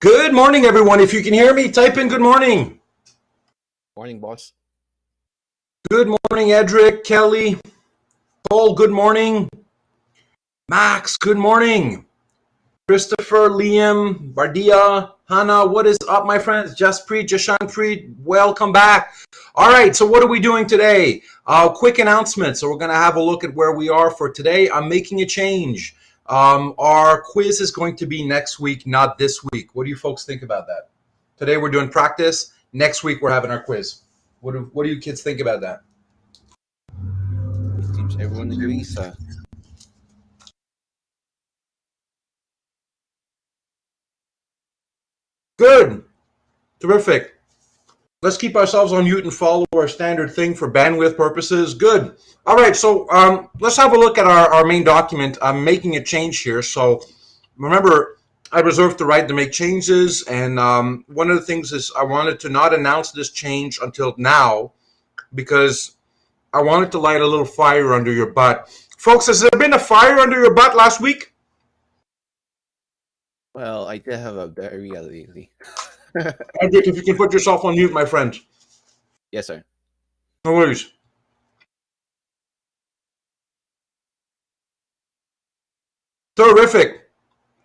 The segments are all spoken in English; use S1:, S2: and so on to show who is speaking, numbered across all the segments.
S1: Good morning, everyone. If you can hear me, type in good morning.
S2: Morning, boss.
S1: Good morning, Edric, Kelly, Paul, good morning. Max, good morning. Christopher, Liam, Bardia, Hannah, what is up, my friends? Jaspreet, Jashanpreet, welcome back. All right, so what are we doing today? Quick announcement. So we're going to have a look at where we are for today. I'm making a change. Our quiz is going to be next week, not this week. What do you folks think about that? Today we're doing practice. Next week we're having our quiz. What do you kids think about that?
S2: It seems everyone agrees.
S1: Good. Terrific. Let's keep ourselves on mute and follow our standard thing for bandwidth purposes. Good. All right, so let's have a look at our main document. I'm making a change here. So remember, I reserved the right to make changes. And one of the things is I wanted to not announce this change until now because I wanted to light a little fire under your butt. Folks, has there been a fire under your butt last week?
S2: Well, I did have a diarrhea lately.
S1: Edric, if you can put yourself on mute, my friend.
S2: Yes, sir.
S1: No worries. Terrific.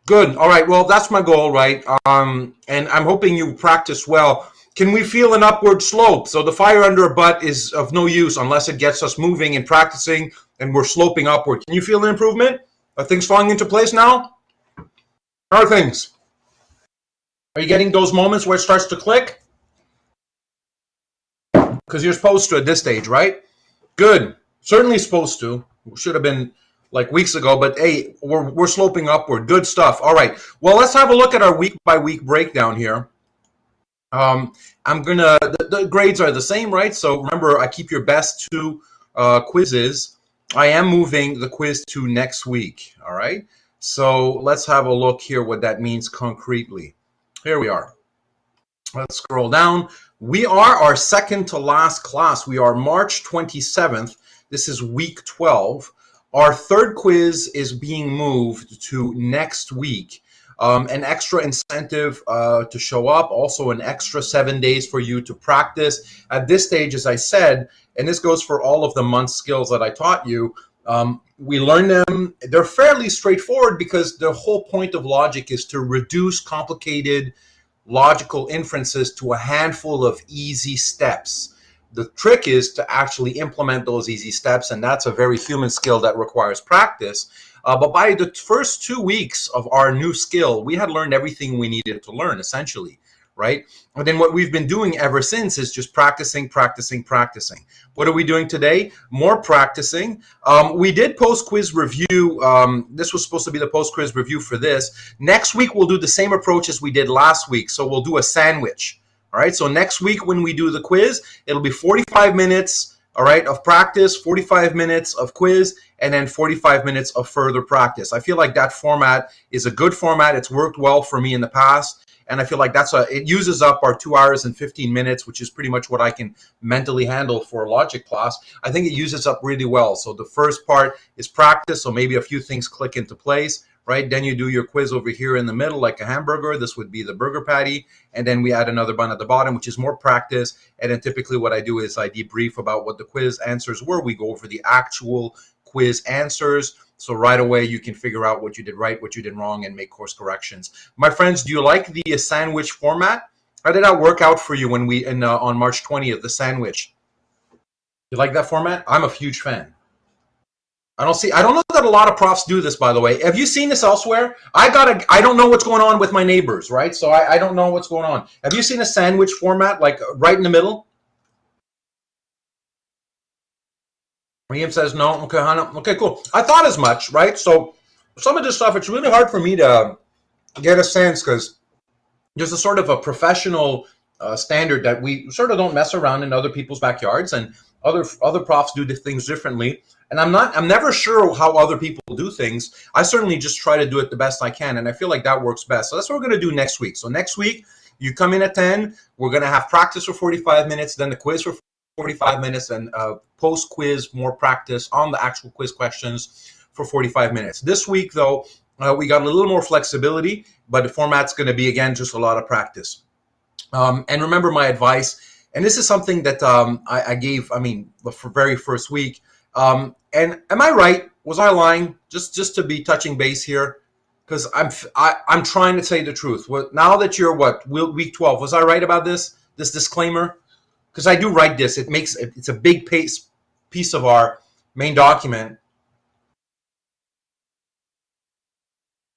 S1: Good. All right. Well, that's my goal, right? And I'm hoping you practice well. Can we feel an upward slope? So the fire under a butt is of no use unless it gets us moving and practicing and we're sloping upward. Can you feel an improvement? Are things falling into place now? How are things? Are you getting those moments where it starts to click? Because you're supposed to at this stage, right? Good. Certainly supposed to. Should have been like weeks ago, but hey, we're sloping upward. Good stuff. All right. Well, let's have a look at our week by week breakdown here. The grades are the same, right? So remember, I keep your best two quizzes. I am moving the quiz to next week. All right. So let's have a look here what that means concretely. Here we are. Let's scroll down. We are our second to last class. We are March 27th. This is week 12. Our third quiz is being moved to next week. An extra incentive to show up, also an extra 7 days for you to practice. At this stage, as I said, and this goes for all of the month skills that I taught you, we learn them. They're fairly straightforward because the whole point of logic is to reduce complicated logical inferences to a handful of easy steps. The trick is to actually implement those easy steps, and that's a very human skill that requires practice. But by the first 2 weeks of our new skill, we had learned everything we needed to learn, essentially, right? And then what we've been doing ever since is just practicing. What are we doing today? More practicing. We did post-quiz review. This was supposed to be the post-quiz review for this. Next week, we'll do the same approach as we did last week. So we'll do a sandwich. All right, so next week when we do the quiz, it'll be 45 minutes, all right, of practice, 45 minutes of quiz, and then 45 minutes of further practice. I feel like that format is a good format. It's worked well for me in the past, and I feel like it uses up our 2 hours and 15 minutes, which is pretty much what I can mentally handle for a logic class. I think it uses up really well. So the first part is practice, so maybe a few things click into place. Right, then you do your quiz over here in the middle like a hamburger. This would be the burger patty. And then we add another bun at the bottom, which is more practice. And then typically what I do is I debrief about what the quiz answers were. We go over the actual quiz answers. So right away you can figure out what you did right, what you did wrong, and make course corrections. My friends, do you like the sandwich format? How did that work out for you when on March 20th, the sandwich? You like that format? I'm a huge fan. I don't know that a lot of profs do this, by the way. Have you seen this elsewhere? I don't know what's going on with my neighbors, right? So I don't know what's going on. Have you seen a sandwich format, like right in the middle? Liam says no. Okay, Hannah. Okay, cool. I thought as much, right? So some of this stuff, it's really hard for me to get a sense because there's a sort of a professional standard that we sort of don't mess around in other people's backyards, and other profs do things differently. And I'm never sure how other people do things. I certainly just try to do it the best I can, and I feel like that works best. So that's what we're going to do next week. So next week, you come in at 10. We're going to have practice for 45 minutes, then the quiz for 45 minutes, and post-quiz, more practice on the actual quiz questions for 45 minutes. This week, though, We got a little more flexibility, but the format's going to be, again, just a lot of practice. And remember my advice, and this is something that I gave, the very first week. And am I right? Was I lying? Just to be touching base here, because I'm trying to say the truth. Now that you're week 12, was I right about this disclaimer? Because I do write this. It's a big piece of our main document.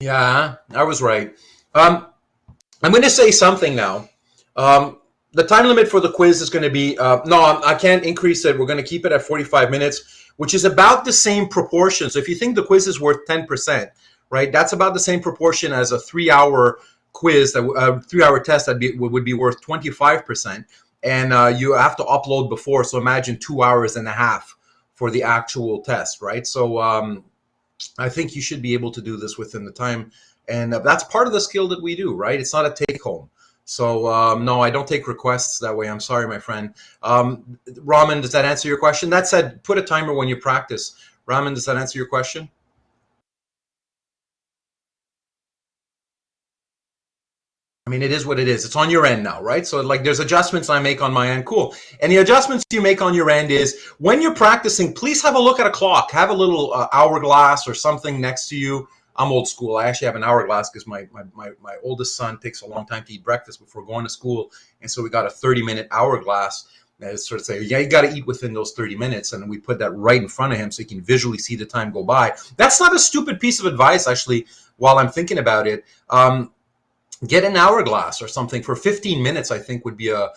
S1: Yeah, I was right. I'm going to say something now. The time limit for the quiz is going to be no, I can't increase it. We're going to keep it at 45 minutes, which is about the same proportion. So if you think the quiz is worth 10%, right, that's about the same proportion as a 3-hour quiz, a 3-hour test that would be worth 25%. And you have to upload before. So imagine 2 hours and a half for the actual test, right? So I think you should be able to do this within the time. And that's part of the skill that we do, right? It's not a take home. So no, I don't take requests that way. I'm sorry, my friend. Raman, does that answer your question? That said, put a timer when you practice. Raman, does that answer your question? It is what it is. It's on your end now, right? So like there's adjustments I make on my end. Cool. And the adjustments you make on your end is when you're practicing, please have a look at a clock. Have a little hourglass or something next to you. I'm old school. I actually have an hourglass because my oldest son takes a long time to eat breakfast before going to school. And so we got a 30-minute hourglass that sort of say, yeah, you got to eat within those 30 minutes. And we put that right in front of him so he can visually see the time go by. That's not a stupid piece of advice, actually, while I'm thinking about it. Get an hourglass or something for 15 minutes, I think would be a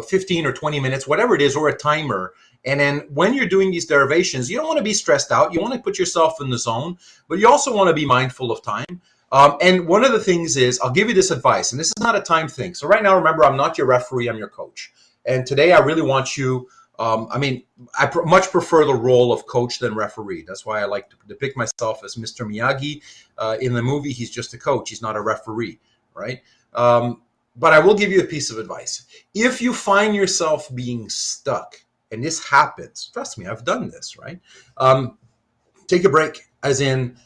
S1: 15 or 20 minutes, whatever it is, or a timer. And then when you're doing these derivations, you don't want to be stressed out. You want to put yourself in the zone, but you also want to be mindful of time. And one of the things is, I'll give you this advice, and this is not a time thing. So right now, remember, I'm not your referee, I'm your coach. And today I really want you, much prefer the role of coach than referee. That's why I like to depict myself as Mr. Miyagi. In the movie, he's just a coach. He's not a referee. Right? But I will give you a piece of advice. If you find yourself being stuck, and this happens, trust me, I've done this, right? Take a break, as in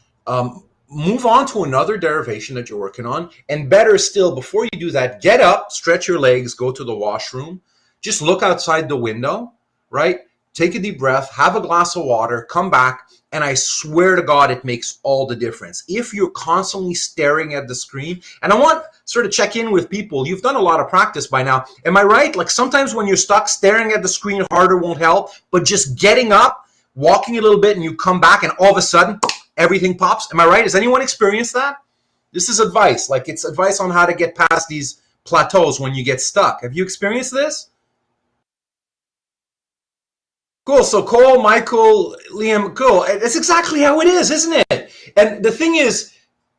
S1: move on to another derivation that you're working on. And better still, before you do that, get up, stretch your legs, go to the washroom, just look outside the window, right? Take a deep breath, have a glass of water, come back, and I swear to God, it makes all the difference. If you're constantly staring at the screen, and I want sort of check in with people, you've done a lot of practice by now. Am I right? Like sometimes when you're stuck, staring at the screen harder won't help, but just getting up, walking a little bit, and you come back, and all of a sudden, everything pops. Am I right? Has anyone experienced that? This is advice. Like it's advice on how to get past these plateaus when you get stuck. Have you experienced this? Cool. So Cole, Michael, Liam, cool. That's exactly how it is, isn't it? And the thing is,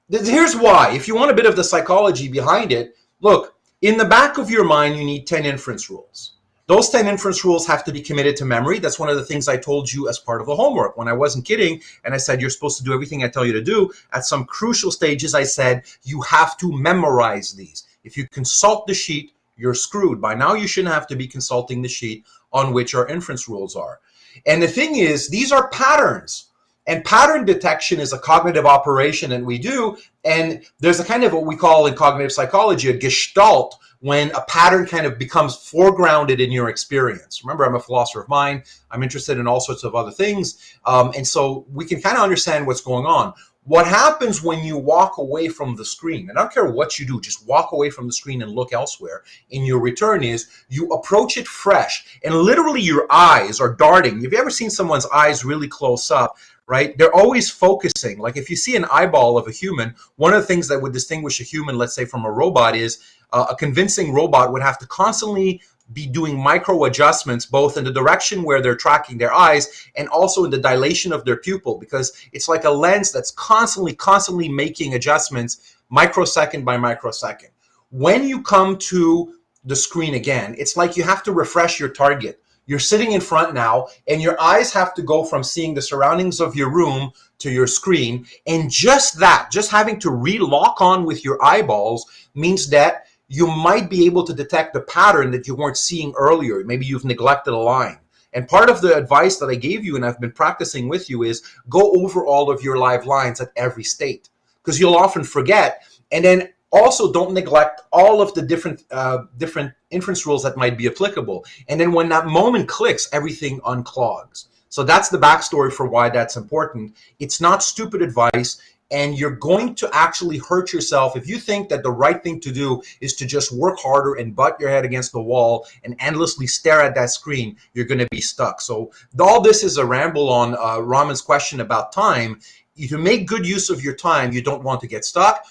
S1: here's why. If you want a bit of the psychology behind it, look, in the back of your mind, you need 10 inference rules. Those 10 inference rules have to be committed to memory. That's one of the things I told you as part of the homework. When I wasn't kidding, and I said, you're supposed to do everything I tell you to do, at some crucial stages, I said, you have to memorize these. If you consult the sheet, you're screwed. By now, you shouldn't have to be consulting the sheet on which our inference rules are. And the thing is, these are patterns. And pattern detection is a cognitive operation that we do. And there's a kind of what we call in cognitive psychology a gestalt, when a pattern kind of becomes foregrounded in your experience. Remember, I'm a philosopher of mind. I'm interested in all sorts of other things. And so we can kind of understand what's going on. What happens when you walk away from the screen, and I don't care what you do, just walk away from the screen and look elsewhere, in your return is you approach it fresh, and literally your eyes are darting. Have you ever seen someone's eyes really close up, right? They're always focusing. Like if you see an eyeball of a human, one of the things that would distinguish a human, let's say, from a robot is a convincing robot would have to constantly be doing micro adjustments, both in the direction where they're tracking their eyes and also in the dilation of their pupil, because it's like a lens that's constantly making adjustments microsecond by microsecond. When you come to the screen again, it's like you have to refresh your target. You're sitting in front now, and your eyes have to go from seeing the surroundings of your room to your screen. And just that, just having to re-lock on with your eyeballs means that you might be able to detect the pattern that you weren't seeing earlier. Maybe you've neglected a line. And part of the advice that I gave you and I've been practicing with you is go over all of your live lines at every state. because you'll often forget. And then also don't neglect all of the different inference rules that might be applicable. And then when that moment clicks, everything unclogs. So that's the backstory for why that's important. It's not stupid advice, and you're going to actually hurt yourself if you think that the right thing to do is to just work harder and butt your head against the wall and endlessly stare at that screen. You're going to be stuck. So all this is a ramble on Raman's question about time. To make good use of your time, you don't want to get stuck.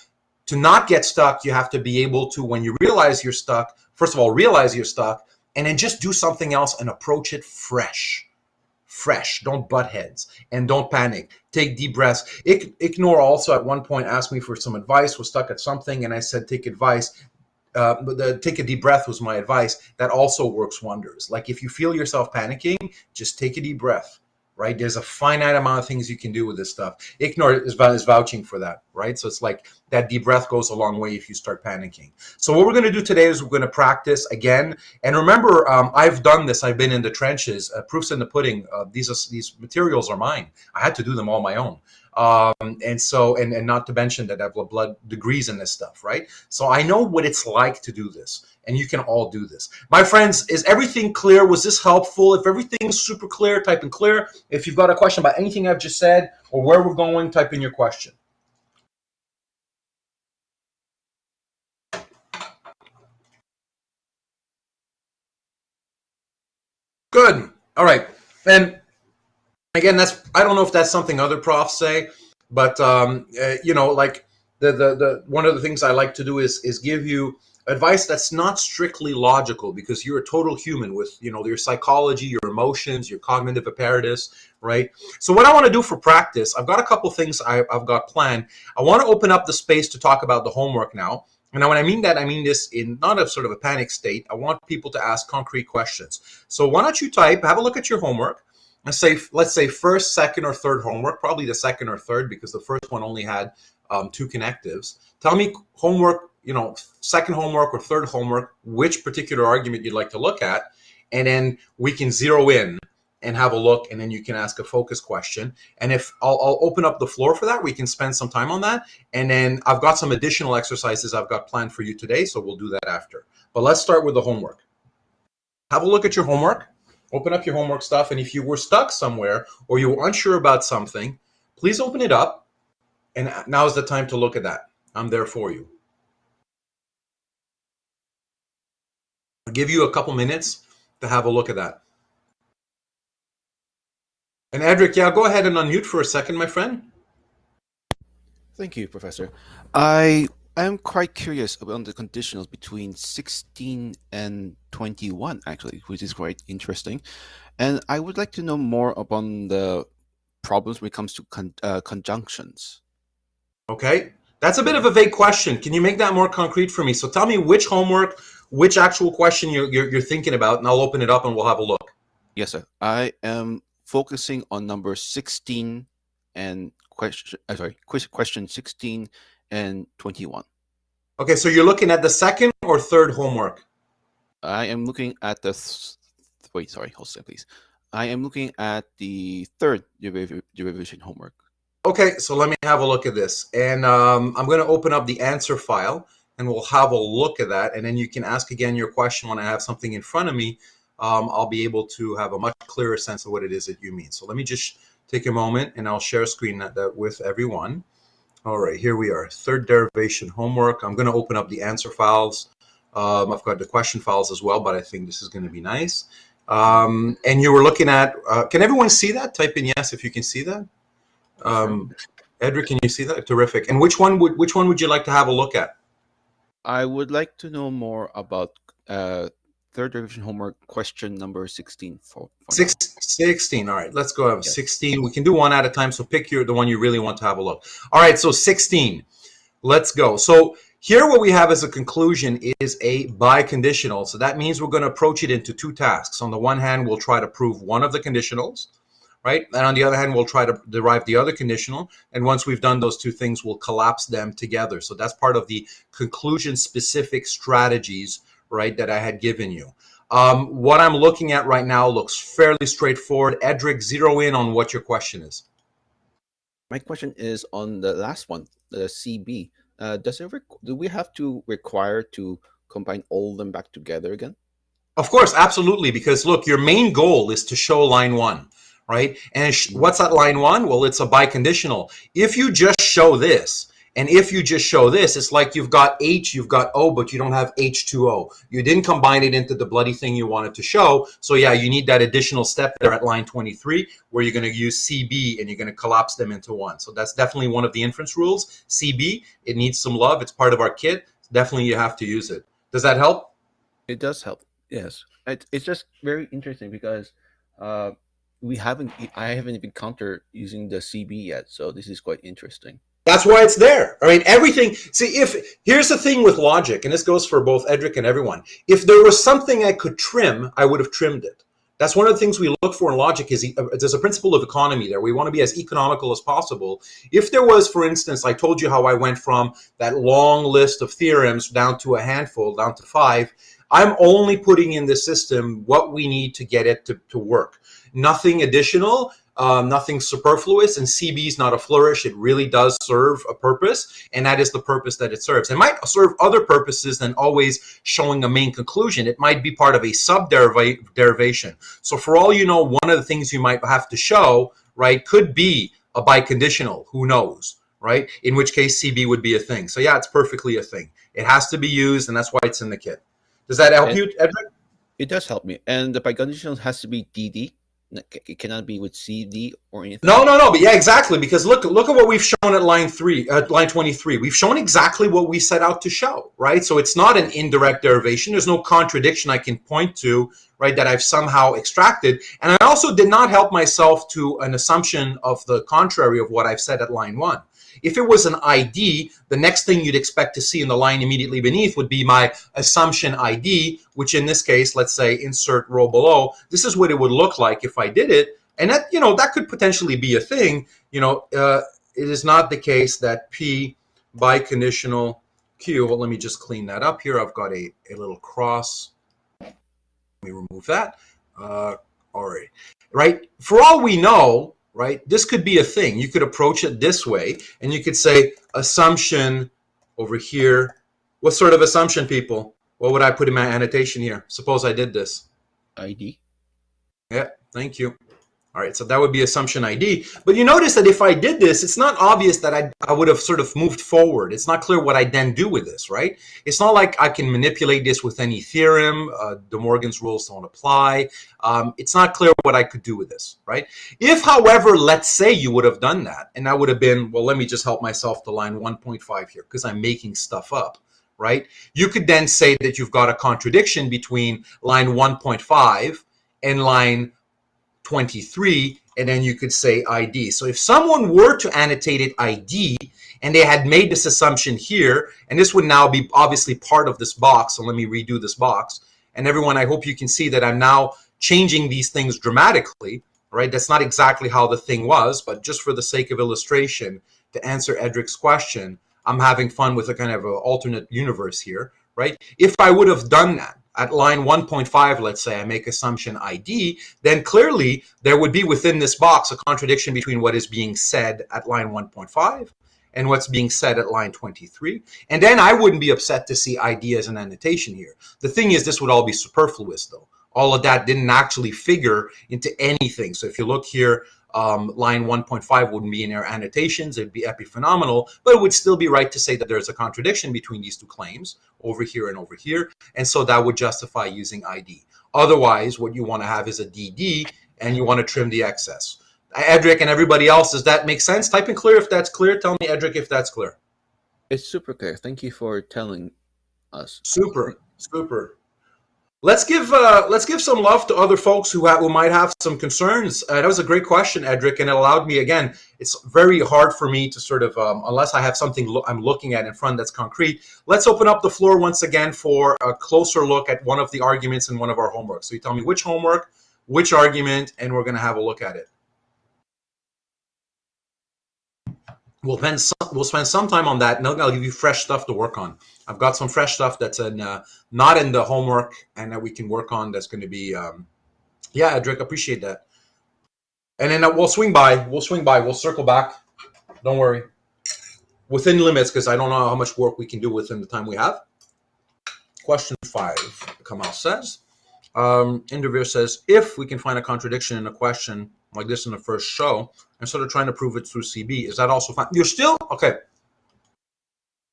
S1: To not get stuck, you have to be able to, when you realize you're stuck, first of all, realize you're stuck, and then just do something else and approach it fresh. Don't butt heads, and don't panic. Take deep breaths. Ignore also at one point asked me for some advice, was stuck at something, and I said take advice. Take a deep breath was my advice. That also works wonders. Like if you feel yourself panicking, just take a deep breath, right? There's a finite amount of things you can do with this stuff. Ignore is vouching for that, right? So it's like that deep breath goes a long way if you start panicking. So what we're going to do today is we're going to practice again. And remember, I've done this. I've been in the trenches. Proofs in the pudding. These materials are mine. I had to do them all my own. And not to mention that I've blood degrees in this stuff, right? So I know what it's like to do this, and you can all do this. My friends, is everything clear? Was this helpful? If everything's super clear, type in clear. If you've got a question about anything I've just said or where we're going, type in your question. Good. All right. And again, I don't know if that's something other profs say, but like the one of the things I like to do is give you advice that's not strictly logical, because you're a total human with your psychology, your emotions, your cognitive apparatus, right? So what I want to do for practice, I've got a couple things I've got planned. I want to open up the space to talk about the homework now. And when I mean that, I mean this in not a sort of a panic state. I want people to ask concrete questions. So why don't you have a look at your homework. Let's say first, second, or third homework, probably the second or third, because the first one only had 2 connectives. Tell me homework, second homework or third homework, which particular argument you'd like to look at, and then we can zero in and have a look, and then you can ask a focus question. And if I'll open up the floor for that, we can spend some time on that. And then I've got some additional exercises I've got planned for you today, so we'll do that after. But let's start with the homework. Have a look at your homework. Open up your homework stuff, and if you were stuck somewhere or you were unsure about something, please open it up, and now's the time to look at that. I'm there for you. I'll give you a couple minutes to have a look at that. And Edric, yeah, go ahead and unmute for a second, my friend.
S2: Thank you, Professor. I am quite curious about the conditionals between 16 and 21, actually, which is quite interesting. And I would like to know more about the problems when it comes to conjunctions.
S1: Okay, that's a bit of a vague question. Can you make that more concrete for me? So tell me which homework, which actual question you're thinking about, and I'll open it up and we'll have a look.
S2: Yes, sir. I am focusing on number 16 and question 16 and 21.
S1: Okay, so you're looking at the second or third homework?
S2: I am looking at the wait, sorry, hold on, please. I am looking at the third derivation homework.
S1: Okay, so let me have a look at this. And I'm going to open up the answer file, and we'll have a look at that. And then you can ask again your question when I have something in front of me. I'll be able to have a much clearer sense of what it is that you mean. So let me just take a moment, and I'll share screen that with everyone. All right, here we are. Third derivation homework. I'm going to open up the answer files. I've got the question files as well, but I think this is going to be nice. And you were looking at, can everyone see that? Type in yes if you can see that. Edric, can you see that? Terrific. And which one would you like to have a look at?
S2: I would like to know more about third derivation homework question number 16 for
S1: 16. All right, let's go have 16. We can do one at a time, so pick the one you really want to have a look. All right, so 16. Let's go. So here what we have as a conclusion is a biconditional. So that means we're going to approach it into 2 tasks. On the one hand, we'll try to prove one of the conditionals, right? And on the other hand, we'll try to derive the other conditional. And once we've done those 2 things, we'll collapse them together. So that's part of the conclusion-specific strategies, right, that I had given you. What I'm looking at right now looks fairly straightforward. Edric, zero in on what your question is.
S2: My question is on the last one, the CB. Do we have to require to combine all of them back together again?
S1: Of course, absolutely. Because look, your main goal is to show line one, right? And
S2: Mm.
S1: what's that line one? Well, it's a biconditional. If you just show this, and if you just show this, it's like you've got H, you've got O, but you don't have H2O. You didn't combine it into the bloody thing you wanted to show. So yeah, you need that additional step there at line 23, where you're going to use CB and you're going to collapse them into one. So that's definitely one of the inference rules. CB, it needs some love. It's part of our kit. Definitely you have to use it. Does that help?
S2: It does help. Yes, it's just very interesting because uh, I haven't even encountered using the CB yet, so this is quite interesting.
S1: That's why it's there. I mean, everything. See, if here's the thing with logic, and this goes for both Edric and everyone. If there was something I could trim, I would have trimmed it. That's one of the things we look for in logic. Is there's a principle of economy there. We want to be as economical as possible. If there was, for instance, I told you how I went from that long list of theorems down to a handful, down to five. I'm only putting in the system what we need to get it to work. Nothing additional, nothing superfluous, and CB is not a flourish. It really does serve a purpose, and that is the purpose that it serves. It might serve other purposes than always showing a main conclusion. It might be part of a sub-derivation. So for all you know, one of the things you might have to show, right, could be a biconditional. Who knows, right? In which case CB would be a thing. So yeah, it's perfectly a thing. It has to be used, and that's why it's in the kit. Does that help
S2: And
S1: you, Edric?
S2: it does help me. And the biconditional has to be DD. It cannot be with CD or anything.
S1: No. But yeah, exactly. Because look at what we've shown at line three, line 23. We've shown exactly what we set out to show, right? So it's not an indirect derivation. There's no contradiction I can point to, right, that I've somehow extracted. And I also did not help myself to an assumption of the contrary of what I've said at line one. If it was an ID, the next thing you'd expect to see in the line immediately beneath would be my assumption ID, which in this case, let's say insert row below. This is what it would look like if I did it. And that, that could potentially be a thing. It is not the case that P biconditional Q. Well, let me just clean that up here. I've got a little cross. Let me remove that. All right. Right. For all we know, right, this could be a thing. You could approach it this way, and you could say assumption over here. What sort of assumption, people? What would I put in my annotation here? Suppose I did this.
S2: ID.
S1: Yeah, thank you. All right, so that would be assumption ID. But you notice that if I did this, it's not obvious that I would have sort of moved forward. It's not clear what I then do with this, right? It's not like I can manipulate this with any theorem. De Morgan's rules don't apply. It's not clear what I could do with this, right? If, however, let's say you would have done that, and that would have been, well, let me just help myself to line 1.5 here because I'm making stuff up, right? You could then say that you've got a contradiction between line 1.5 and line 23, and then you could say ID. So if someone were to annotate it ID and they had made this assumption here, and this would now be obviously part of this box, so let me redo this box. And everyone, I hope you can see that I'm now changing these things dramatically, right? That's not exactly how the thing was, but just for the sake of illustration, to answer Edric's question, I'm having fun with a kind of an alternate universe here, right? If I would have done that, at line 1.5, let's say I make assumption ID, then clearly there would be within this box a contradiction between what is being said at line 1.5 and what's being said at line 23. And then I wouldn't be upset to see ID as an annotation here. The thing is, this would all be superfluous, though. All of that didn't actually figure into anything. So if you look here, line 1.5 wouldn't be in our annotations. It'd be epiphenomenal, but it would still be right to say that there's a contradiction between these two claims over here and over here. And so that would justify using ID. Otherwise, what you want to have is a DD, and you want to trim the excess. Edric and everybody else, does that make sense? Type in clear if that's clear. Tell me, Edric, if that's clear.
S2: It's super clear. Thank you for telling us.
S1: Super. Let's give some love to other folks who might have some concerns. That was a great question, Edric, and it allowed me, again, it's very hard for me to sort of, unless I have something I'm looking at in front that's concrete. Let's open up the floor once again for a closer look at one of the arguments in one of our homeworks. So you tell me which homework, which argument, and we're going to have a look at it. We'll spend some time on that, and I'll give you fresh stuff to work on. I've got some fresh stuff that's not in the homework and that we can work on. That's going to be, yeah, Edric, appreciate that. And then we'll swing by. We'll circle back. Don't worry. Within limits, because I don't know how much work we can do within the time we have. Question 5, Kamal says. Interviewer says, if we can find a contradiction in a question like this in the first show, instead of trying to prove it through CB, is that also fine? You're still, okay.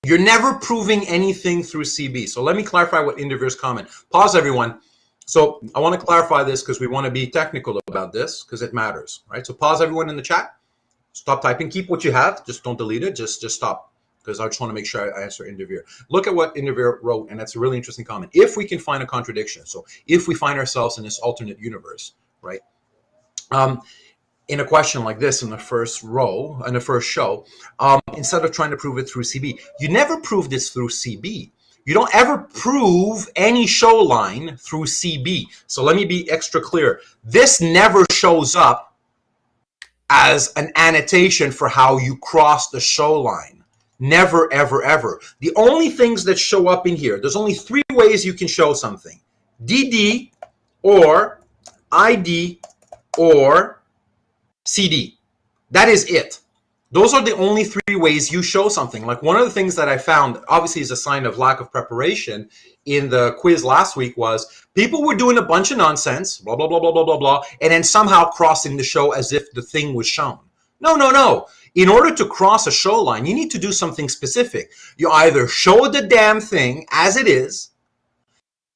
S1: You're never proving anything through CB. So let me clarify what interviewer's comment. Pause, everyone. So I want to clarify this because we want to be technical about this because it matters, right? So pause, everyone in the chat. Stop typing. Keep what you have. Just don't delete it. Just stop, because I just want to make sure I answer interviewer. Look at what interviewer wrote, and that's a really interesting comment. If we can find a contradiction, so if we find ourselves in this alternate universe, right? In a question like this in the first row, in the first show, instead of trying to prove it through CB, you never prove this through CB. You don't ever prove any show line through CB. So let me be extra clear. This never shows up as an annotation for how you cross the show line. Never, ever, ever. The only things that show up in here, there's only 3 ways you can show something. DD or ID or CD. That is it. Those are the only 3 ways you show something. Like one of the things that I found, obviously is a sign of lack of preparation in the quiz last week, was people were doing a bunch of nonsense, blah, blah, blah, blah, blah, blah, blah, and then somehow crossing the show as if the thing was shown. No, no, no. In order to cross a show line, you need to do something specific. You either show the damn thing as it is,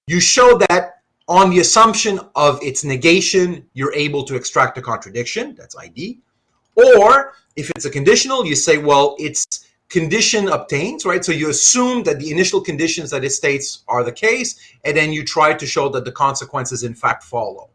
S1: you show that on the assumption of its negation, you're able to extract a contradiction, that's ID, or if it's a conditional, you say, well, its condition obtains, right? So you assume that the initial conditions that it states are the case, and then you try to show that the consequences in fact follow.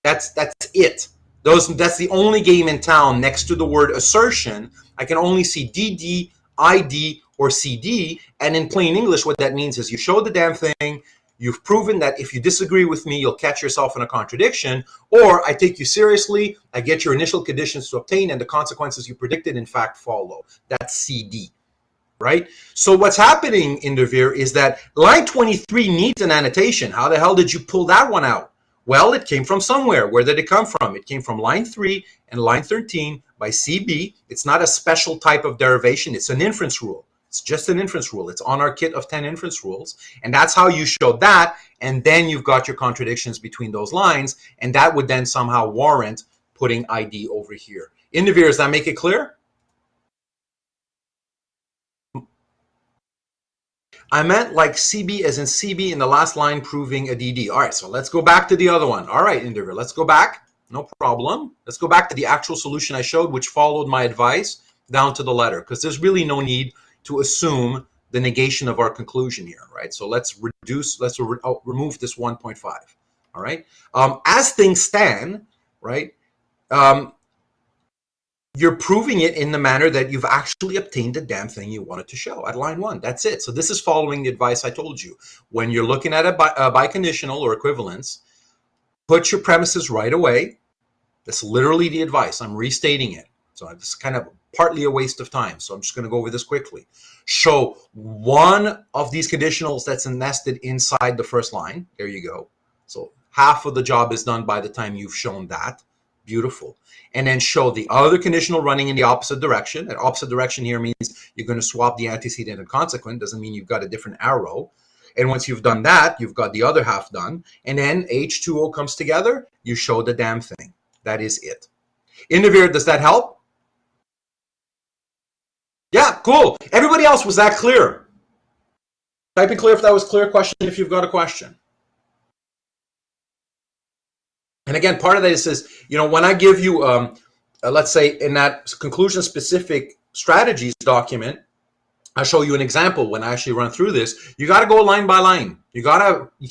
S1: That's it. That's the only game in town next to the word assertion. I can only see DD, ID, or CD, and in plain English, what that means is you show the damn thing, you've proven that if you disagree with me, you'll catch yourself in a contradiction, or I take you seriously, I get your initial conditions to obtain, and the consequences you predicted in fact follow. That's CD, right? So what's happening in Devere is that line 23 needs an annotation. How the hell did you pull that one out? Well, it came from somewhere. Where did it come from? It came from line 3 and line 13 by CB. It's not a special type of derivation. It's an inference rule. It's just an inference rule. It's on our kit of 10 inference rules. And that's how you show that. And then you've got your contradictions between those lines. And that would then somehow warrant putting ID over here. Indivir, does that make it clear? I meant like CB as in CB in the last line proving a DD. All right, so let's go back to the other one. All right, Indivir, let's go back. No problem. Let's go back to the actual solution I showed, which followed my advice down to the letter, because there's really no need to assume the negation of our conclusion here, right? So let's remove this 1.5, all right? As things stand, right, you're proving it in the manner that you've actually obtained the damn thing you wanted to show at line 1. That's it. So this is following the advice I told you. When you're looking at a biconditional or equivalence, put your premises right away. That's literally the advice. I'm restating it. So it's kind of partly a waste of time. So I'm just going to go over this quickly. Show one of these conditionals that's nested inside the first line. There you go. So half of the job is done by the time you've shown that. Beautiful. And then show the other conditional running in the opposite direction. That opposite direction here means you're going to swap the antecedent and consequent. Doesn't mean you've got a different arrow. And once you've done that, you've got the other half done. And then H2O comes together. You show the damn thing. That is it. Indivir, does that help? Yeah, cool. Everybody else, was that clear? Type in clear if that was clear. Question if you've got a question. And again, part of that is, when I give you, let's say in that conclusion-specific strategies document, I show you an example when I actually run through this. You got to go line by line. You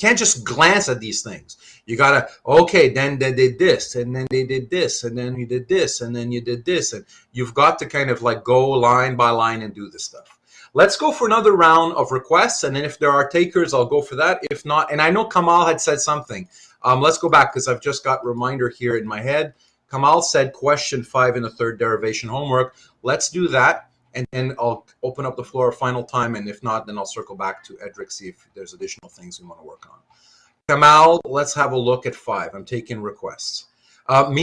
S1: can't just glance at these things. You got to, okay, then they did this, and then they did this, and then you did this, and then you did this. And you've got to kind of like go line by line and do this stuff. Let's go for another round of requests, and then if there are takers, I'll go for that. If not, and I know Kamal had said something. Let's go back because I've just got a reminder here in my head. Kamal said question 5 in the third derivation homework. Let's do that, and then I'll open up the floor a final time, and if not, then I'll circle back to Edric, see if there's additional things we want to work on. Kamal, let's have a look at 5. I'm taking requests.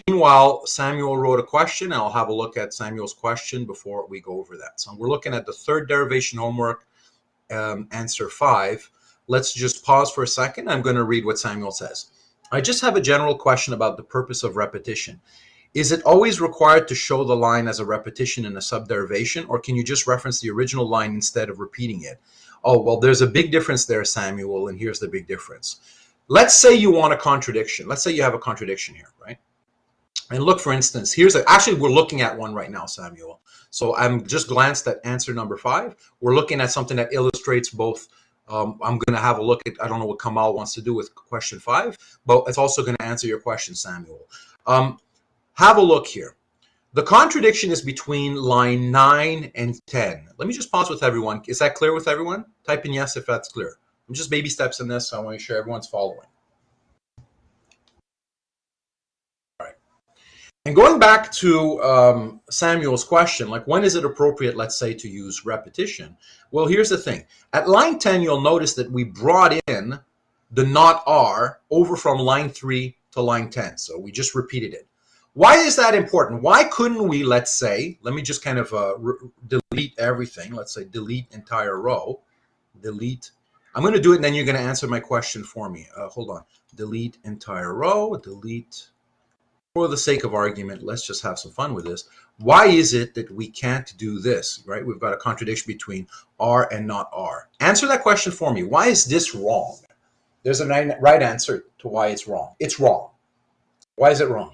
S1: Meanwhile, Samuel wrote a question, and I'll have a look at Samuel's question before we go over that. So we're looking at the third derivation homework, answer 5. Let's just pause for a second. I'm going to read what Samuel says. I just have a general question about the purpose of repetition. Is it always required to show the line as a repetition in a subderivation, or can you just reference the original line instead of repeating it? Oh, well, there's a big difference there, Samuel, and here's the big difference. Let's say you want a contradiction. Let's say you have a contradiction here, right? And look, for instance, actually, we're looking at one right now, Samuel. So I'm just glanced at answer number 5. We're looking at something that illustrates both. I'm going to have a look at, I don't know what Kamal wants to do with question 5, but it's also going to answer your question, Samuel. Have a look here. The contradiction is between line 9 and 10. Let me just pause with everyone. Is that clear with everyone? Type in yes if that's clear. I'm just baby steps in this, so I want to make sure everyone's following. All right. And going back to Samuel's question, like when is it appropriate, let's say, to use repetition? Well, here's the thing. At line 10, you'll notice that we brought in the not R over from line 3 to line 10. So we just repeated it. Why is that important? Why couldn't we, let's say, let me just kind of delete everything. Let's say delete entire row. Delete. I'm going to do it, and then you're going to answer my question for me. Hold on. Delete entire row. Delete. For the sake of argument, let's just have some fun with this. Why is it that we can't do this, right? We've got a contradiction between R and not R. Answer that question for me. Why is this wrong? There's a right answer to why it's wrong. It's wrong. Why is it wrong?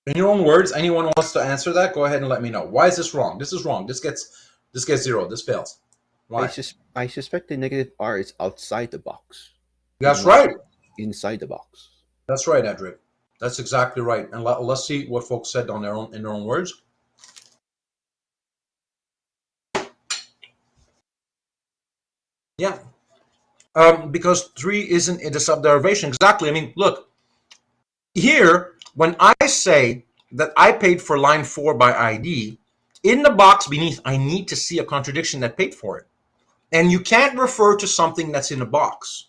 S1: In your own words, anyone wants to answer that? Go ahead and let me know. Why is this wrong? This is wrong. This gets 0. This fails. Why?
S2: I suspect the negative R is outside the box.
S1: That's right.
S2: Inside the box.
S1: That's right, Edric. That's exactly right. And let's see what folks said in their own words. Yeah. Because 3 isn't in the subderivation. Exactly. I mean, look. Here, when I say that I paid for line 4 by ID, in the box beneath, I need to see a contradiction that paid for it. And you can't refer to something that's in a box.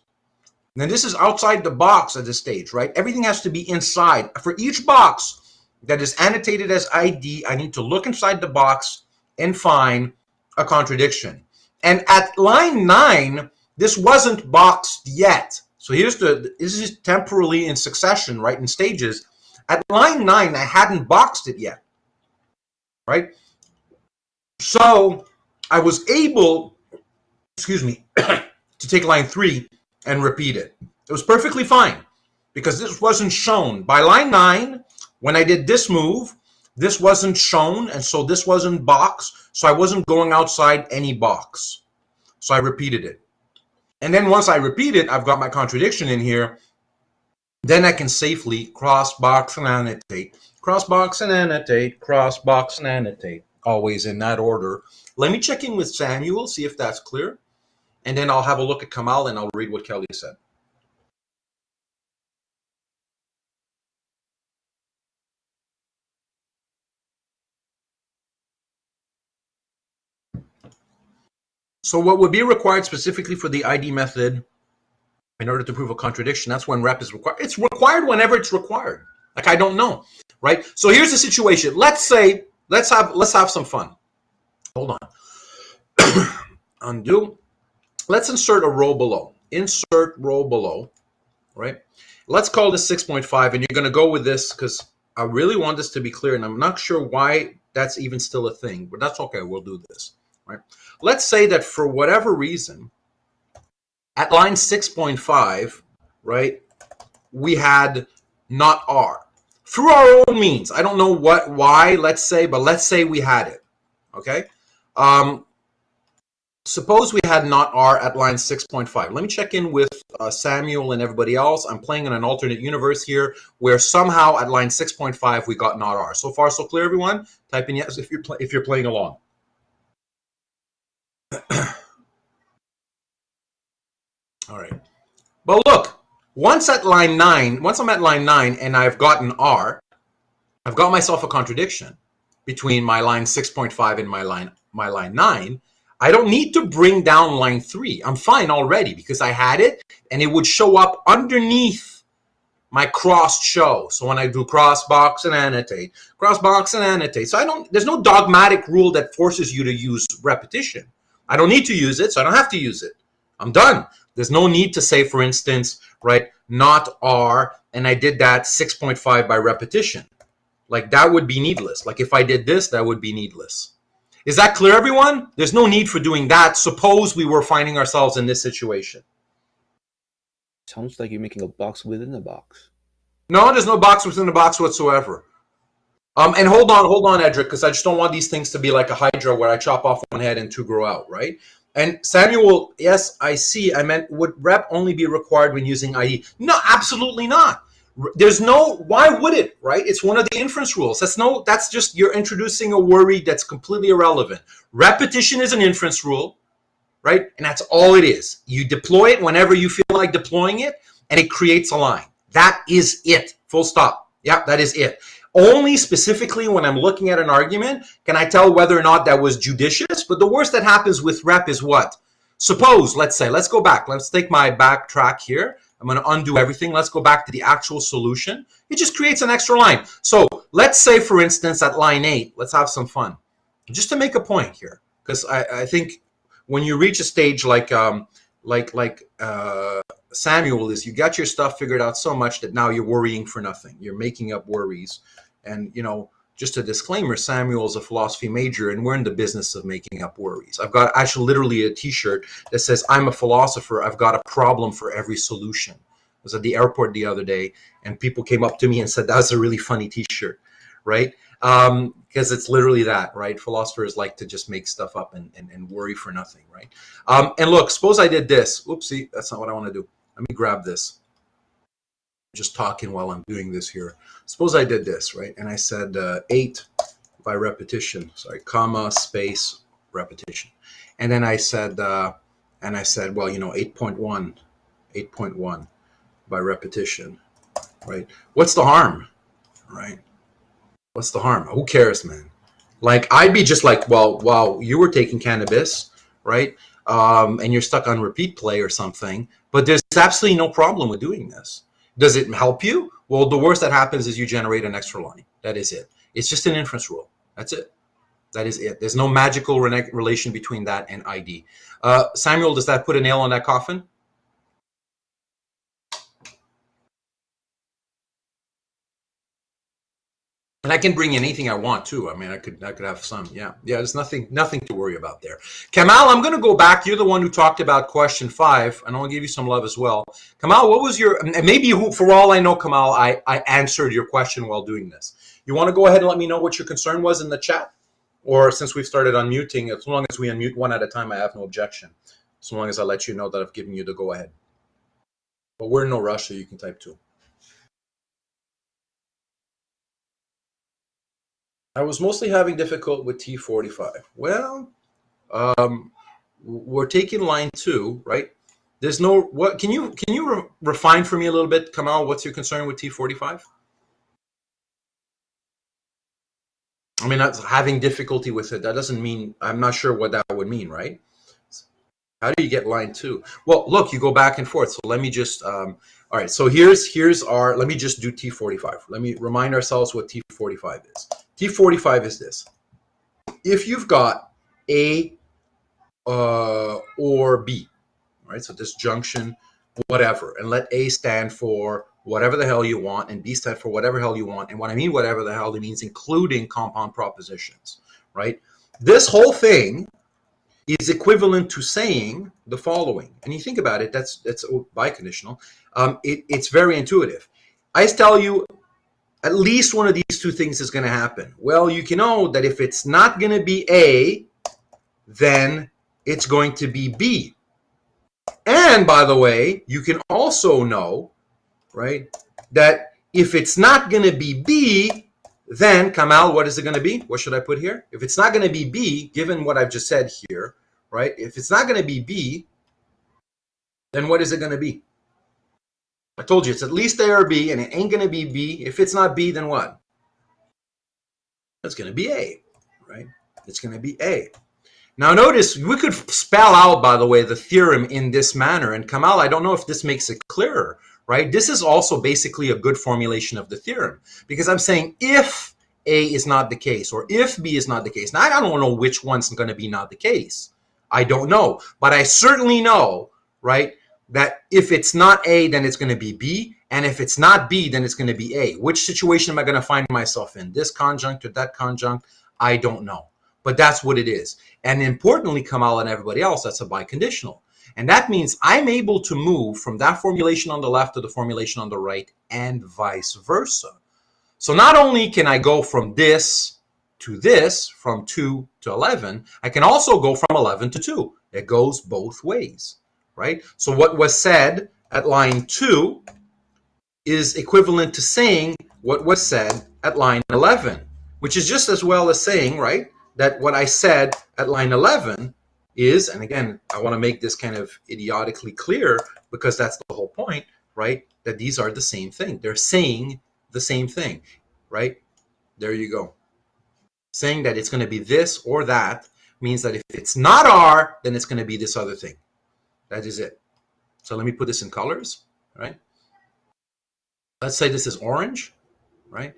S1: Now, this is outside the box at this stage, right? Everything has to be inside. For each box that is annotated as ID, I need to look inside the box and find a contradiction. And at line 9, this wasn't boxed yet. So this is temporally in succession, right, in stages. At line 9, I hadn't boxed it yet, right? So I was able, to take line 3 and repeat it. It was perfectly fine because this wasn't shown. By line 9, when I did this move, this wasn't shown, and so this wasn't boxed, so I wasn't going outside any box. So I repeated it. And then once I repeat it, I've got my contradiction in here. Then I can safely cross-box and annotate. Cross-box and annotate. Cross-box and annotate. Always in that order. Let me check in with Samuel, see if that's clear. And then I'll have a look at Kamal and I'll read what Kelly said. So what would be required specifically for the ID method in order to prove a contradiction, that's when rep is required. It's required whenever it's required. Like, I don't know, right? So here's the situation. Let's say, let's have some fun. Hold on. Undo. Let's insert a row below. Insert row below, right? Let's call this 6.5, and you're going to go with this because I really want this to be clear, and I'm not sure why that's even still a thing, but that's okay. We'll do this, right? Let's say that for whatever reason, at line 6.5, right, we had not R. Through our own means. I don't know why, let's say, but let's say we had it, okay? Suppose we had not R at line 6.5. Let me check in with Samuel and everybody else. I'm playing in an alternate universe here where somehow at line 6.5 we got not R. So far, so clear, everyone? Type in yes if you're playing along. All right. But look, once I'm at line 9 and I've gotten R, I've got myself a contradiction between my line 6.5 and my line 9. I don't need to bring down line 3. I'm fine already because I had it and it would show up underneath my crossed show. So when I do cross, box, and annotate, cross, box, and annotate. So there's no dogmatic rule that forces you to use repetition. I don't need to use it, so I don't have to use it. I'm done. There's no need to say, for instance, right, not R, and I did that 6.5 by repetition. Like that would be needless. Like if I did this, that would be needless. Is that clear, everyone? There's no need for doing that. Suppose we were finding ourselves in this situation.
S2: Sounds like you're making a box within a box.
S1: No, there's no box within the box whatsoever. And hold on, Edric, because I just don't want these things to be like a hydra where I chop off one head and two grow out, right? And Samuel, yes, I see. I meant, would rep only be required when using ID? No, absolutely not. There's no, why would it, right? It's one of the inference rules. That's just, you're introducing a worry that's completely irrelevant. Repetition is an inference rule, right? And that's all it is. You deploy it whenever you feel like deploying it, and it creates a line. That is it. Full stop. Yeah, that is it. Only specifically when I'm looking at an argument can I tell whether or not that was judicious. But the worst that happens with rep is what? Suppose, let's go back. Let's take my backtrack here. I'm going to undo everything. Let's go back to the actual solution. It just creates an extra line. So let's say, for instance, at line 8, let's have some fun. Just to make a point here, because I think when you reach a stage like Samuel is, you got your stuff figured out so much that now you're worrying for nothing. You're making up worries. And, just a disclaimer, Samuel's a philosophy major, and we're in the business of making up worries. I've got actually literally a T-shirt that says, I'm a philosopher. I've got a problem for every solution. I was at the airport the other day, and people came up to me and said, that's a really funny T-shirt, right? Because it's literally that, right? Philosophers like to just make stuff up and worry for nothing, right? And look, suppose I did this. Oopsie, that's not what I want to do. Let me grab this. Just talking while I'm doing this here. Suppose I did this, right? And I said 8 by repetition. Sorry, comma, space, repetition. And then I said, well, 8.1 by repetition, right? What's the harm, right? What's the harm? Who cares, man? Like, I'd be just like, well, wow, you were taking cannabis, right? And you're stuck on repeat play or something, but there's absolutely no problem with doing this. Does it help you? Well, the worst that happens is you generate an extra line. That is it. It's just an inference rule. That's it. That is it. There's no magical relation between that and ID. Samuel, does that put a nail on that coffin? And I can bring anything I want too. I mean, I could have some. Yeah. There's nothing to worry about there. Kamal, I'm going to go back. You're the one who talked about question 5, and I'll give you some love as well. Kamal, what was your? And maybe for all I know, Kamal, I answered your question while doing this. You want to go ahead and let me know what your concern was in the chat, or since we've started unmuting, as long as we unmute one at a time, I have no objection. As long as I let you know that I've given you the go ahead. But we're in no rush, so you can type too. I was mostly having difficulty with T45. Well, we're taking line 2, right? There's no what. Can you refine for me a little bit, Kamal? What's your concern with T45? I mean, that's having difficulty with it. That doesn't mean, I'm not sure what that would mean, right? How do you get line 2? Well, look, you go back and forth. So let me just, all right. So here's our. Let me just do T45. Let me remind ourselves what T45 is. T45 is this. If you've got A or B, right? So this junction, whatever, and let A stand for whatever the hell you want, and B stand for whatever hell you want. And what I mean whatever the hell, it means including compound propositions, right? This whole thing is equivalent to saying the following. And you think about it, that's biconditional. It's very intuitive. I tell you, at least one of these two things is going to happen. Well, you can know that if it's not going to be A, then it's going to be B. And by the way, you can also know, right, that if it's not going to be B, then, Kamal, what is it going to be? What should I put here? If it's not going to be B, given what I've just said here, right, if it's not going to be B, then what is it going to be? I told you it's at least A or B, and it ain't going to be B. If it's not B, then what? It's going to be A, right? It's going to be A. Now notice, we could spell out, by the way, the theorem in this manner. And Kamal, I don't know if this makes it clearer, right? This is also basically a good formulation of the theorem, because I'm saying if A is not the case, or if B is not the case. Now, I don't know which one's going to be not the case. I don't know. But I certainly know, right, that if it's not A, then it's going to be B. And if it's not B, then it's going to be A. Which situation am I going to find myself in? This conjunct or that conjunct? I don't know. But that's what it is. And importantly, Kamal and everybody else, that's a biconditional. And that means I'm able to move from that formulation on the left to the formulation on the right and vice versa. So not only can I go from this to this, from 2 to 11, I can also go from 11 to 2. It goes both ways, right? So what was said at line 2 is equivalent to saying what was said at line 11, which is just as well as saying, right, that what I said at line 11 is, and again, I want to make this kind of idiotically clear because that's the whole point, right, that these are the same thing. They're saying the same thing, right? There you go. Saying that it's going to be this or that means that if it's not R, then it's going to be this other thing. That is it. So let me put this in colors, right? Let's say this is orange, right?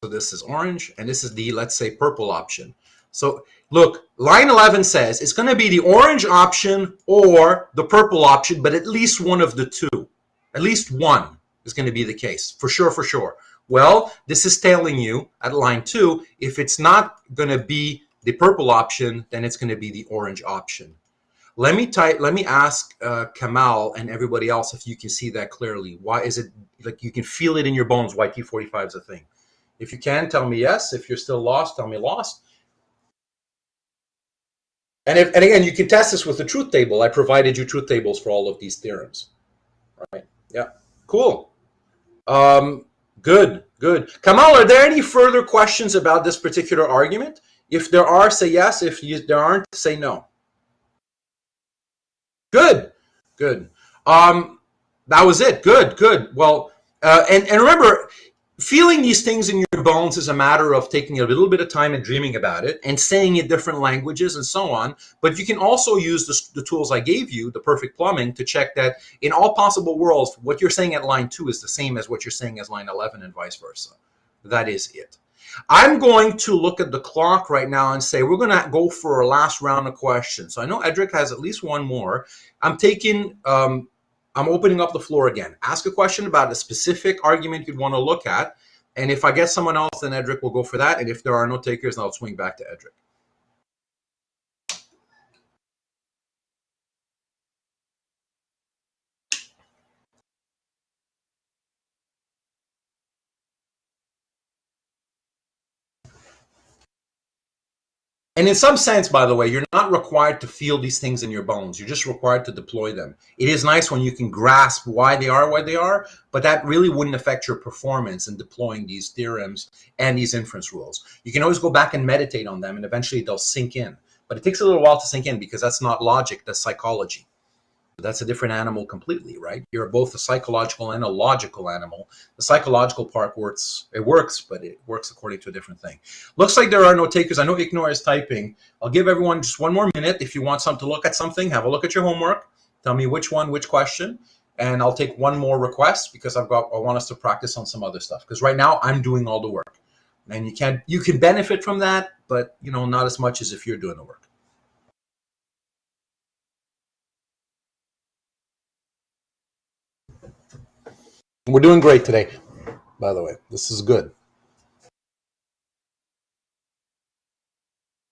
S1: So this is orange, and this is the, let's say, purple option. So look, line 11 says it's going to be the orange option or the purple option, but at least one of the two. At least one is going to be the case, for sure, for sure. Well, this is telling you at line 2, if it's not going to be the purple option, then it's going to be the orange option. Let me ask Kamal and everybody else if you can see that clearly. Why is it like you can feel it in your bones why T45 is a thing? If you can, tell me yes. If you're still lost, tell me lost. And again, you can test this with the truth table. I provided you truth tables for all of these theorems. Right? Yeah. Cool. Good. Kamal, are there any further questions about this particular argument? If there are, say yes. If there aren't, say no. Good. That was it. Good. Well, and remember, feeling these things in your bones is a matter of taking a little bit of time and dreaming about it and saying it different languages and so on. But you can also use the tools I gave you, the perfect plumbing, to check that in all possible worlds, what you're saying at line 2 is the same as what you're saying as line 11 and vice versa. That is it. I'm going to look at the clock right now and say we're going to go for a last round of questions. So I know Edric has at least one more. I'm opening up the floor again. Ask a question about a specific argument you'd want to look at. And if I get someone else, then Edric will go for that. And if there are no takers, then I'll swing back to Edric. And in some sense, by the way, you're not required to feel these things in your bones. You're just required to deploy them. It is nice when you can grasp why they are, but that really wouldn't affect your performance in deploying these theorems and these inference rules. You can always go back and meditate on them, and eventually they'll sink in. But it takes a little while to sink in because that's not logic, that's psychology. That's a different animal completely, right? You're both a psychological and a logical animal. The psychological part works, but it works according to a different thing. Looks like there are no takers. I know Ignore is typing. I'll give everyone just one more minute. If you want to look at something, have a look at your homework. Tell me which one, which question, and I'll take one more request because I want us to practice on some other stuff. Because right now I'm doing all the work, and you can benefit from that, but not as much as if you're doing the work. We're doing great today, by the way. This is good.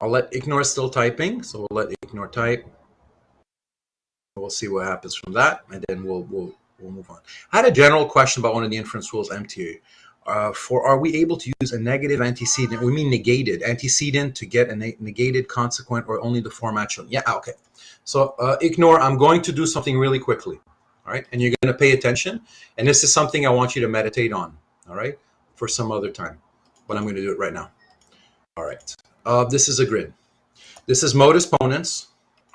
S1: I'll let Ignore still typing, so we'll let Ignore type. We'll see what happens from that, and then we'll move on. I had a general question about one of the inference rules, MTA. Are we able to use a negative antecedent? We mean negated antecedent to get a negated consequent, or only the format shown? Yeah, okay. So Ignore, I'm going to do something really quickly. All right, and you're going to pay attention, and this is something I want you to meditate on, all right, for some other time, but I'm going to do it right now. All right, this is a grid. This is modus ponens,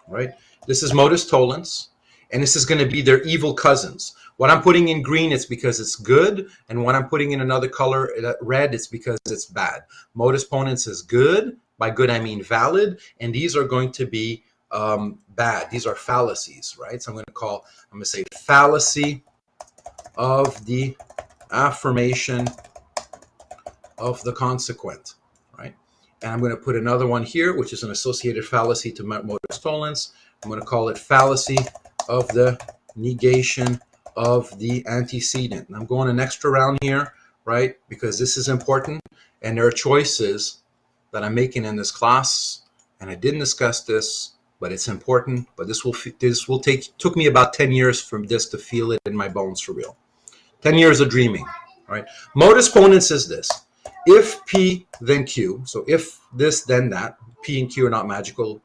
S1: right? This is modus tollens, and this is going to be their evil cousins. What I'm putting in green, it's because it's good, and what I'm putting in another color, red, it's because it's bad. Modus ponens is good, By good, I mean valid. And these are going to be bad. These are fallacies, right? So I'm going to say fallacy of the affirmation of the consequent, right? And I'm going to put another one here, which is an associated fallacy to modus tollens. I'm going to call it fallacy of the negation of the antecedent. And I'm going an extra round here, right? Because this is important. And there are choices that I'm making in this class. And I didn't discuss this, but it's important. But this took me about 10 years from this to feel it in my bones for real. 10 years of dreaming, right? Modus ponens is this. If P, then Q. So if this, then that. P and Q are not magical.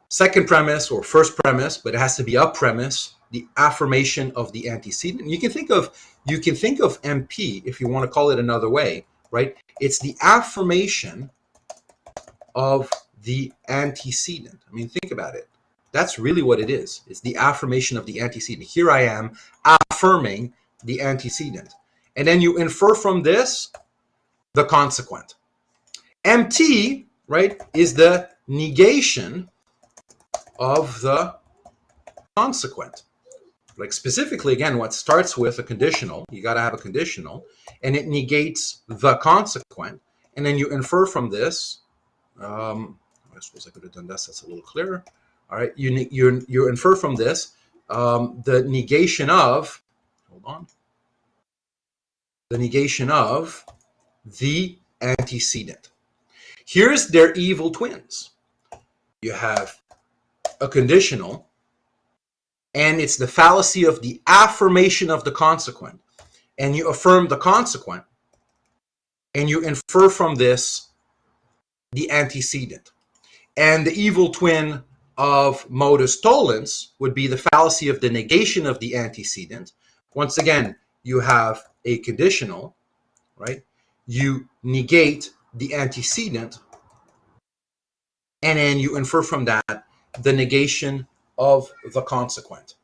S1: Second premise or first premise, but it has to be a premise, the affirmation of the antecedent. You can think of MP, if you want to call it another way, right? It's the affirmation of the antecedent. I mean, think about it. That's really what it is. It's the affirmation of the antecedent. Here I am affirming the antecedent. And then you infer from this the consequent. MT, right, is the negation of the consequent. Like specifically, again, what starts with a conditional, you got to have a conditional, and it negates the consequent. And then you infer from this, I suppose I could have done this, that's a little clearer. All right, you infer from this the negation of, hold on, the negation of the antecedent. Here's their evil twins. You have a conditional, and it's the fallacy of the affirmation of the consequent. And you affirm the consequent, and you infer from this the antecedent. And the evil twin of modus tollens would be the fallacy of the negation of the antecedent. Once again, you have a conditional, right? You negate the antecedent, and then you infer from that the negation of the consequent.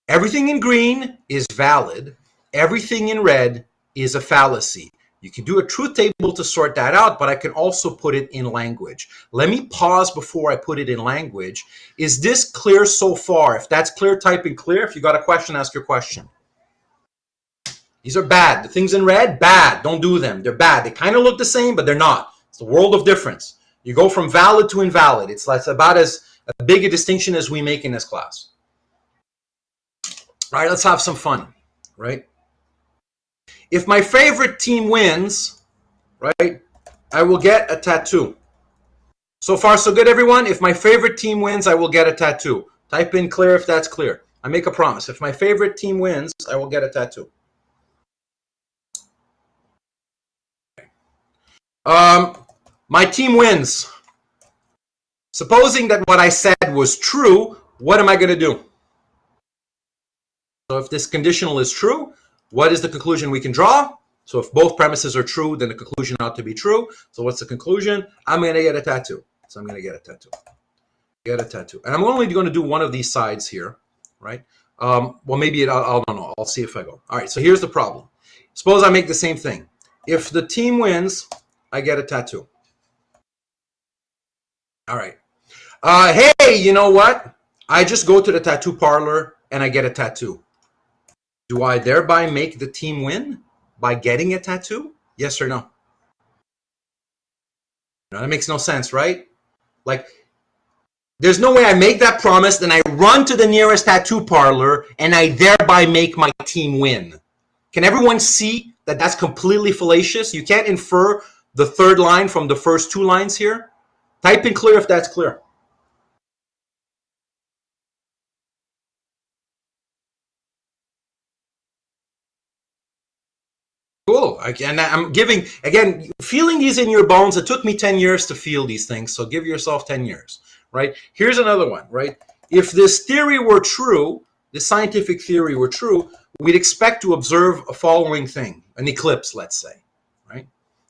S1: Everything in green is valid. Everything in red is a fallacy. You can do a truth table to sort that out, but I can also put it in language. Let me pause before I put it in language. Is this clear so far? If that's clear, type in clear. If you got a question, ask your question. These are bad. The things in red, bad. Don't do them. They're bad. They kind of look the same, but they're not. It's the world of difference. You go from valid to invalid. It's about as big a distinction as we make in this class. All right, let's have some fun, right? If my favorite team wins, right, I will get a tattoo. So far, so good, everyone. If my favorite team wins, I will get a tattoo. Type in clear if that's clear. I make a promise. If my favorite team wins, I will get a tattoo. My team wins. Supposing that what I said was true, what am I going to do? So if this conditional is true, what is the conclusion we can draw? So if both premises are true, then the conclusion ought to be true. So what's the conclusion? I'm going to get a tattoo. So I'm going to get a tattoo. Get a tattoo. And I'm only going to do one of these sides here, right? Well, maybe I don't know. I'll see if I go. All right, so here's the problem. Suppose I make the same thing. If the team wins, I get a tattoo. All right. Hey, you know what? I just go to the tattoo parlor and I get a tattoo. Do I thereby make the team win by getting a tattoo? Yes or no? No, that makes no sense, right? Like, there's no way I make that promise, then I run to the nearest tattoo parlor, and I thereby make my team win. Can everyone see that that's completely fallacious? You can't infer the third line from the first two lines here. Type in clear if that's clear. Cool. And I'm giving, again, feeling these in your bones. It took me 10 years to feel these things, so give yourself 10 years, right? Here's another one, right? If this theory were true, this scientific theory were true, we'd expect to observe a following thing, an eclipse, let's say, right?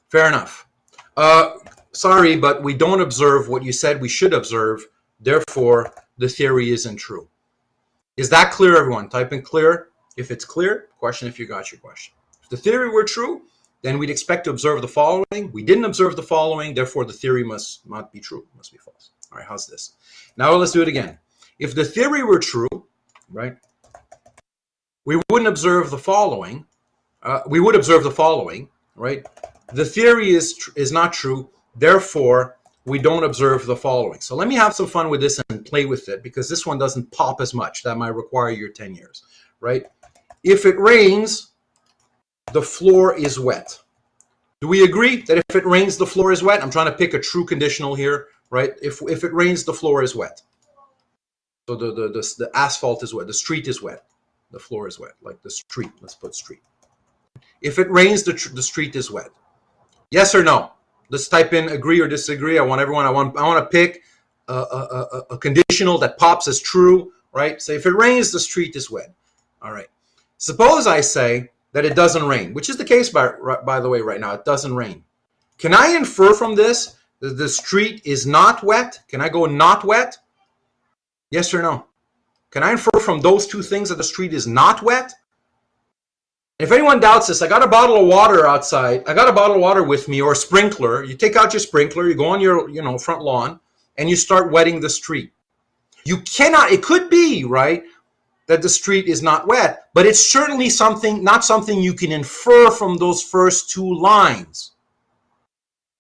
S1: Fair enough. Sorry, but we don't observe what you said we should observe. Therefore, the theory isn't true. Is that clear, everyone? Type in clear if it's clear. Question if you got your question. If the theory were true, then we'd expect to observe the following. We didn't observe the following, therefore the theory must not be true, must be false. All right, how's this? Now let's do it again. If the theory were true, right, we wouldn't observe the following. We would observe the following, right? The theory is not true, therefore we don't observe the following. So let me have some fun with this and play with it, because this one doesn't pop as much. That might require your 10 years, right? If it rains, the floor is wet. Do we agree that if it rains, the floor is wet? I'm trying to pick a true conditional here, right? If it rains, the floor is wet. So the asphalt is wet. The street is wet. The floor is wet, like the street. Let's put street. If it rains, the street is wet. Yes or no? Let's type in agree or disagree. I want everyone. I want to pick a conditional that pops as true, right? Say if it rains, the street is wet. All right. Suppose I say that it doesn't rain, which is the case by the way right now. It doesn't rain. Can I infer from this that the street is not wet? Can I go not wet? Yes or no? Can I infer from those two things that the street is not wet? If anyone doubts this, I got a bottle of water outside. I got a bottle of water with me, or a sprinkler. You take out your sprinkler, you go on your front lawn, and you start wetting the street. You cannot, it could be, right, that the street is not wet, but it's certainly not something you can infer from those first two lines.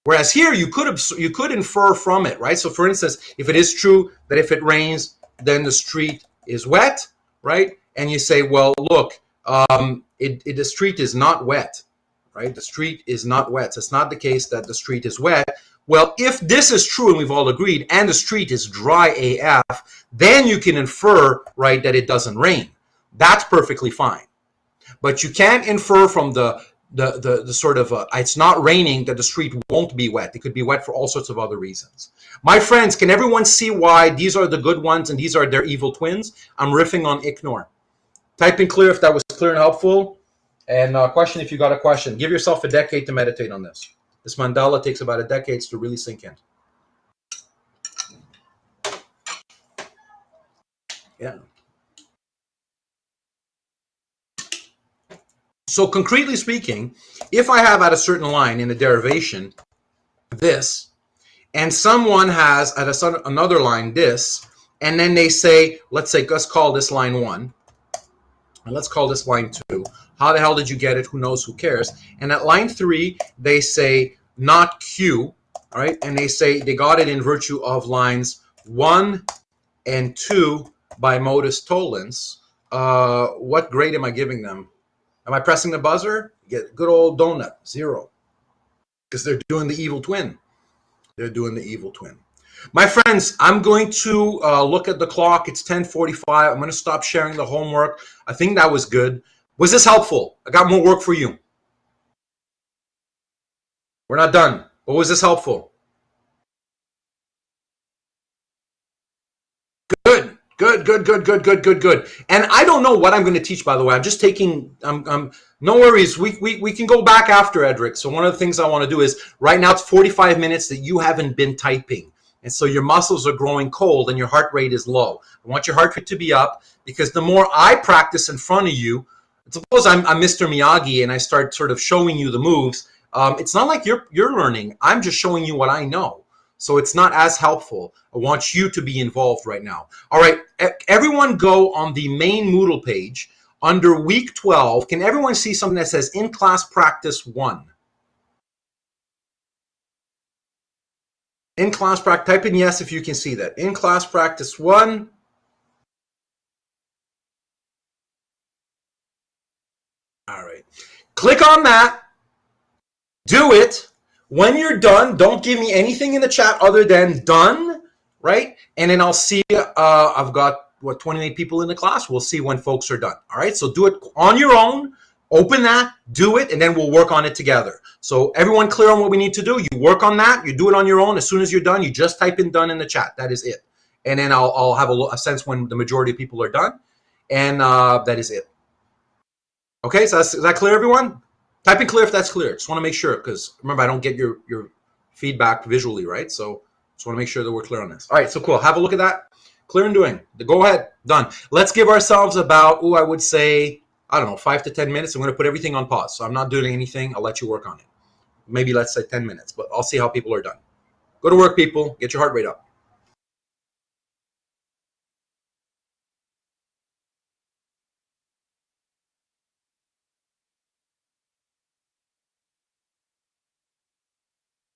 S1: Whereas here, you could infer from it, right? So for instance, if it is true that if it rains, then the street is wet, right? And you say, well, look, the street is not wet, right? The street is not wet. So it's not the case that the street is wet. Well, if this is true, and we've all agreed, and the street is dry AF, then you can infer, right, that it doesn't rain. That's perfectly fine. But you can't infer from the sort of, it's not raining, that the street won't be wet. It could be wet for all sorts of other reasons. My friends, can everyone see why these are the good ones and these are their evil twins? I'm riffing on ignore. Type in clear if that was clear and helpful. And question if you got a question. Give yourself a decade to meditate on this. This mandala takes about a decade to really sink in. Yeah. So concretely speaking, if I have at a certain line in the derivation this, and someone has at another line this, and then they say, let's call this line 1, and let's call this line 2. How the hell did you get it? Who knows? Who cares? And at line 3, they say not Q, all right? And they say they got it in virtue of lines 1 and 2 by modus tollens. What grade am I giving them? Am I pressing the buzzer? Get good old donut, 0. Because they're doing the evil twin. They're doing the evil twin. My friends, I'm going to look at the clock. It's 10:45. I'm going to stop sharing the homework. I think that was good. Was this helpful? I got more work for you. We're not done. But was this helpful? Good. And I don't know what I'm going to teach, by the way. I'm just taking, no worries. We can go back after, Edric. So one of the things I want to do is, right now it's 45 minutes that you haven't been typing. And so your muscles are growing cold and your heart rate is low. I want your heart rate to be up, because the more I practice in front of you, suppose I'm Mr. Miyagi and I start sort of showing you the moves. It's not like you're learning. I'm just showing you what I know. So it's not as helpful. I want you to be involved right now. All right, everyone go on the main Moodle page under week 12. Can everyone see something that says in class practice 1? In class practice, type in yes if you can see that. In class practice 1. All right, click on that. Do it. When you're done, don't give me anything in the chat other than done, right? And then I'll see, I've got, 28 people in the class. We'll see when folks are done, all right? So do it on your own. Open that, do it, and then we'll work on it together. So everyone clear on what we need to do? You work on that. You do it on your own. As soon as you're done, you just type in done in the chat. That is it. And then I'll have a sense when the majority of people are done. And that is it. Okay, so is that clear, everyone? Type in clear if that's clear. Just want to make sure, because remember, I don't get your feedback visually, right? So just want to make sure that we're clear on this. All right, so cool. Have a look at that. Clear and doing. Go ahead. Done. Let's give ourselves about, I would say I don't know, 5 to 10 minutes. I'm going to put everything on pause. So I'm not doing anything. I'll let you work on it. Maybe let's say 10 minutes, but I'll see how people are done. Go to work, people. Get your heart rate up.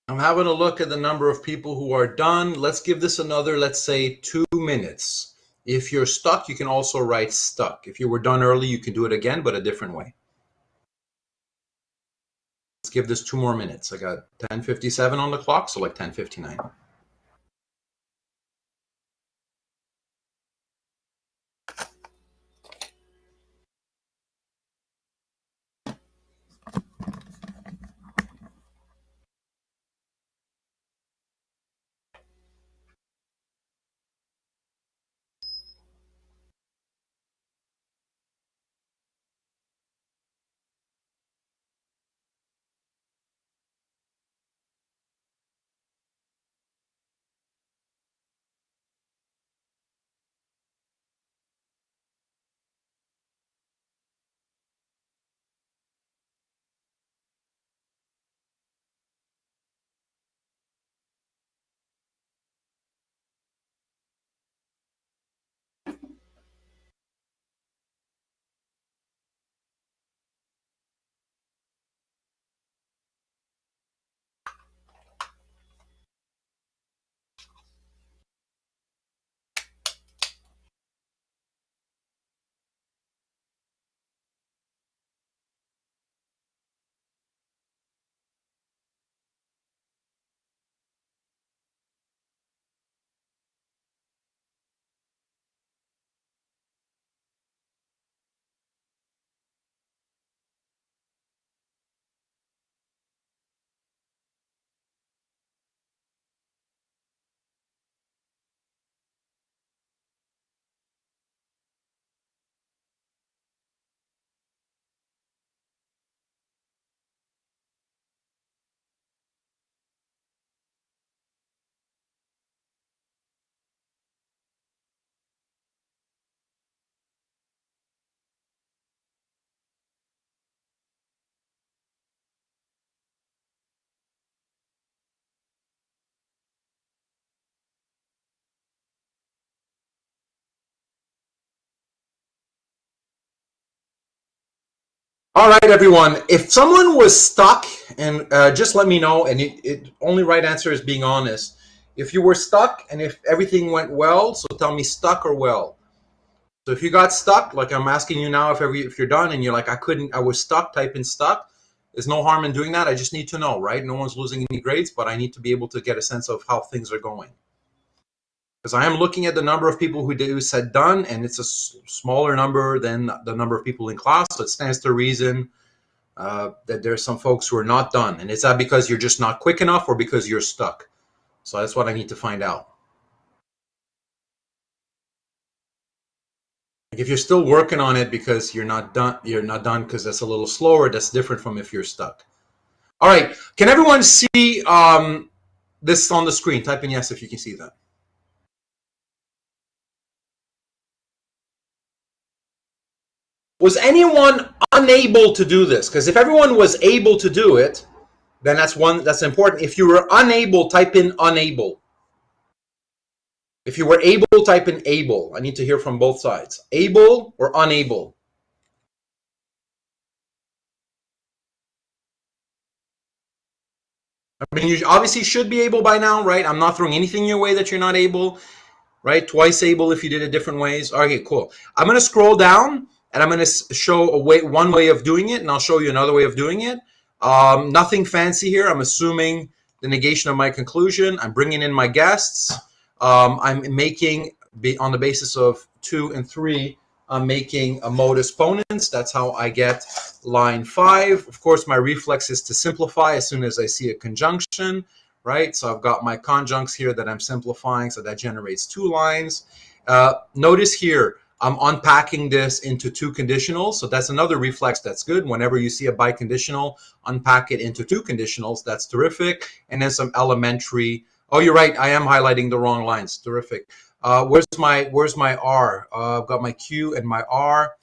S1: I'm having a look at the number of people who are done. Let's give this another, let's say, 2 minutes. If you're stuck, you can also write stuck. If you were done early, you can do it again, but a different way. Let's give this 2 more minutes. I got 10:57 on the clock, so like 10:59. All right, everyone. If someone was stuck, and just let me know. And only right answer is being honest. If you were stuck, and if everything went well, so tell me stuck or well. So if you got stuck, like I'm asking you now, if you're done and you're like I was stuck, type in stuck. There's no harm in doing that. I just need to know, right? No one's losing any grades, but I need to be able to get a sense of how things are going. Because I am looking at the number of people who said done, and it's a smaller number than the number of people in class. So it stands to reason that there's some folks who are not done. And is that because you're just not quick enough or because you're stuck? So that's what I need to find out. Like if you're still working on it because you're not done because that's a little slower, that's different from if you're stuck. All right. Can everyone see this on the screen? Type in yes if you can see that. Was anyone unable to do this? Because if everyone was able to do it, then that's important. If you were unable, type in unable. If you were able, type in able. I need to hear from both sides. Able or unable? I mean, you obviously should be able by now, right? I'm not throwing anything your way that you're not able, right? Twice able if you did it different ways. Okay, cool. I'm going to scroll down and I'm going to show one way of doing it, and I'll show you another way of doing it. Nothing fancy here. I'm assuming the negation of my conclusion. I'm bringing in my guests. I'm making, on the basis of 2 and 3, I'm making a modus ponens. That's how I get line 5. Of course, my reflex is to simplify as soon as I see a conjunction, right? So I've got my conjuncts here that I'm simplifying, so that generates 2 lines. Notice here, I'm unpacking this into 2 conditionals, so that's another reflex that's good. Whenever you see a biconditional, unpack it into 2 conditionals. That's terrific. And then some elementary. Oh, you're right. I am highlighting the wrong lines. Terrific. Where's my R? I've got my Q and my R.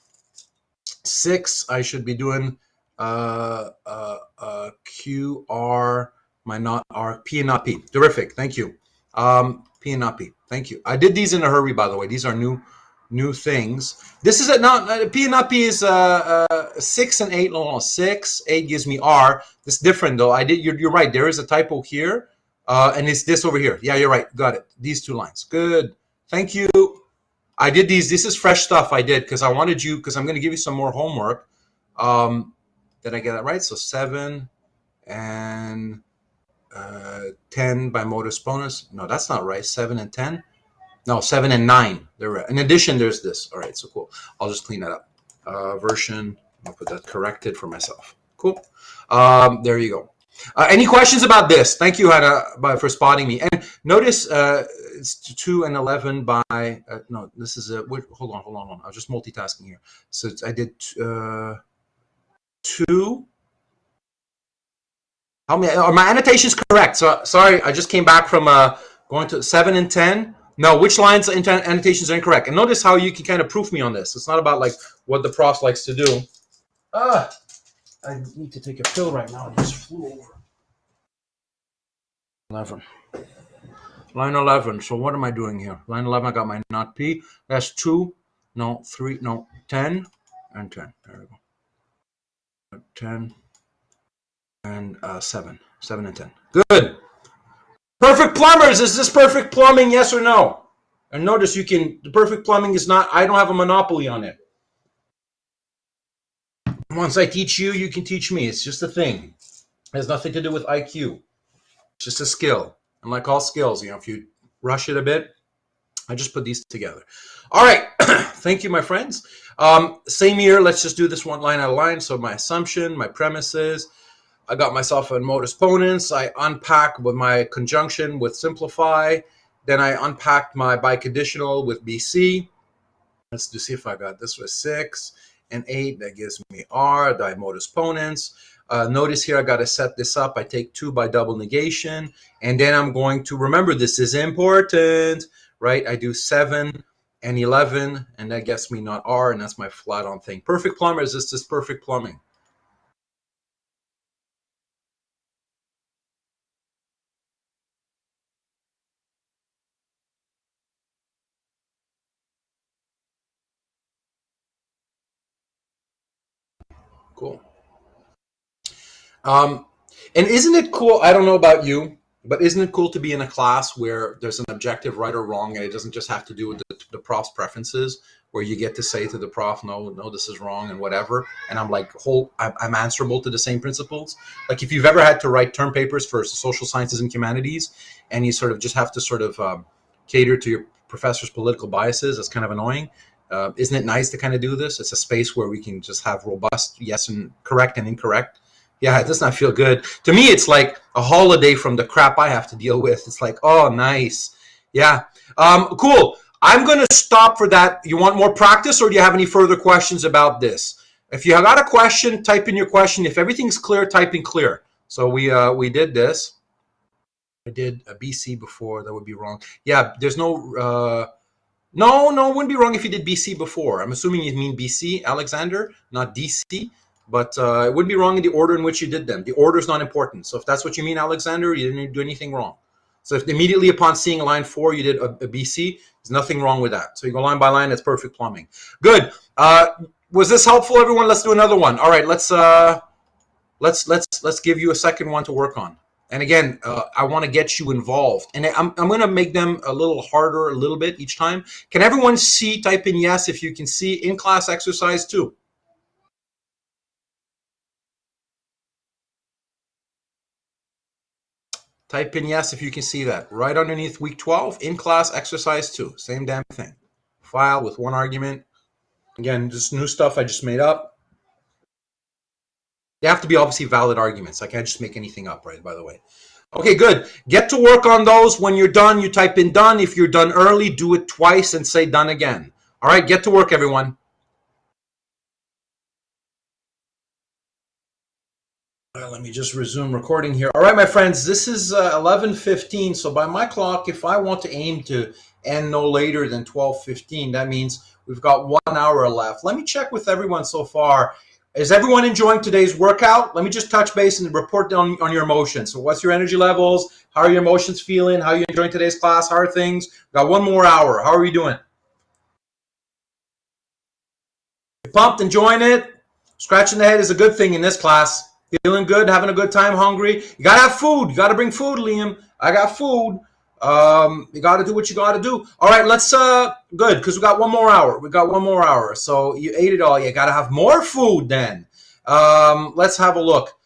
S1: 6, I should be doing Q, R, my not R, P and not P. Terrific. Thank you. P and not P. Thank you. I did these in a hurry, by the way. These are new things. This is not P and not P is 6 and 8. No, 6, 8 gives me R. This is different though. You're right. There is a typo here, and it's this over here. Yeah, you're right. Got it. These 2 lines. Good. Thank you. I did these. This is fresh stuff I did because I wanted you, because I'm going to give you some more homework. Did I get that right? So 7 and 10 by modus ponens. No, that's not right. 7 and 10. No, 7 and 9. They're right. In addition, there's this. All right, so cool. I'll just clean that up. Version. I'll put that corrected for myself. Cool. There you go. Any questions about this? Thank you, Hannah, for spotting me. And notice it's 2 and 11 by, no, this is a, hold on. I was just multitasking here. So I did 2. How many, my annotation's correct. So sorry, I just came back from going to 7 and 10. No, which lines annotations are incorrect? And notice how you can kind of proof me on this. It's not about like what the prof likes to do. I need to take a pill right now. I just flew over. 11. Line 11. So what am I doing here? Line 11, I got my not P. That's 2. No, 3. No, 10 and 10. There we go. 10 and 7. 7 and 10. Good. Perfect plumbers. Is this perfect plumbing? Yes or no? And notice the perfect plumbing is not, I don't have a monopoly on it. Once I teach you, you can teach me. It's just a thing. It has nothing to do with IQ. It's just a skill. And like all skills, if you rush it a bit, I just put these together. All right. Thank you, my friends. Same here. Let's just do this one line out of line. So my assumption, my premises, I got myself a modus ponens. I unpack with my conjunction with simplify. Then I unpacked my biconditional with BC. Let's just see if I got this with 6 and 8. That gives me R, the modus ponens. Notice here I got to set this up. I take 2 by double negation. And then I'm going to, remember this is important, right? I do 7 and 11, and that gets me not R, and that's my flat on thing. Perfect plumbers, this is perfect plumbing. Cool. And isn't it cool? I don't know about you, but isn't it cool to be in a class where there's an objective right or wrong, and it doesn't just have to do with the prof's preferences, where you get to say to the prof, no, this is wrong and whatever. And I'm like, I'm answerable to the same principles. Like if you've ever had to write term papers for social sciences and humanities, and you sort of just have to sort of cater to your professor's political biases, that's kind of annoying. Isn't it nice to kind of do this? It's a space where we can just have robust yes and correct and incorrect. Yeah, it does not feel good. To me, it's like a holiday from the crap I have to deal with. It's like, oh, nice. Yeah. Cool. I'm going to stop for that. You want more practice, or do you have any further questions about this? If you got a question, type in your question. If everything's clear, type in clear. So we did this. I did a BC before. That would be wrong. Yeah, there's no... No, it wouldn't be wrong if you did BC before. I'm assuming you mean BC, Alexander, not DC. But it wouldn't be wrong in the order in which you did them. The order is not important. So if that's what you mean, Alexander, you didn't do anything wrong. So if immediately upon seeing line 4, you did a BC, there's nothing wrong with that. So you go line by line, that's perfect plumbing. Good. Was this helpful, everyone? Let's do another one. All right, let's give you a second one to work on. And again, I want to get you involved. And I'm going to make them a little harder a little bit each time. Can everyone see? Type in yes if you can see. In class exercise 2. Type in yes if you can see that. Right underneath week 12, in class exercise 2. Same damn thing. File with one argument. Again, just new stuff I just made up. They have to be obviously valid arguments. I can't just make anything up, right, by the way. Okay, good. Get to work on those. When you're done, you type in done. If you're done early, do it twice and say done again. All right, get to work, everyone. Let me just resume recording here. All right, my friends, this is 11:15. So by my clock, if I want to aim to end no later than 12:15, that means We've got 1 hour left. Let me check with everyone so far. Is everyone enjoying today's workout? Let me just touch base and report on your emotions. So what's your energy levels? How are your emotions feeling? How are you enjoying today's class? How are things? We've got 1 more hour. How are we doing? You pumped, enjoying it? Scratching the head is a good thing in this class. Feeling good, having a good time, hungry. You got to have food. You got to bring food, Liam. I got food. You got to do what you got to do. All right, let's, good, because we got 1 more hour. We got 1 more hour. So you ate it all. You got to have more food then. Let's have a look.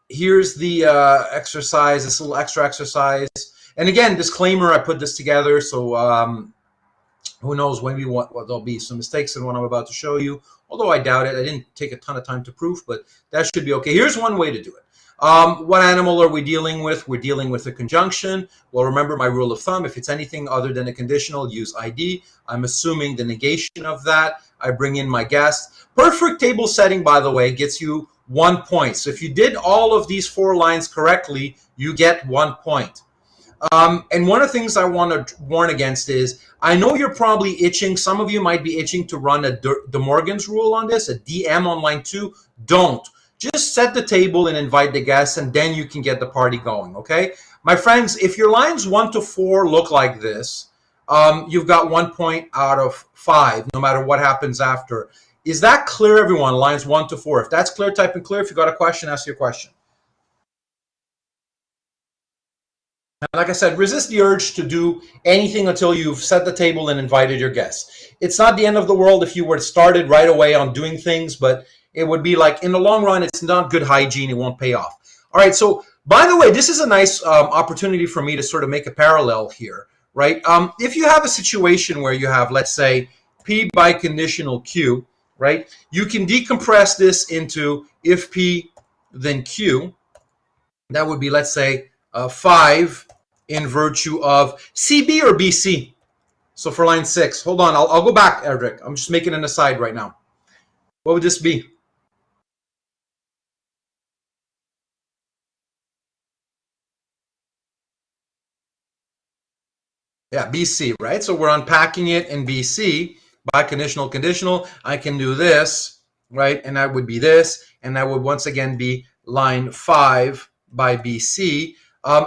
S1: Here's the exercise, this little extra exercise. And again, disclaimer, I put this together. So who knows, maybe what there'll be some mistakes in what I'm about to show you. Although I doubt it. I didn't take a ton of time to prove, but that should be okay. Here's one way to do it. What animal are we dealing with? We're dealing with a conjunction. Well, remember my rule of thumb. If it's anything other than a conditional, use ID. I'm assuming the negation of that. I bring in my guess. Perfect table setting, by the way, gets you 1 point. So if you did all of these 4 lines correctly, you get 1 point. And one of the things I want to warn against is, I know you're probably itching. Some of you might be itching to run a De Morgan's rule on this, a DM on line 2. Don't. Just set the table and invite the guests, and then you can get the party going, okay? My friends, if your lines 1 to 4 look like this, you've got 1 point out of 5, no matter what happens after. Is that clear, everyone? Lines 1 to 4. If that's clear, type in clear. If you got a question, ask your question. Like I said, resist the urge to do anything until you've set the table and invited your guests. It's not the end of the world if you were started right away on doing things, but it would be like, in the long run, it's not good hygiene. It won't pay off. All right, so by the way, this is a nice opportunity for me to sort of make a parallel here, right? If you have a situation where you have, let's say, P biconditional Q, right? You can decompress this into if P, then Q. That would be, let's say, 5 in virtue of CB or BC. So for line 6, hold on, I'll go back, Eric. I'm just making an aside right now. What would this be? Yeah, BC, right? So we're unpacking it in BC, biconditional, conditional. I can do this, right? And that would be this, and that would once again be line 5 by BC.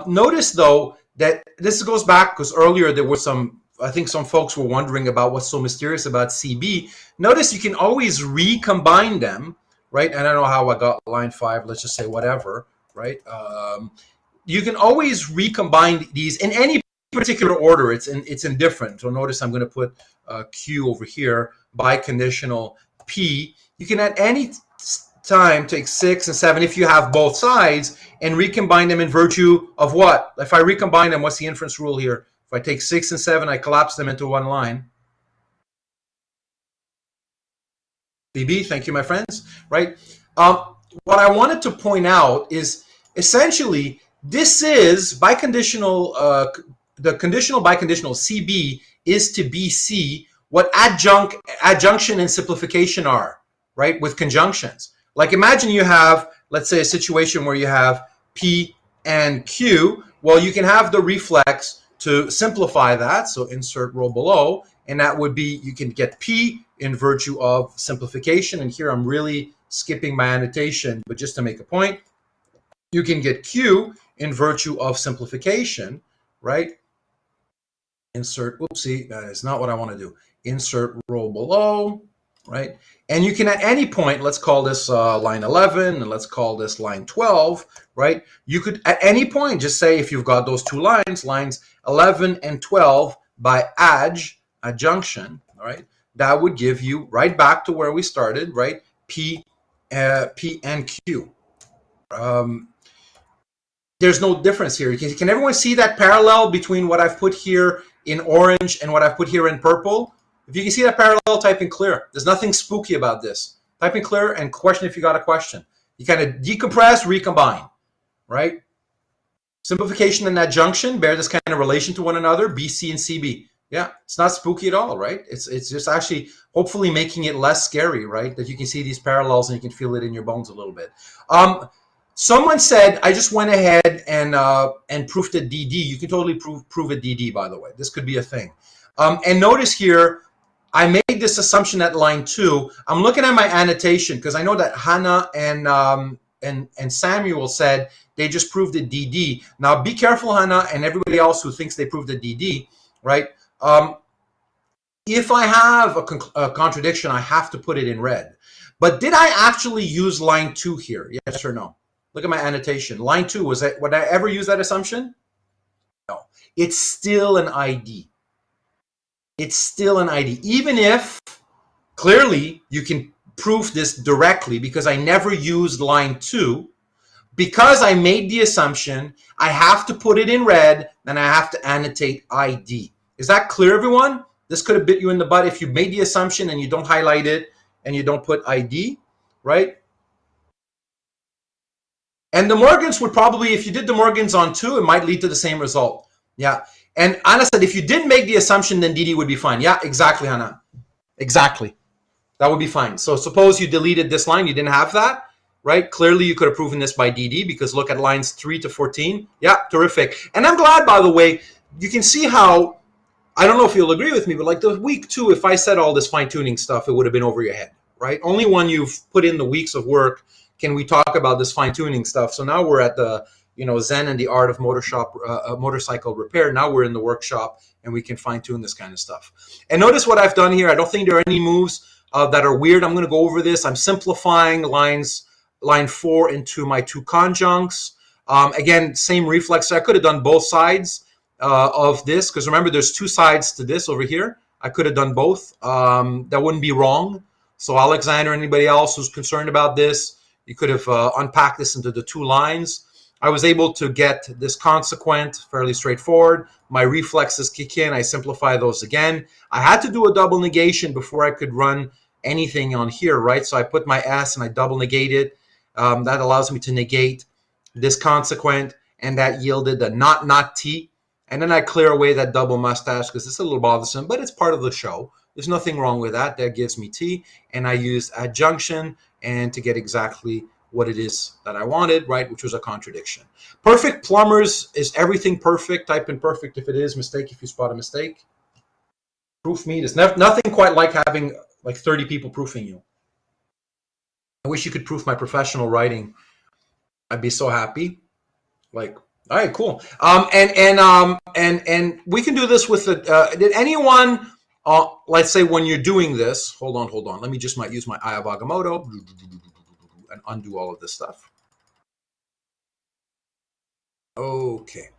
S1: Notice, though, that this goes back because earlier there was I think some folks were wondering about what's so mysterious about CB. Notice you can always recombine them, right? And I don't know how I got line 5. Let's just say whatever, right? You can always recombine these in any particular order. It's indifferent. So notice I'm going to put Q over here, biconditional P. You can at any time take 6 and 7 if you have both sides and recombine them in virtue of what? If I recombine them, what's the inference rule here? If I take 6 and 7, I collapse them into one line. BB, thank you, my friends. Right? What I wanted to point out is essentially this is biconditional. The conditional biconditional CB is to BC what adjunction and simplification are, right? With conjunctions. Like imagine you have, let's say, a situation where you have P and Q. Well, you can have the reflex to simplify that. So insert row below, and that would be, you can get P in virtue of simplification. And here I'm really skipping my annotation, but just to make a point, you can get Q in virtue of simplification, right? Insert, oopsie, that is not what I want to do. Insert row below, right? And you can at any point, let's call this line 11, and let's call this line 12, right? You could at any point just say, if you've got those two lines, lines 11 and 12 by adjunction, all right? That would give you right back to where we started, right? P and Q. There's no difference here. Can everyone see that parallel between what I've put here in orange and what I've put here in purple? If you can see that parallel, type in clear. There's nothing spooky about this. Type in clear and question if you got a question. You kind of decompress, recombine, right? Simplification and adjunction bear this kind of relation to one another, BC and CB. Yeah, it's not spooky at all, right? It's just actually hopefully making it less scary, right? That you can see these parallels and you can feel it in your bones a little bit. Someone said, I just went ahead and proofed a DD. You can totally prove a DD, by the way. This could be a thing. And notice here, I made this assumption at line 2. I'm looking at my annotation because I know that Hannah and Samuel said they just proved it DD. Now be careful, Hannah, and everybody else who thinks they proved it DD, right? If I have a contradiction, I have to put it in red. But did I actually use line 2 here? Yes or no? Look at my annotation. Line 2, would I ever use that assumption? No. It's still an ID. It's still an ID. Even if clearly you can prove this directly because I never used line 2. Because I made the assumption, I have to put it in red and I have to annotate ID. Is that clear, everyone? This could have bit you in the butt if you made the assumption and you don't highlight it and you don't put ID, right? And De Morgan's would probably, if you did De Morgan's on 2, it might lead to the same result. Yeah. And Anna said, if you didn't make the assumption, then DD would be fine. Yeah, exactly, Hannah. Exactly. That would be fine. So suppose you deleted this line, you didn't have that, right? Clearly you could have proven this by DD because look at lines 3 to 14. Yeah, terrific. And I'm glad, by the way, you can see how, I don't know if you'll agree with me, but like the week 2, if I said all this fine-tuning stuff, it would have been over your head, right? Only when you've put in the weeks of work can we talk about this fine-tuning stuff. So now we're at the, Zen and the art of motorcycle repair. Now we're in the workshop and we can fine-tune this kind of stuff. And notice what I've done here. I don't think there are any moves that are weird. I'm going to go over this. I'm simplifying line 4 into my 2 conjuncts. Again, same reflex. I could have done both sides of this because remember, there's 2 sides to this over here. I could have done both. That wouldn't be wrong. So Alexander, anybody else who's concerned about this, you could have unpacked this into the 2 lines. I was able to get this consequent fairly straightforward. My reflexes kick in. I simplify those again. I had to do a double negation before I could run anything on here, right? So I put my S and I double negate it. That allows me to negate this consequent, and that yielded a not T. And then I clear away that double mustache because it's a little bothersome, but it's part of the show. There's nothing wrong with that. That gives me T. And I use adjunction and to get exactly what it is that I wanted, right, which was a contradiction. Perfect plumbers, is everything perfect? Type in perfect if it is, mistake if you spot a mistake. Proof me. There's nothing quite like having like 30 people proofing you. I wish you could proof my professional writing. I'd be so happy. Like, all right, cool. And we can do this with the. Did anyone, let's say when you're doing this, hold on. Let me just use my Eye of Agamotto and undo all of this stuff. Okay,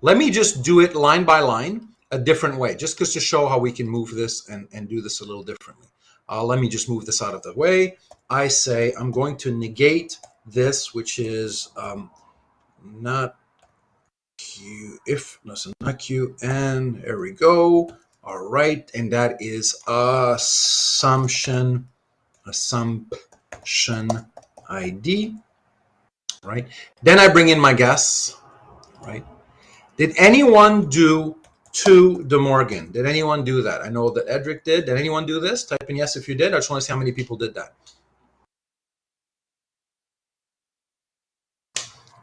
S1: let me just do it line by line, a different way, just because to show how we can move this and do this a little differently. Let me just move this out of the way. I say I'm going to negate this, which is not Q, if, listen, not Q, and there we go. All right, and that is assumption ID, right? Then I bring in my guess, right? Did anyone do 2 De Morgan? Did anyone do that? I know that Edric did. Did anyone do this? Type in yes if you did. I just want to see how many people did that.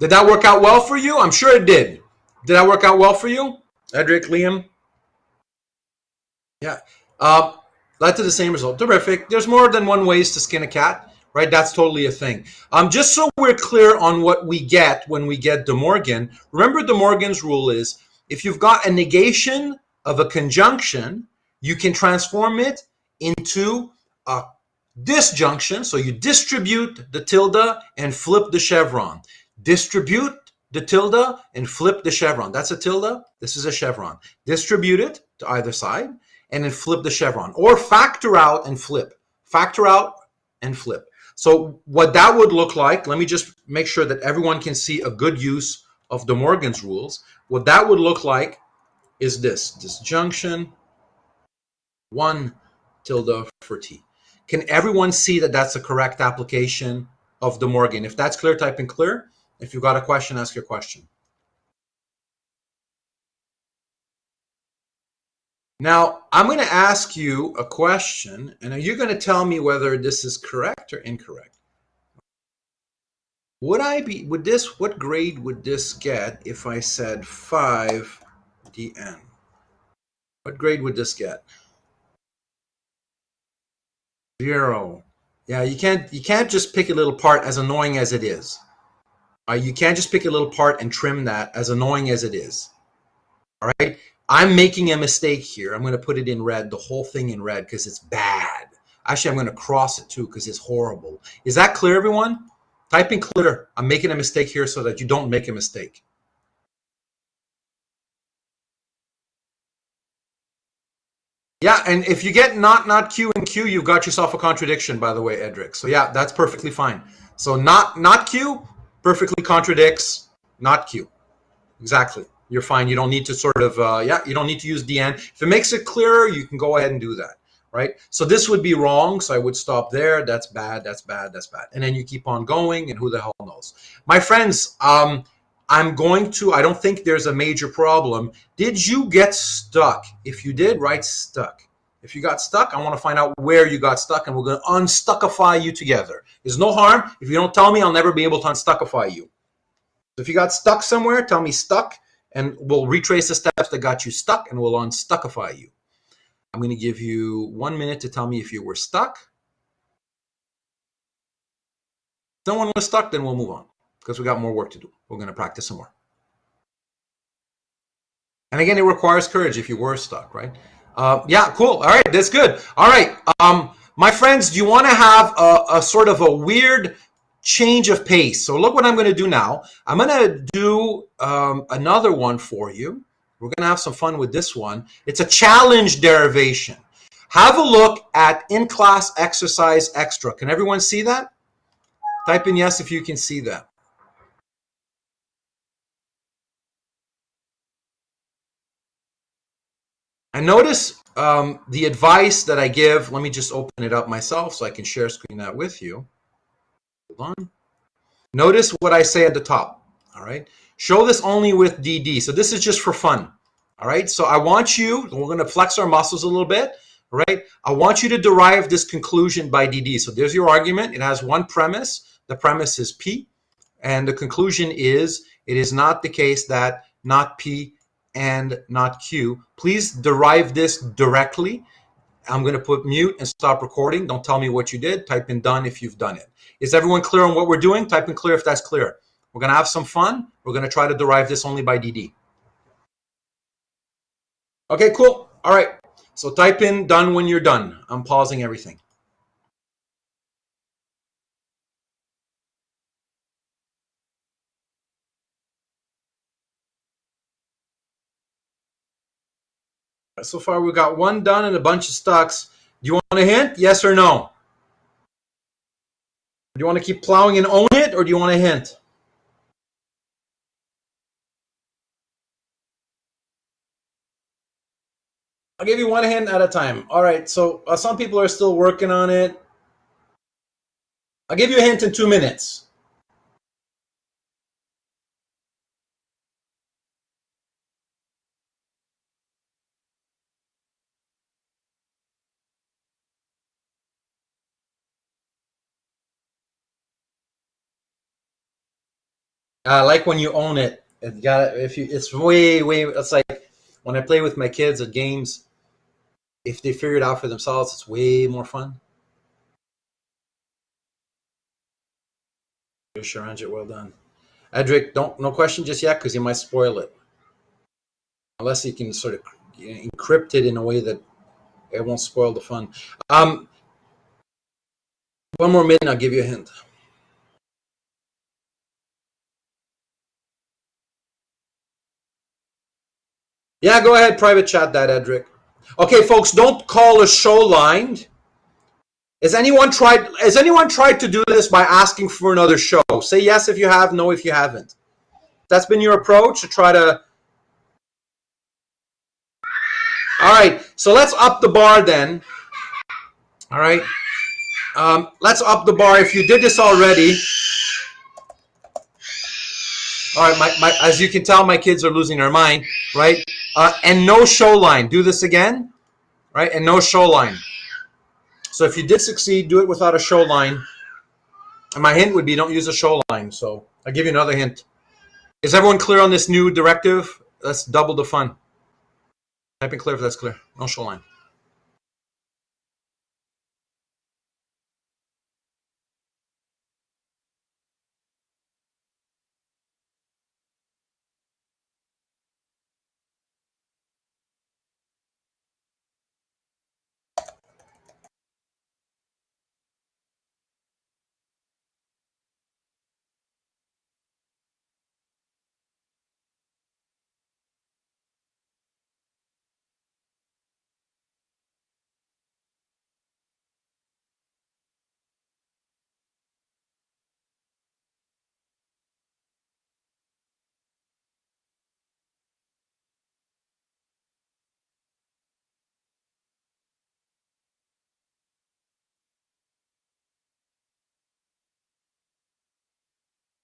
S1: Did that work out well for you? I'm sure it did. Did that work out well for you? Edric, Liam? Yeah. Led to the same result. Terrific. There's more than one ways to skin a cat, right? That's totally a thing. Just so we're clear on what we get when we get De Morgan, remember De Morgan's rule is if you've got a negation of a conjunction, you can transform it into a disjunction. So you distribute the tilde and flip the chevron. Distribute the tilde and flip the chevron. That's a tilde. This is a chevron. Distribute it to either side and then flip the chevron, or factor out and flip. Factor out and flip. So what that would look like, let me just make sure that everyone can see a good use of De Morgan's rules. What that would look like is this disjunction 1 tilde for T. Can everyone see that that's a correct application of De Morgan? If that's clear, type in clear. If you've got a question, ask your question. Now, I'm going to ask you a question, and you're going to tell me whether this is correct or incorrect. What grade would this get if I said 5 dn? What grade would this get? 0. Yeah, you can't just pick a little part as annoying as it is. You can't just pick a little part and trim that as annoying as it is. All right. I'm making a mistake here. I'm going to put it in red, the whole thing in red, because it's bad. Actually, I'm going to cross it too because it's horrible. Is that clear, everyone? Type in clear. I'm making a mistake here so that you don't make a mistake. Yeah, and if you get not Q and Q, you've got yourself a contradiction, by the way, Edric. So yeah, that's perfectly fine. So not Q perfectly contradicts not Q. Exactly. You're fine. You don't need to sort of, you don't need to use DN. If it makes it clearer, you can go ahead and do that, right? So this would be wrong. So I would stop there. That's bad. That's bad. That's bad. And then you keep on going, and who the hell knows? My friends, I'm going to, I don't think there's a major problem. Did you get stuck? If you did, write stuck. If you got stuck, I want to find out where you got stuck, and we're going to unstuckify you together. There's no harm. If you don't tell me, I'll never be able to unstuckify you. So if you got stuck somewhere, tell me stuck, and we'll retrace the steps that got you stuck, and we'll unstuckify you. I'm going to give you 1 minute to tell me if you were stuck. If no one was stuck, then we'll move on because we got more work to do. We're going to practice some more. And again, it requires courage if you were stuck, right? Yeah, cool. All right, that's good. All right, my friends, do you want to have a sort of a weird change of pace? So look what I'm going to do now. I'm going to do another one for you. We're going to have some fun with this one. It's a challenge derivation. Have a look at in-class exercise extra. Can everyone see that? Type in yes if you can see that. And notice the advice that I give. Let me just open it up myself so I can share screen that with you. Hold on. Notice what I say at the top. All right. Show this only with DD. So this is just for fun. All right. So I want you, we're going to flex our muscles a little bit. All right. I want you to derive this conclusion by DD. So there's your argument. It has one premise. The premise is P. And the conclusion is it is not the case that not P and not Q. Please derive this directly. I'm going to put mute and stop recording. Don't tell me what you did. Type in done if you've done it. Is everyone clear on what we're doing? Type in clear if that's clear. We're going to have some fun. We're going to try to derive this only by DD. Okay, cool. All right. So type in done when you're done. I'm pausing everything. So far, we've got one done and a bunch of stucks. Do you want a hint? Yes or no? Do you want to keep plowing and own it, or do you want a hint? I'll give you one hint at a time. All right, so some people are still working on it. I'll give you a hint in 2 minutes. Like when you own it. It got if you. It's way. It's like when I play with my kids at games. If they figure it out for themselves, it's way more fun. Sharanjit, well done. Edric, no question just yet because you might spoil it. Unless you can sort of encrypt it in a way that it won't spoil the fun. 1 more minute, I'll give you a hint. Yeah, go ahead, private chat that, Edric. Okay, folks, don't call a show line. Has anyone tried to do this by asking for another show? Say yes if you have, no if you haven't. That's been your approach to try to. All right, so let's up the bar then. All right, let's up the bar. If you did this already. All right, as you can tell, my kids are losing their mind, right? And no show line. Do this again, right? And no show line. So if you did succeed, do it without a show line. And my hint would be don't use a show line. So I'll give you another hint. Is everyone clear on this new directive? Let's double the fun. Type in clear if that's clear. No show line.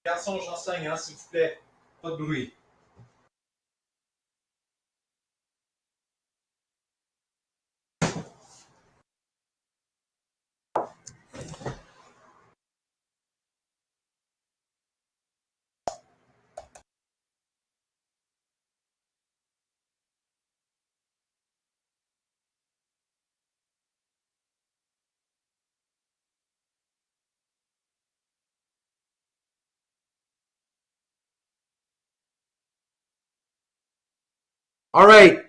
S1: Garçon, j'enseigne, hein, s'il vous plaît. Pas de bruit. All right.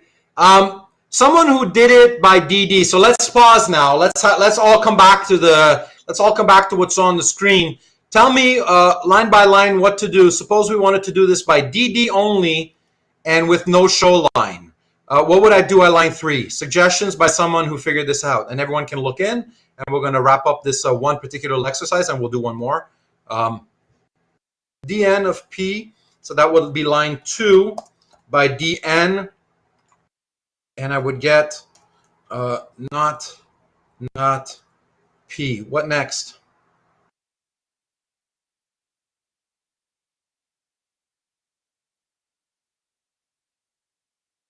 S1: Someone who did it by DD. So let's pause now. Let's all come back to what's on the screen. Tell me line by line what to do. Suppose we wanted to do this by DD only and with no show line. What would I do at line 3? Suggestions by someone who figured this out, and everyone can look in. And we're going to wrap up this one particular exercise, and we'll do one more. dn of p. So that would be line 2 by dn. And I would get not P. What next?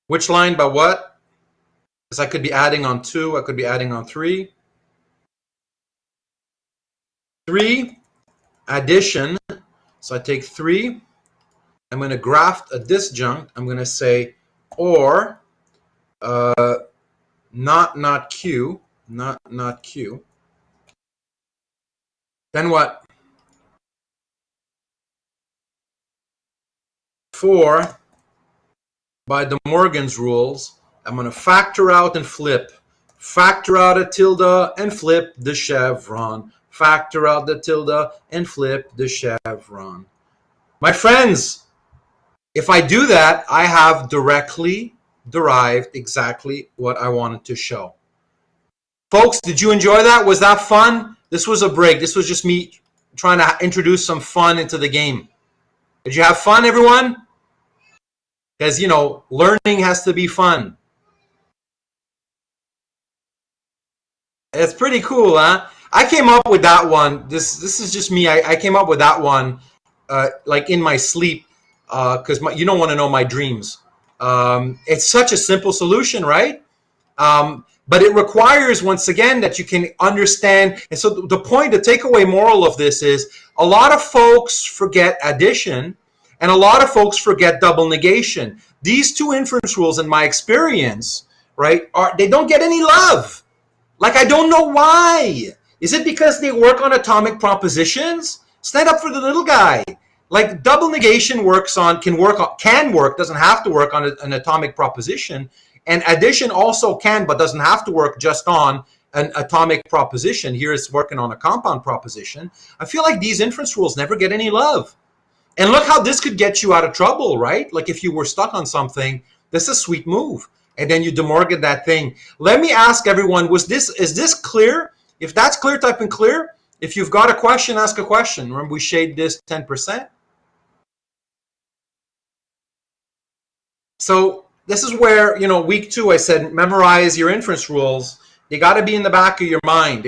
S1: Which line by what? Because I could be adding on 2. I could be adding on 3. 3, addition. So I take 3. I'm going to graft a disjunct. I'm going to say or not Q. Not Q. Then what? 4, by De Morgan's rules, I'm going to factor out and flip. Factor out a tilde and flip the chevron. Factor out the tilde and flip the chevron. My friends, if I do that, I have directly derived exactly what I wanted to show. Folks, did you enjoy that? Was that fun? This was a break. This was just me trying to introduce some fun into the game. Did you have fun, everyone? Because, learning has to be fun. It's pretty cool, huh? I came up with that one. This is just me. I came up with that one like in my sleep because you don't want to know my dreams. It's such a simple solution, right? But it requires, once again, that you can understand. And so the takeaway moral of this is a lot of folks forget addition and a lot of folks forget double negation. These two inference rules, in my experience, right, they don't get any love. Like, I don't know why. Is it because they work on atomic propositions? Stand up for the little guy. Like, double negation can work, doesn't have to work on an atomic proposition. And addition also can, but doesn't have to work just on an atomic proposition. Here it's working on a compound proposition. I feel like these inference rules never get any love. And look how this could get you out of trouble, right? Like if you were stuck on something, this is a sweet move. And then you De Morgan that thing. Let me ask everyone, is this clear? If that's clear, type in clear. If you've got a question, ask a question. Remember, we shade this 10%. So this is where, week 2, I said, memorize your inference rules. They got to be in the back of your mind.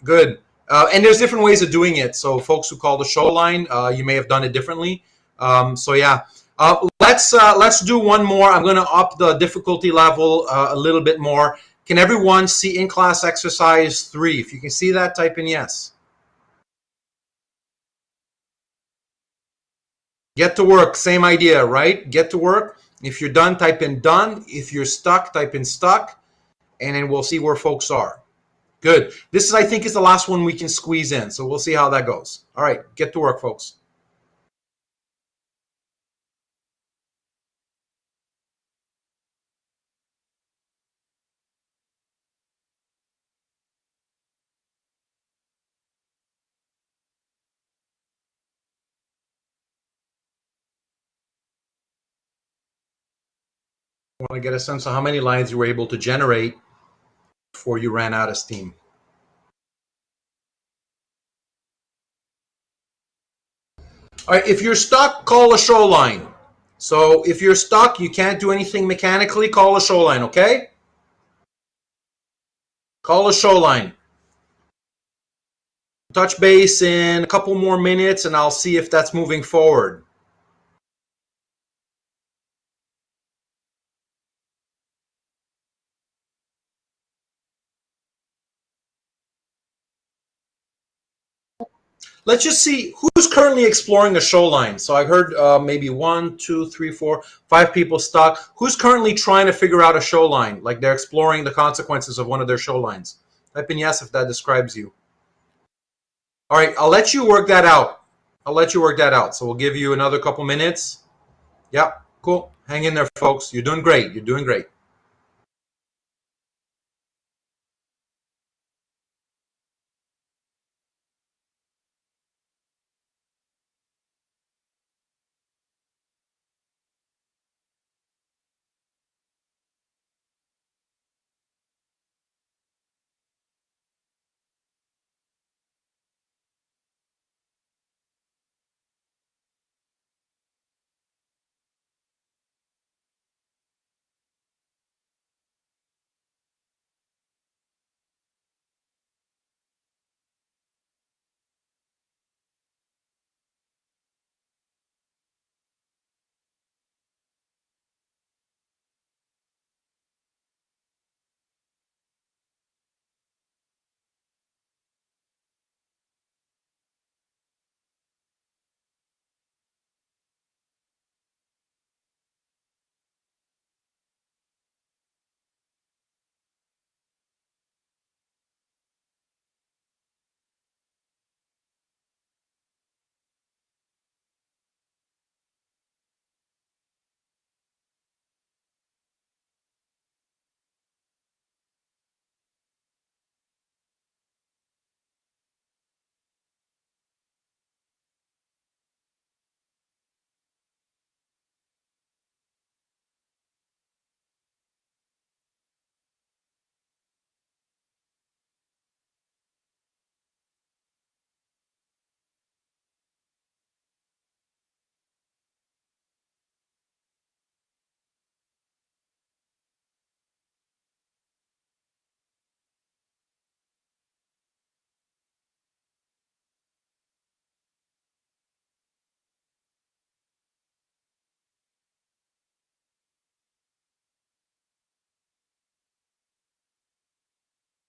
S1: Good. And there's different ways of doing it. So folks who call the show line, you may have done it differently. So yeah. Let's do one more. I'm going to up the difficulty level a little bit more. Can everyone see in-class exercise 3? If you can see that, type in yes. Get to work. Same idea, right? Get to work. If you're done, type in done. If you're stuck, type in stuck. And then we'll see where folks are. Good. This I think, is the last one we can squeeze in. So we'll see how that goes. All right. Get to work, folks. I want to get a sense of how many lines you were able to generate before you ran out of steam. All right, if you're stuck, call a show line. So if you're stuck, you can't do anything mechanically, call a show line, okay? Call a show line. Touch base in a couple more minutes and I'll see if that's moving forward. Let's just see who's currently exploring the shoreline. So I heard maybe 1, 2, 3, 4, 5 people stuck. Who's currently trying to figure out a shoreline? Like they're exploring the consequences of one of their shorelines. Type in yes if that describes you. All right, I'll let you work that out. I'll let you work that out. So we'll give you another couple minutes. Yep, cool. Hang in there, folks. You're doing great. You're doing great.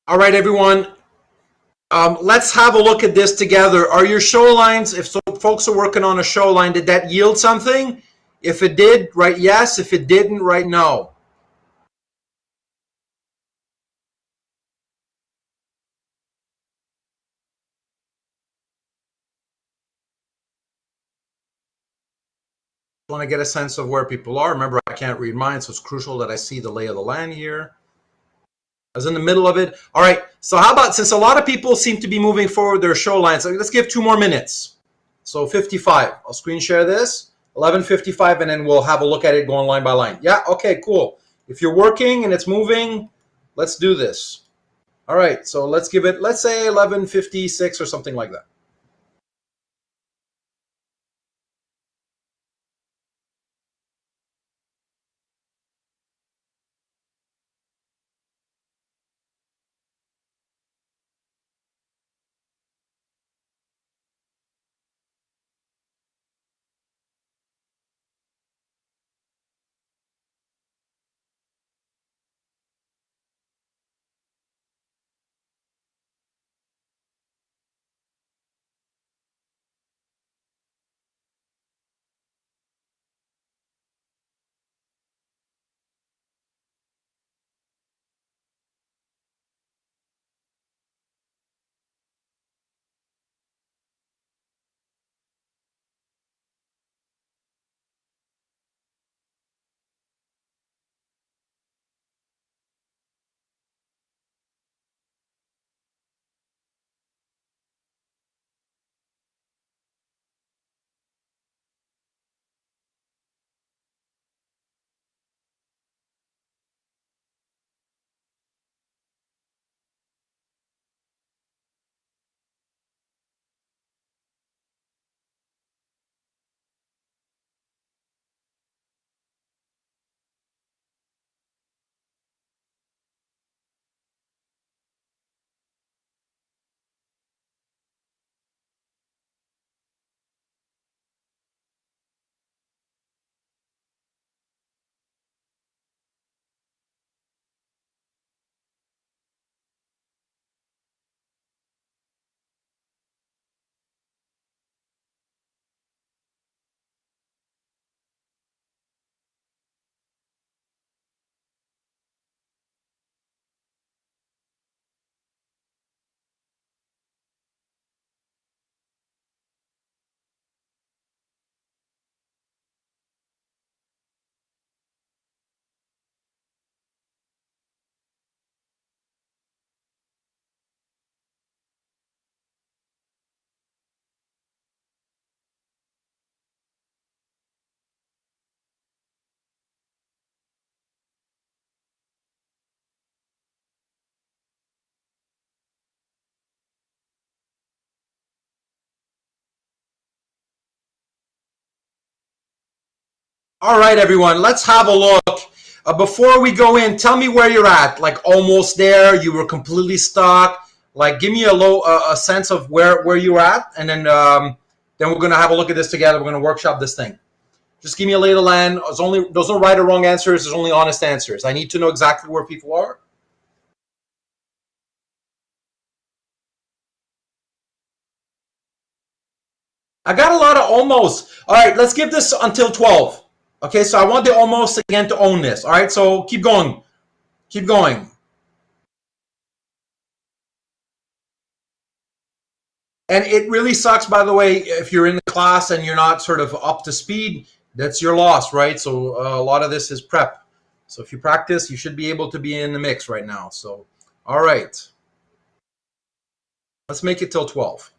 S1: All right, everyone. Let's have a look at this together. Are your shorelines, if so, folks are working on a shoreline, did that yield something? If it did, write yes. If it didn't, write no. I want to get a sense of where people are. Remember, I can't read mine, so it's crucial that I see the lay of the land here. I was in the middle of it. All right, so how about, since a lot of people seem to be moving forward their shorelines, let's give 2 more minutes. So 55. I'll screen share this. 11:55, and then we'll have a look at it going line by line. Yeah, okay, cool. If you're working and it's moving, let's do this. All right, so let's give it, let's say 11:56 or something like that. All right, everyone, let's have a look. Before we go in, tell me where you're at. Like almost there, you were completely stuck. Like, give me a sense of where you're at, and then we're gonna have a look at this together. We're gonna workshop this thing. Just give me a lay of the land. There's no right or wrong answers. There's only honest answers. I need to know exactly where people are. I got a lot of almost. All right, let's give this until 12. Okay, so I want the almost again to own this. All right, so keep going. Keep going. And it really sucks, by the way, if you're in the class and you're not sort of up to speed, that's your loss, right? So a lot of this is prep. So if you practice, you should be able to be in the mix right now. So, all right, let's make it till 12.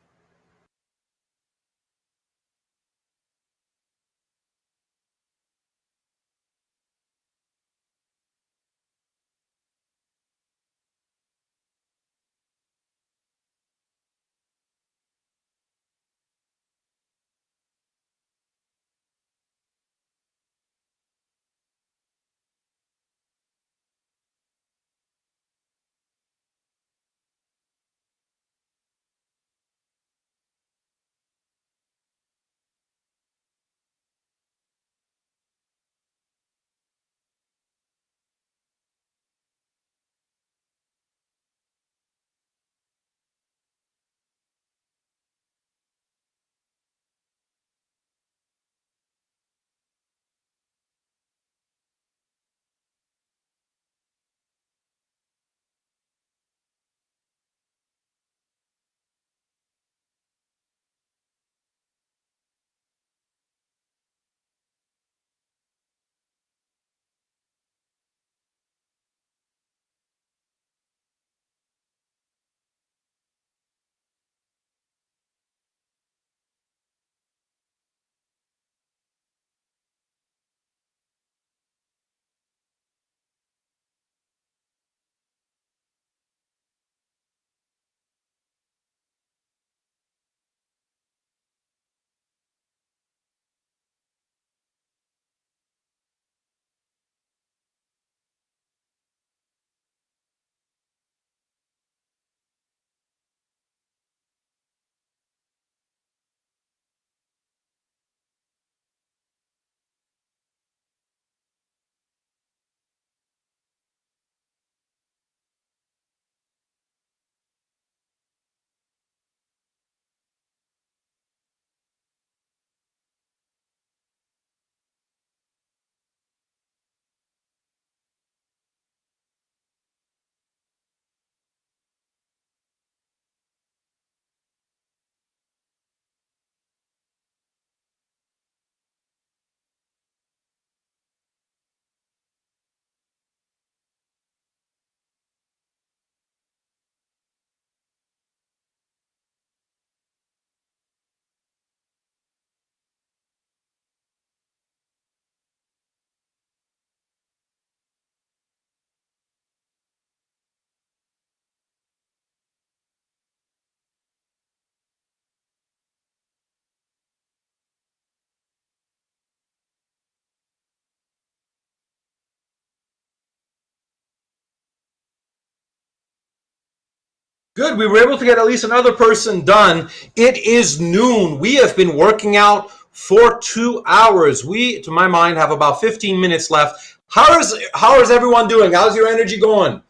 S1: Good. We were able to get at least another person done. It is noon. We have been working out for 2 hours. We, to my mind, have about 15 minutes left. How is everyone doing? How's your energy going?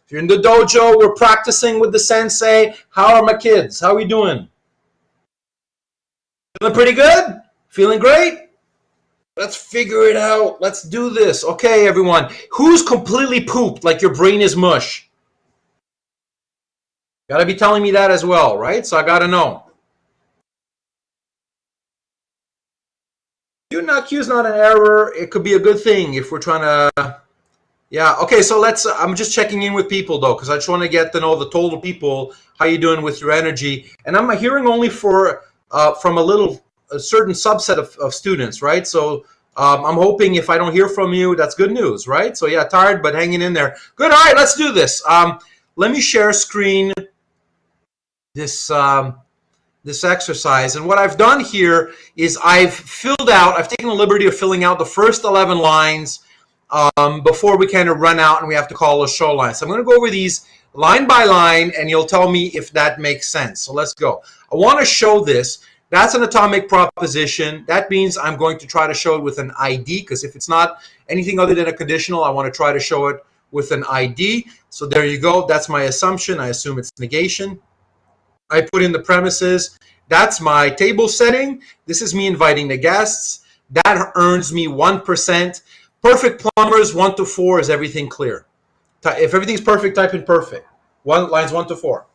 S1: If you're in the dojo, we're practicing with the sensei. How are my kids? How are we doing? Feeling pretty good? Feeling great? Let's figure it out. Let's do this. Okay, everyone. Who's completely pooped, like your brain is mush? Gotta be telling me that as well, right? So I gotta know. Q is not an error. It could be a good thing if we're trying to. Yeah. Okay. So let's. I'm just checking in with people though, because I just want to get to know the total people. How you doing with your energy? And I'm hearing only from a certain subset of students, right? So I'm hoping if I don't hear from you, that's good news, right? So yeah, tired but hanging in there. Good. All right. Let's do this. Let me share screen. This. this exercise. And what I've done here is I've taken the liberty of filling out the first 11 lines before we kind of run out and we have to call a show line. So I'm going to go over these line by line and you'll tell me if that makes sense. So let's go. I want to show this. That's an atomic proposition. That means I'm going to try to show it with an ID, because if it's not anything other than a conditional, I want to try to show it with an ID. So there you go. That's my assumption. I assume it's negation. I put in the premises. That's my table setting. This is me inviting the guests. That earns me 1%. Perfect plumbers, 1 to 4 is everything clear. If everything's perfect, type in perfect. Lines 1 to 4.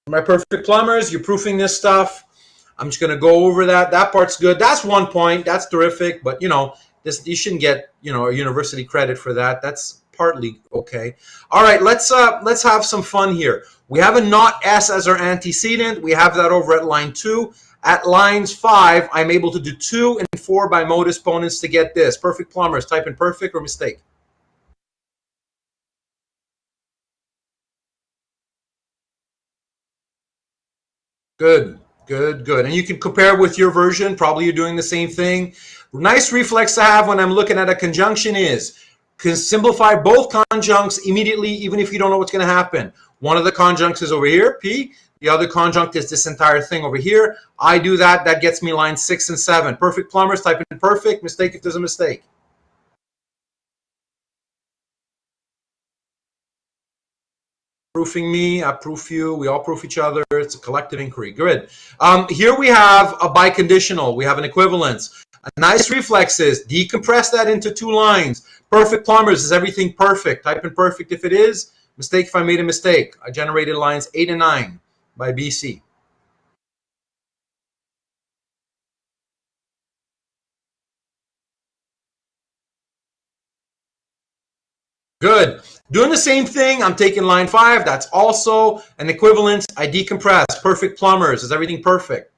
S1: My perfect plumbers, you're proofing this stuff. I'm just going to go over that. That part's good. That's 1 point. That's terrific. But, you shouldn't get, a university credit for that. That's partly okay. All right, let's have some fun here. We have a not S as our antecedent. We have that over at line 2. At lines 5, I'm able to do 2 and 4 by modus ponens to get this. Perfect plumbers, type in perfect or mistake. Good. And you can compare with your version. Probably you're doing the same thing. Nice reflex to have when I'm looking at a conjunction is can simplify both conjuncts immediately, even if you don't know what's going to happen. One of the conjuncts is over here, P. The other conjunct is this entire thing over here. I do that. That gets me lines 6 and 7. Perfect plumbers, type in perfect. Mistake if there's a mistake. Proofing me, I proof you, we all proof each other. It's a collective inquiry. Good. Here we have a biconditional. We have an equivalence. A nice reflex is decompress that into 2 lines. Perfect plumbers, is everything perfect? Type in perfect if it is. Mistake if I made a mistake. I generated lines 8 and 9 by BC. Good. Doing the same thing, I'm taking line 5. That's also an equivalence. I decompress. Perfect plumbers. Is everything perfect?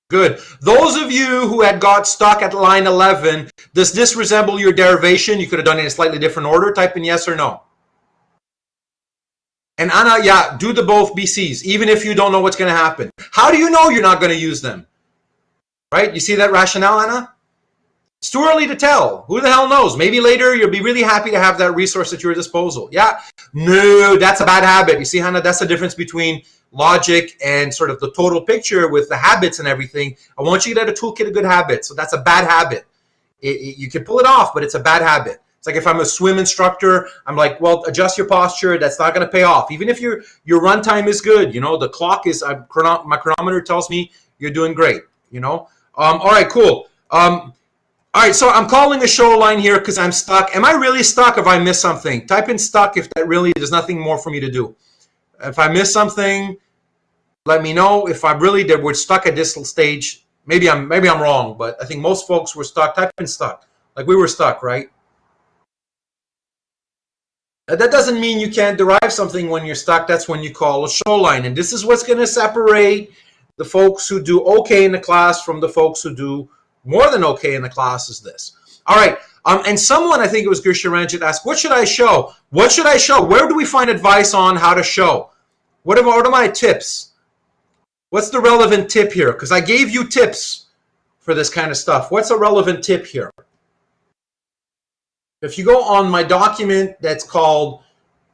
S1: Good. Those of you who had got stuck at line 11, does this resemble your derivation? You could have done it in a slightly different order. Type in yes or no. And Anna, yeah, do the both BCs, even if you don't know what's going to happen. How do you know you're not going to use them? Right? You see that rationale, Anna? It's too early to tell. Who the hell knows? Maybe later you'll be really happy to have that resource at your disposal. Yeah. No, that's a bad habit. You see, Hannah, that's the difference between logic and sort of the total picture with the habits and everything. I want you to get a toolkit of good habits. So that's a bad habit. You can pull it off, but it's a bad habit. It's like if I'm a swim instructor, I'm like, well, adjust your posture. That's not going to pay off. Even if your run time is good, the clock is, my chronometer tells me you're doing great, All right, cool. All right, so I'm calling a show line here because I'm stuck. Am I really stuck if I miss something? Type in stuck if that really, there's nothing more for me to do. If I miss something, let me know. If we're stuck at this stage, maybe I'm wrong, but I think most folks were stuck. Type in stuck. Like we were stuck, right? That doesn't mean you can't derive something when you're stuck. That's when you call a show line. And this is what's going to separate the folks who do okay in the class from the folks who do more than okay in the class is this. All right. And someone, I think it was Gersha Ranjit, asked, what should I show? What should I show? Where do we find advice on how to show? What are my tips? What's the relevant tip here? Because I gave you tips for this kind of stuff. What's a relevant tip here? If you go on my document that's called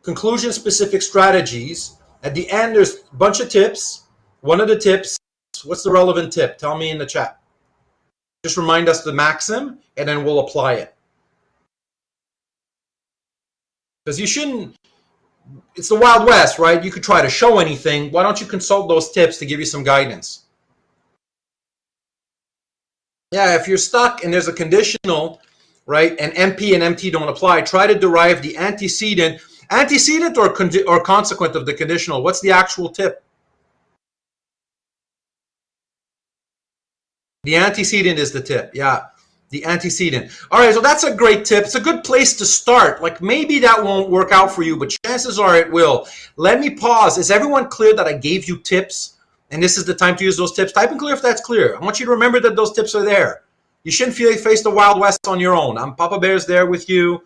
S1: Conclusion-Specific Strategies, at the end there's a bunch of tips. One of the tips, what's the relevant tip? Tell me in the chat. Just remind us the maxim, and then we'll apply it. Because you shouldn't, it's the Wild West, right? You could try to show anything. Why don't you consult those tips to give you some guidance? Yeah, if you're stuck and there's a conditional, right, and MP and MT don't apply, try to derive the antecedent or consequent of the conditional. What's the actual tip? The antecedent is the tip. Yeah, the antecedent. All right, so that's a great tip. It's a good place to start. Like maybe that won't work out for you, but chances are it will. Let me pause. Is everyone clear that I gave you tips? And this is the time to use those tips. Type in clear if that's clear. I want you to remember that those tips are there. You shouldn't face the Wild West on your own. Papa Bear's there with you.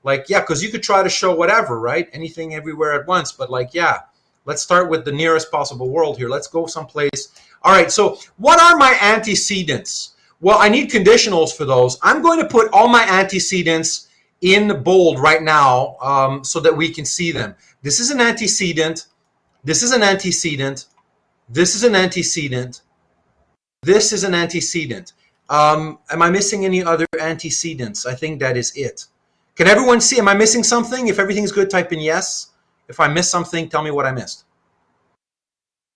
S1: Like, yeah, because you could try to show whatever, right? Anything everywhere at once. But like, yeah, let's start with the nearest possible world here. Let's go someplace. All right, so what are my antecedents? Well, I need conditionals for those. I'm going to put all my antecedents in bold right now so that we can see them. This is an antecedent. This is an antecedent. This is an antecedent. This is an antecedent. Am I missing any other antecedents? I think that is it. Can everyone see? Am I missing something? If everything's good, type in yes. If I missed something, tell me what I missed.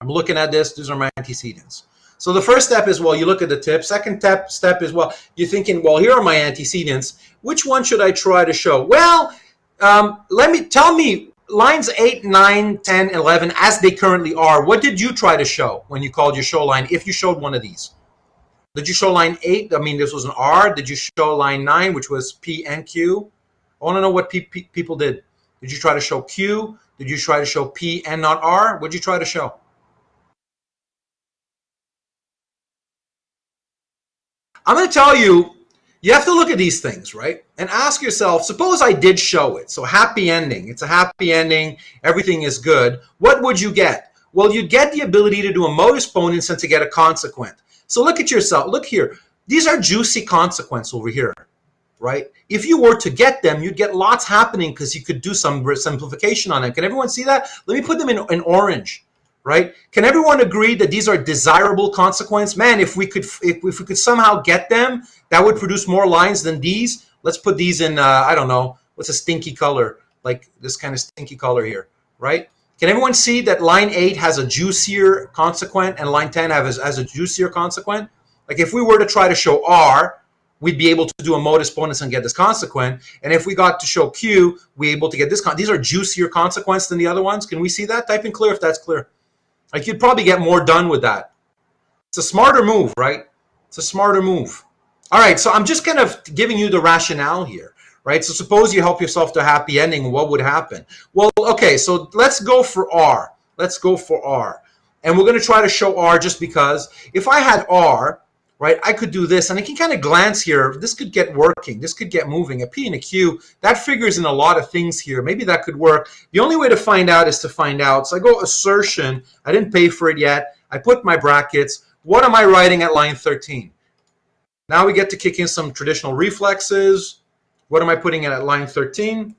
S1: I'm looking at this. These are my antecedents. So the first step is, well, you look at the tip. Second step is, well, you're thinking, well, here are my antecedents. Which one should I try to show? Well, tell me lines 8, 9, 10, 11, as they currently are. What did you try to show when you called your show line, if you showed one of these? Did you show line 8? I mean, this was an R. Did you show line 9, which was P and Q? I want to know what people did. Did you try to show Q? Did you try to show P and not R? What did you try to show? I'm going to tell you, you have to look at these things, right? And ask yourself, suppose I did show it. So happy ending. It's a happy ending. Everything is good. What would you get? Well, you'd get the ability to do a mode exponents and to get a consequent. So look at yourself. Look here. These are juicy consequents over here, right? If you were to get them, you'd get lots happening because you could do some simplification on them. Can everyone see that? Let me put them in orange. Right? Can everyone agree that these are desirable consequences? Man, if we could somehow get them, that would produce more lines than these. Let's put these in, I don't know, what's a stinky color? Like this kind of stinky color here, right? Can everyone see that line 8 has a juicier consequent and line 10 has a juicier consequent? Like if we were to try to show R, we'd be able to do a mode exponents and get this consequent. And if we got to show Q, we're able to get this. These are juicier consequents than the other ones. Can we see that? Type in clear if that's clear. Like you'd probably get more done with that. It's a smarter move, right? It's a smarter move. All right, so I'm just kind of giving you the rationale here, right? So suppose you help yourself to a happy ending, what would happen? Well, okay, so let's go for R. Let's go for R. And we're going to try to show R just because if I had R, right, I could do this, and I can kind of glance here. This could get working. This could get moving. A P and a Q, that figures in a lot of things here. Maybe that could work. The only way to find out is to find out. So I go assertion. I didn't pay for it yet. I put my brackets. What am I writing at line 13? Now we get to kick in some traditional reflexes. What am I putting in at line 13?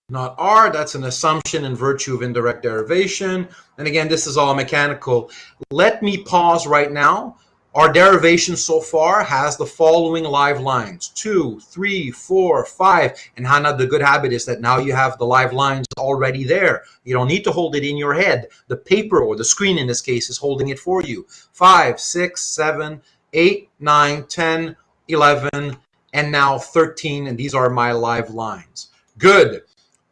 S1: Not R, that's an assumption in virtue of indirect derivation. And again, this is all mechanical. Let me pause right now. Our derivation so far has the following live lines: 2, 3, 4, 5. And Hannah, the good habit is that now you have the live lines already there. You don't need to hold it in your head. The paper, or the screen in this case, is holding it for you. 5, 6, 7, 8, 9, 10, 11, and now 13. And these are my live lines. Good.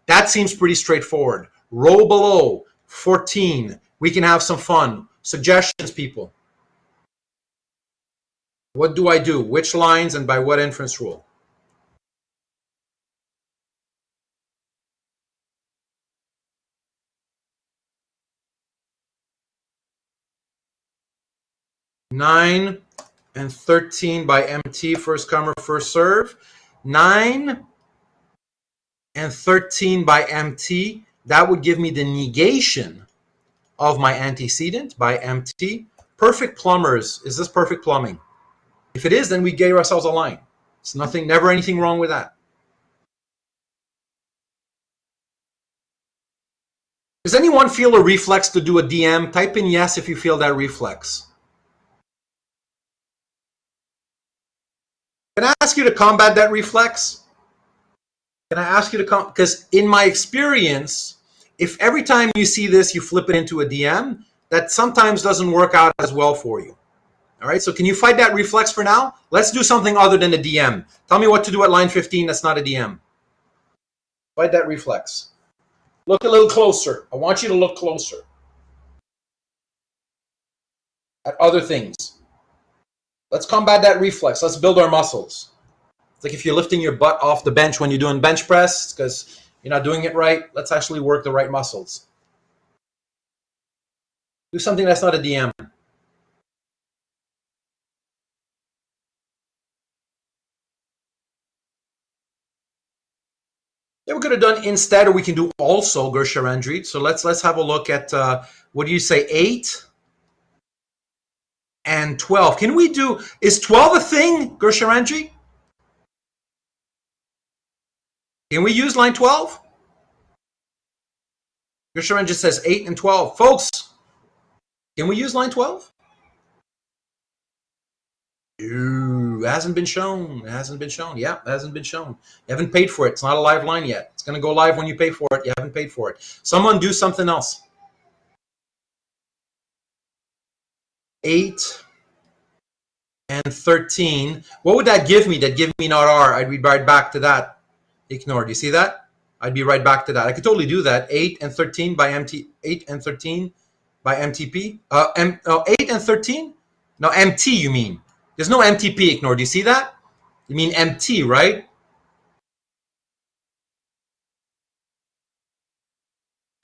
S1: That seems pretty straightforward. Row below, 14. We can have some fun. Suggestions, people. What do I do? Which lines and by what inference rule? Nine and 13 by MT, first comer, first serve. 9 and 13 by MT, that would give me the negation of my antecedent by MT. Perfect plumbers, is this perfect plumbing? If it is, then we gave ourselves a line. It's nothing, never anything wrong with that. Does anyone feel a reflex to do a DM? Type in yes if you feel that reflex. Can I ask you to combat that reflex? Can I ask you to because in my experience, if every time you see this, you flip it into a DM, that sometimes doesn't work out as well for you. All right, so can you fight that reflex for now? Let's do something other than a DM. Tell me what to do at line 15 that's not a DM. Fight that reflex. Look a little closer. I want you to look closer at other things. Let's combat that reflex. Let's build our muscles. It's like if you're lifting your butt off the bench when you're doing bench press, because you're not doing it right. Let's actually work the right muscles. Do something that's not a DM. could have done instead, or we can do also, Gersharandri. So let's have a look at, what do you say, 8 and 12. Can we do, is 12 a thing, Gersharandri? Can we use line 12? Gersharandri says 8 and 12. Folks, can we use line 12? Ooh, it hasn't been shown. It hasn't been shown. Yeah, it hasn't been shown. You haven't paid for it. It's not a live line yet. It's going to go live when you pay for it. You haven't paid for it. Someone do something else. 8 and 13. What would that give me? That give me not R. I'd be right back to that. Ignore. Do you see that? I'd be right back to that. I could totally do that. 8 and 13 by MT. 8 and 13 by MTP. 8 and 13? No, MT you mean. There's no MTP, Ignore. Do you see that? You mean MT, right?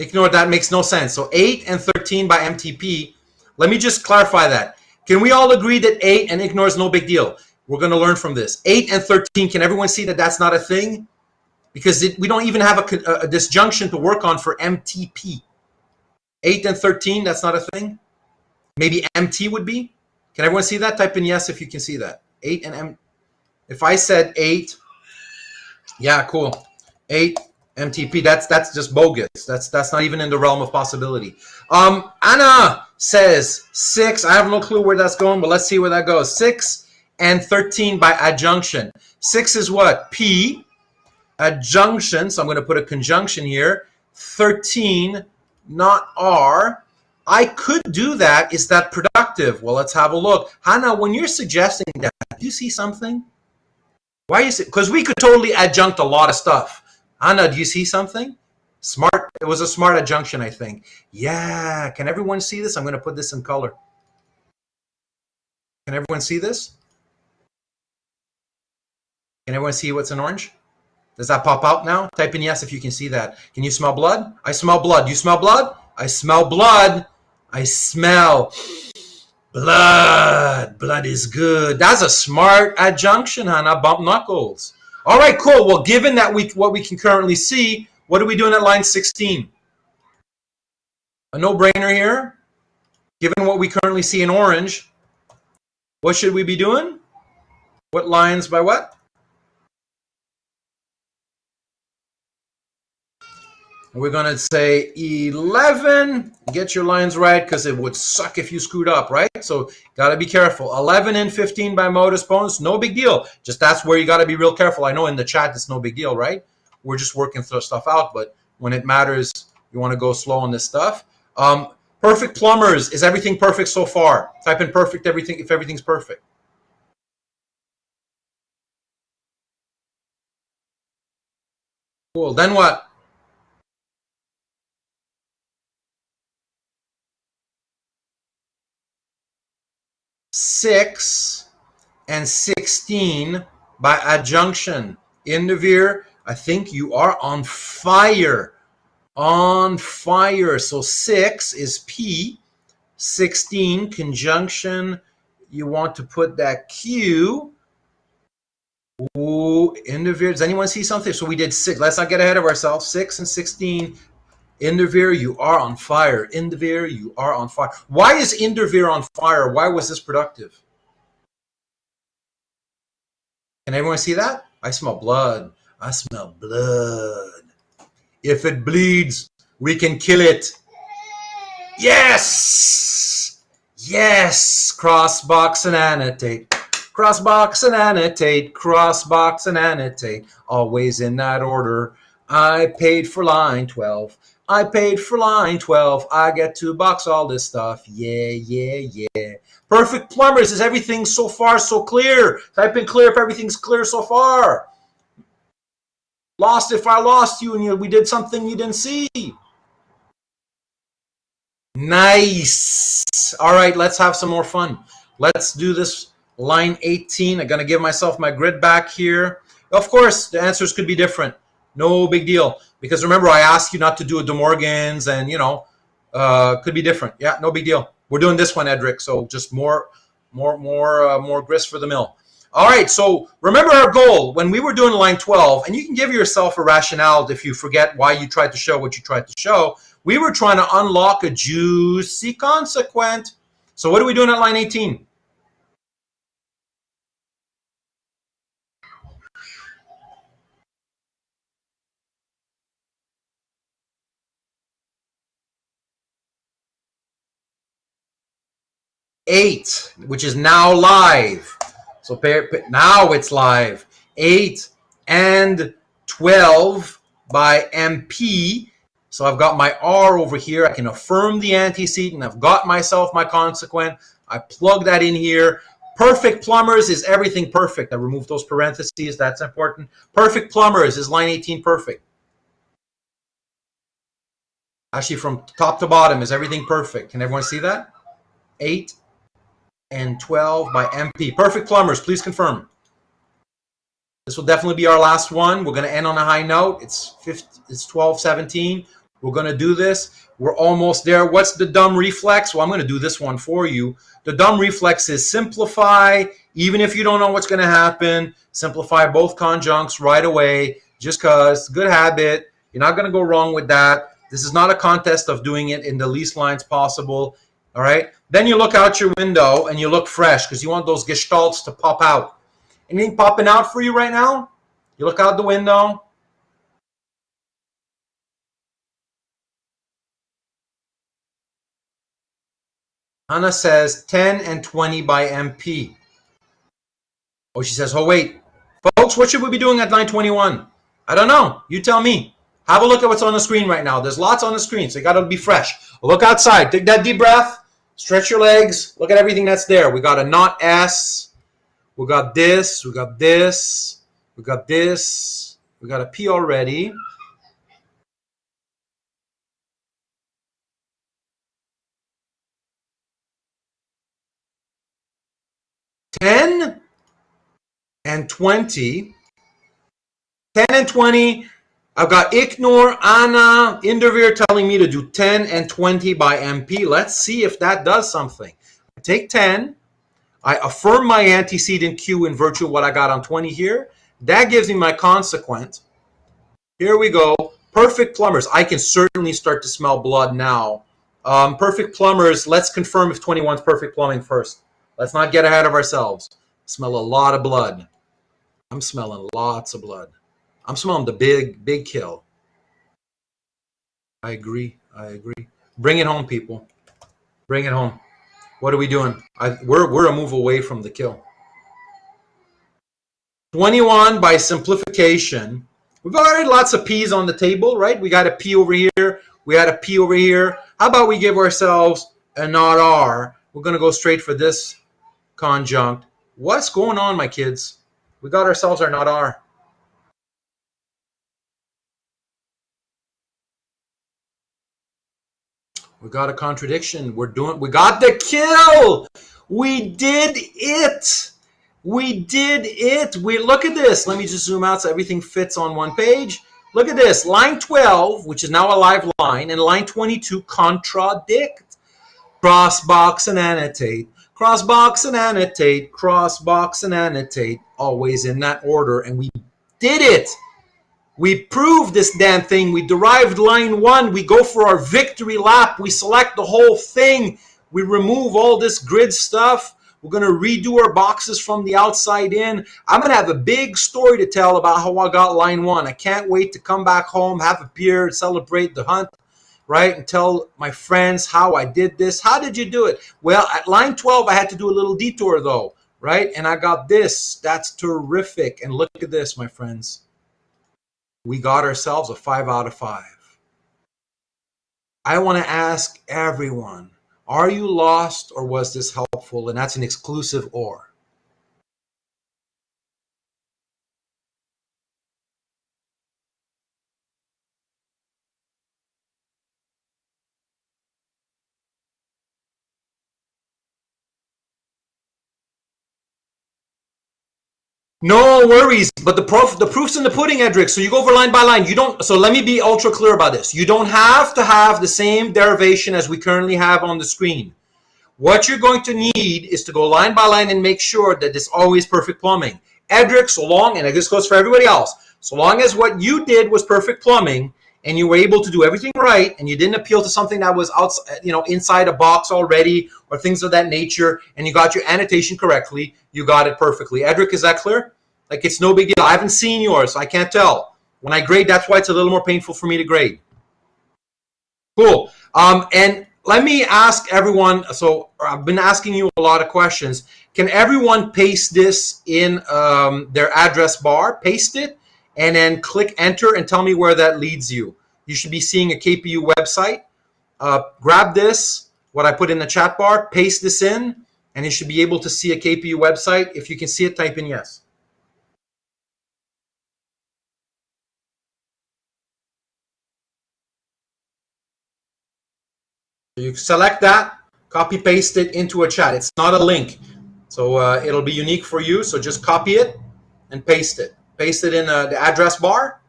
S1: Ignore, that makes no sense. So 8 and 13 by MTP. Let me just clarify that. Can we all agree that 8 and Ignore is no big deal? We're going to learn from this. 8 and 13, can everyone see that that's not a thing? Because we don't even have a disjunction to work on for MTP. 8 and 13, that's not a thing? Maybe MT would be? Can everyone see that? Type in yes if you can see that. 8 and M. If I said 8, yeah, cool. 8 MTP, that's just bogus. That's not even in the realm of possibility. Anna says 6. I have no clue where that's going, but let's see where that goes. 6 and 13 by adjunction. 6 is what? P. Adjunction, so I'm going to put a conjunction here. 13, not R. I could do that. Is that productive? Well, let's have a look. Hannah, when you're suggesting that, do you see something? Why is it? Because we could totally adjunct a lot of stuff. Hannah, do you see something? Smart. It was a smart adjunction, I think. Yeah. Can everyone see this? I'm going to put this in color. Can everyone see this? Can everyone see what's in orange? Does that pop out now? Type in yes if you can see that. Can you smell blood? I smell blood. You smell blood? I smell blood. I smell blood. Blood is good. That's a smart adjunction, Hannah. Bump knuckles. All right, cool. Well, given that what we can currently see, what are we doing at line 16? A no-brainer here. Given what we currently see in orange, what should we be doing? What lines by what? We're going to say 11. Get your lines right because it would suck if you screwed up, right? So got to be careful. 11 and 15 by modus ponens. No big deal. Just that's where you got to be real careful. I know in the chat it's no big deal, right? We're just working stuff out. But when it matters, you want to go slow on this stuff. Perfect plumbers. Is everything perfect so far? Type in perfect everything if everything's perfect. Cool. Then what? 6 and 16 by adjunction. Indivir, I think you are on fire. On fire. So 6 is P. 16 conjunction. You want to put that Q. Ooh, Indivir. Does anyone see something? So we did 6. Let's not get ahead of ourselves. 6 and 16. Indivir, you are on fire. Indivir, you are on fire. Why is Indivir on fire? Why was this productive? Can everyone see that? I smell blood. I smell blood. If it bleeds, we can kill it. Yes! Yes! Crossbox and annotate. Crossbox and annotate. Crossbox and annotate. Always in that order. I paid for line 12. I paid for line 12. I get to box all this stuff. Yeah, yeah, yeah. Perfect plumbers. Is everything so far so clear? Type in clear if everything's clear so far. Lost if I lost you and we did something you didn't see. Nice. All right, let's have some more fun. Let's do this line 18. I'm going to give myself my grid back here. Of course, the answers could be different. No big deal. Because remember, I asked you not to do a De Morgan's and, could be different. Yeah, no big deal. We're doing this one, Edric. So just more grist for the mill. All right, so remember our goal when we were doing line 12, and you can give yourself a rationale if you forget why you tried to show what you tried to show. We were trying to unlock a juicy consequent. So what are we doing at line 18? Eight, which is now live. So now it's live. 8 and 12 by MP. So I've got my R over here. I can affirm the antecedent. I've got myself my consequent. I plug that in here. Perfect plumbers is everything perfect. I remove those parentheses. That's important. Perfect plumbers is line 18 perfect. Actually, from top to bottom is everything perfect. Can everyone see that? 8 and 12 by MP. Perfect plumbers, please confirm. This will definitely be our last one. We're going to end on a high note. It's 12:17. We're going to do this. We're almost there. What's the dumb reflex? Well, I'm going to do this one for you. The dumb reflex is simplify, even if you don't know what's going to happen. Simplify both conjuncts right away, just because. Good habit. You're not going to go wrong with that. This is not a contest of doing it in the least lines possible. All right? Then you look out your window and you look fresh because you want those gestalts to pop out. Anything popping out for you right now? You look out the window. Anna says 10 and 20 by MP. Oh, she says, oh, wait. Folks, what should we be doing at line 21? I don't know. You tell me. Have a look at what's on the screen right now. There's lots on the screen, so you got to be fresh. Look outside. Take that deep breath. Stretch your legs. Look at everything that's there. We got a not S. We got this. We got this. We got this. We got a P already. $10 and 20. 10 and 20. I've got Ignore, Anna, Inderveer telling me to do 10 and 20 by MP. Let's see if that does something. I take 10. I affirm my antecedent Q in virtue of what I got on 20 here. That gives me my consequent. Here we go. Perfect plumbers. I can certainly start to smell blood now. Perfect plumbers. Let's confirm if 21 is perfect plumbing first. Let's not get ahead of ourselves. Smell a lot of blood. I'm smelling lots of blood. I'm smelling the big kill. I agree. Bring it home, people. Bring it home. What are we doing? We're a move away from the kill. 21 by simplification. We've already lots of P's on the table, right? We got a P over here. We had a P over here. How about we give ourselves a not R? We're going to go straight for this conjunct. What's going on, my kids? We got ourselves our not R. We got a contradiction. We got the kill. We did it. We did it. Look at this. Let me just zoom out so everything fits on one page. Look at this. Line 12, which is now a live line, and line 22 contradict. Crossbox and annotate. Crossbox and annotate. Crossbox and annotate. Always in that order. And we did it. We proved this damn thing. We derived line 1. We go for our victory lap. We select the whole thing. We remove all this grid stuff. We're going to redo our boxes from the outside in. I'm going to have a big story to tell about how I got line 1. I can't wait to come back home, have a beer, celebrate the hunt, right? And tell my friends how I did this. How did you do it? Well, at line 12, I had to do a little detour though, right? And I got this. That's terrific. And look at this, my friends. We got ourselves a 5 out of 5. I want to ask everyone, are you lost or was this helpful? And that's an exclusive or. No worries, but the proof's in the pudding, Edric. So you go over line by line. You don't. So let me be ultra clear about this. You don't have to have the same derivation as we currently have on the screen. What you're going to need is to go line by line and make sure that it's always perfect plumbing. Edric, so long, and this goes for everybody else, so long as what you did was perfect plumbing and you were able to do everything right and you didn't appeal to something that was outside, inside a box already or things of that nature, and you got your annotation correctly, you got it perfectly. Edric, is that clear? Like, it's no big deal. I haven't seen yours, so I can't tell. When I grade, that's why it's a little more painful for me to grade. Cool. And let me ask everyone. So I've been asking you a lot of questions. Can everyone paste this in their address bar? Paste it and then click enter and tell me where that leads you. You should be seeing a KPU website. Grab this, what I put in the chat bar, paste this in, and you should be able to see a KPU website. If you can see it, type in yes. You select that, copy paste it into a chat. It's not a link, so it'll be unique for you. So just copy it and paste it. Paste it in the address bar.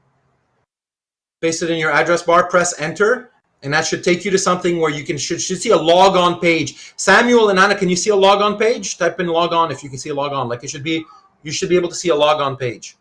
S1: Paste it in your address bar. Press enter, and that should take you to something where you should see a log on page. Samuel and Anna, can you see a log on page? Type in log on if you can see a log on. Like, it should be, you should be able to see a log on page.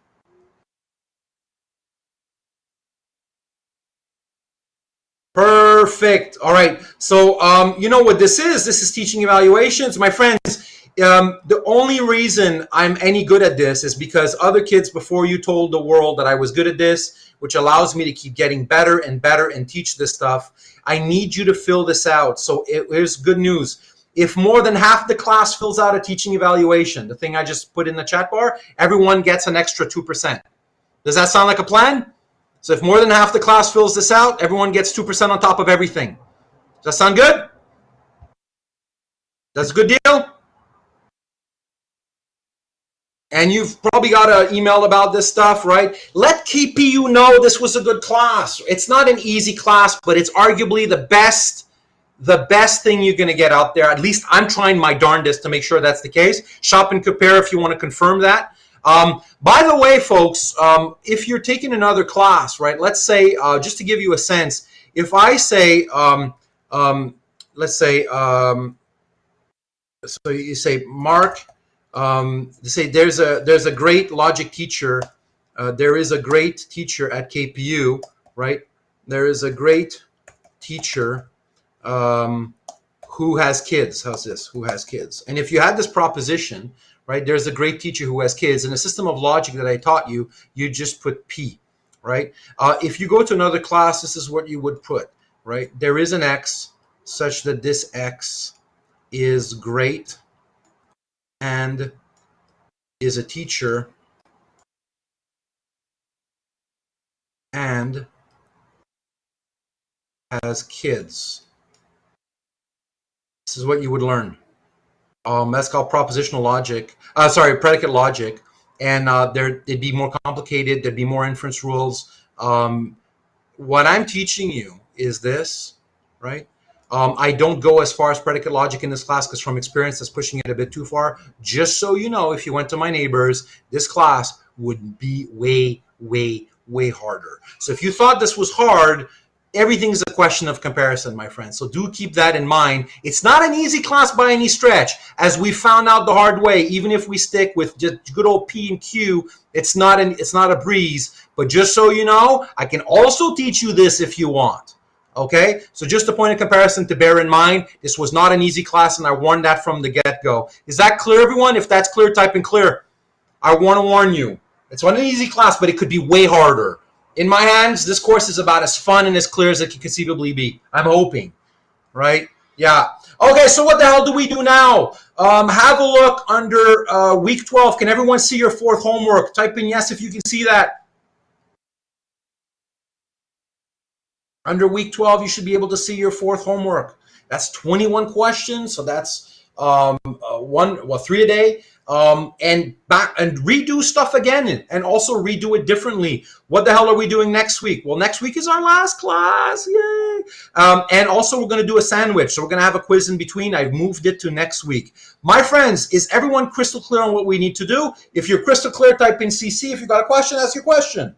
S1: Perfect. All right. So you know what this is? This is teaching evaluations. My friends, the only reason I'm any good at this is because other kids before you told the world that I was good at this, which allows me to keep getting better and better and teach this stuff. I need you to fill this out. So here's good news. If more than half the class fills out a teaching evaluation, the thing I just put in the chat bar, everyone gets an extra 2%. Does that sound like a plan? So if more than half the class fills this out, everyone gets 2% on top of everything. Does that sound good? That's a good deal? And you've probably got an email about this stuff, right? Let KPU know this was a good class. It's not an easy class, but it's arguably the best thing you're going to get out there. At least I'm trying my darndest to make sure that's the case. Shop and compare if you want to confirm that. By the way, folks, if you're taking another class, right, let's say, just to give you a sense, if I say, let's say, so you say, Mark, say there's a great logic teacher. There is a great teacher at KPU, right? There is a great teacher who has kids. How's this? Who has kids? And if you had this proposition, right, there's a great teacher who has kids. In a system of logic that I taught you, you just put P, right? If you go to another class, this is what you would put, right? There is an X such that this X is great and is a teacher and has kids. This is what you would learn. That's called propositional logic. Predicate logic. And it'd be more complicated. There'd be more inference rules. What I'm teaching you is this, right? I don't go as far as predicate logic in this class because from experience that's pushing it a bit too far. Just so you know, if you went to my neighbors, this class would be way, way, way harder. So if you thought this was hard, everything's a question of comparison, my friends. So do keep that in mind. It's not an easy class by any stretch. As we found out the hard way, even if we stick with just good old P and Q, it's not a breeze. But just so you know, I can also teach you this if you want. Okay? So just a point of comparison to bear in mind. This was not an easy class, and I warned that from the get-go. Is that clear, everyone? If that's clear, type in clear. I want to warn you. It's not an easy class, but it could be way harder. In my hands, this course is about as fun and as clear as it can conceivably be. I'm hoping, right? Yeah. Okay, so what the hell do we do now? Have a look under week 12. Can everyone see your fourth homework? Type in yes if you can see that. Under week 12, you should be able to see your fourth homework. That's 21 questions, so that's 3 a day. And redo stuff again and also redo it differently. What the hell are we doing next week? Well, next week is our last class. Yay. And also we're going to do a sandwich. So we're going to have a quiz in between. I've moved it to next week. My friends, is everyone crystal clear on what we need to do? If you're crystal clear, type in CC. If you've got a question, ask your question.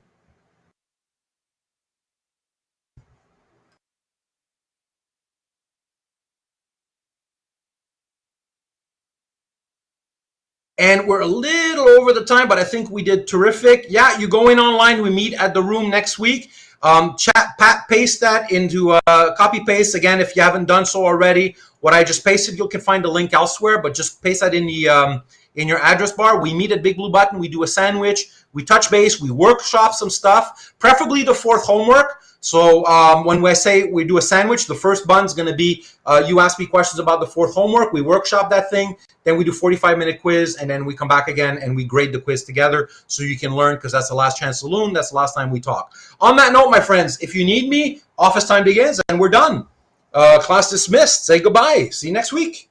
S1: And we're a little over the time, but I think we did terrific. Yeah, you go in online. We meet at the room next week. Paste that into copy paste again if you haven't done so already. What I just pasted, you can find the link elsewhere, but just paste that in your address bar. We meet at Big Blue Button. We do a sandwich. We touch base. We workshop some stuff, preferably the fourth homework. So when I say we do a sandwich, the first bun's going to be you ask me questions about the fourth homework. We workshop that thing. Then we do 45-minute quiz, and then we come back again and we grade the quiz together so you can learn, because that's the last chance to learn. That's the last time we talk. On that note, my friends, if you need me, office time begins, and we're done. Class dismissed. Say goodbye. See you next week.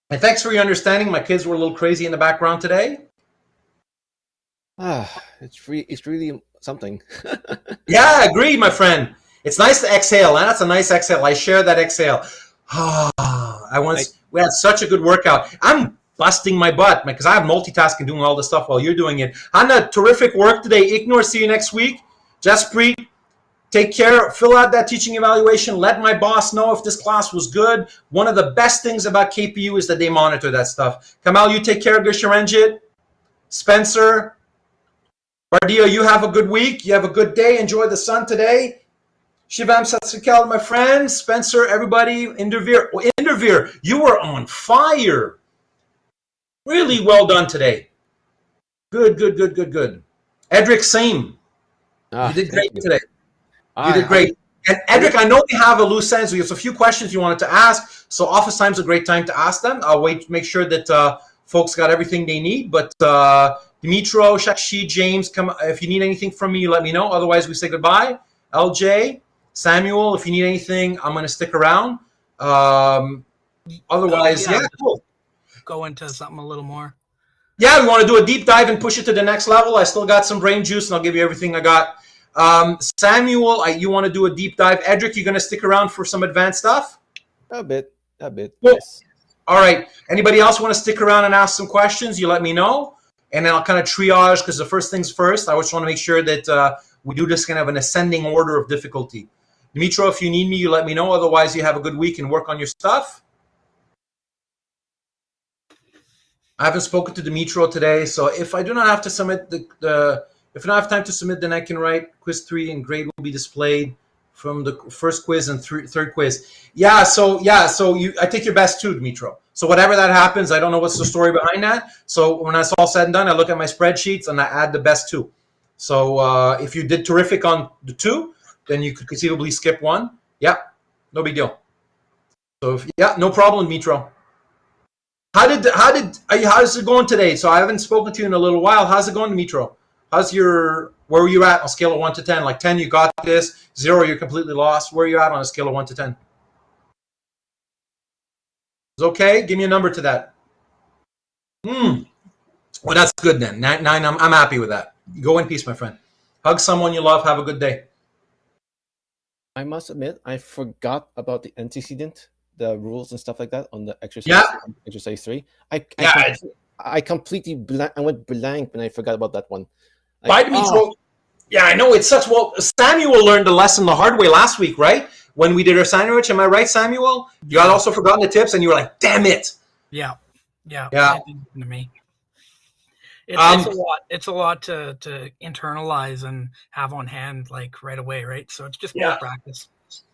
S1: And thanks for your understanding. My kids were a little crazy in the background today.
S2: It's really something.
S1: Yeah, agreed, my friend. It's nice to exhale. That's a nice exhale. I share that exhale. We had such a good workout. I'm busting my butt because I'm multitasking, doing all this stuff while you're doing it. Hannah, terrific work today. Ignore, see you next week. Jaspreet, take care. Fill out that teaching evaluation. Let my boss know if this class was good. One of the best things about KPU is that they monitor that stuff. Kamal, you take care of Gusharanjit. Spencer, Bardia, you have a good week. You have a good day. Enjoy the sun today. Shivam Satsukal, my friend. Spencer, everybody. Inderveer, you were on fire. Really well done today. Good. Edric, same. You did great today. You did great. And Edric, I know we have a loose ends. We have a few questions you wanted to ask, so office time's a great time to ask them. I'll wait to make sure that folks got everything they need. But Dimitro, Shakshi, James, come. If you need anything from me, you let me know. Otherwise, we say goodbye. LJ, Samuel, if you need anything, I'm going to stick around. Otherwise, yeah, cool.
S3: Go into something a little more.
S1: Yeah, we want to do a deep dive and push it to the next level. I still got some brain juice, and I'll give you everything I got. Samuel, you want to do a deep dive. Edric, you going to stick around for some advanced stuff?
S2: A bit.
S1: Cool.
S2: Yes.
S1: All right. Anybody else want to stick around and ask some questions? You let me know, and then I'll kind of triage, because the first things first. I just want to make sure that we do this kind of an ascending order of difficulty. Dimitro, if you need me, you let me know. Otherwise, you have a good week and work on your stuff. I haven't spoken to Dimitro today, so if I do not have to submit if I don't have time to submit, then I can write quiz 3 and grade will be displayed from the first quiz and third quiz. So I take your best too, Dimitro. So whatever that happens, I don't know what's the story behind that. So when that's all said and done, I look at my spreadsheets and I add the best 2. So if you did terrific on the 2, then you could conceivably skip 1. Yeah, no big deal. So no problem, Dimitro. How's it going today? So I haven't spoken to you in a little while. How's it going, Dimitro? Where were you at on a scale of 1 to 10? Like 10, you got this. 0, you're completely lost. Where are you at on a scale of 1 to 10? It's okay. Give me a number to that. Well, that's good then. 9. I'm happy with that. Go in peace, my friend. Hug someone you love. Have a good day.
S2: I must admit, I forgot about the antecedent, the rules and stuff like that on the exercise.
S1: Yeah.
S2: Exercise 3. I completely I went blank when I forgot about that one.
S1: Bye, Dimitro. Yeah, I know it sucks. Well, Samuel learned the lesson the hard way last week, right? When we did our sandwich. Am I right, Samuel? You had also forgotten the tips, and you were like, "Damn it!"
S3: Yeah.
S1: To
S3: me. It's a lot to internalize and have on hand like right away, right? So it's just more practice.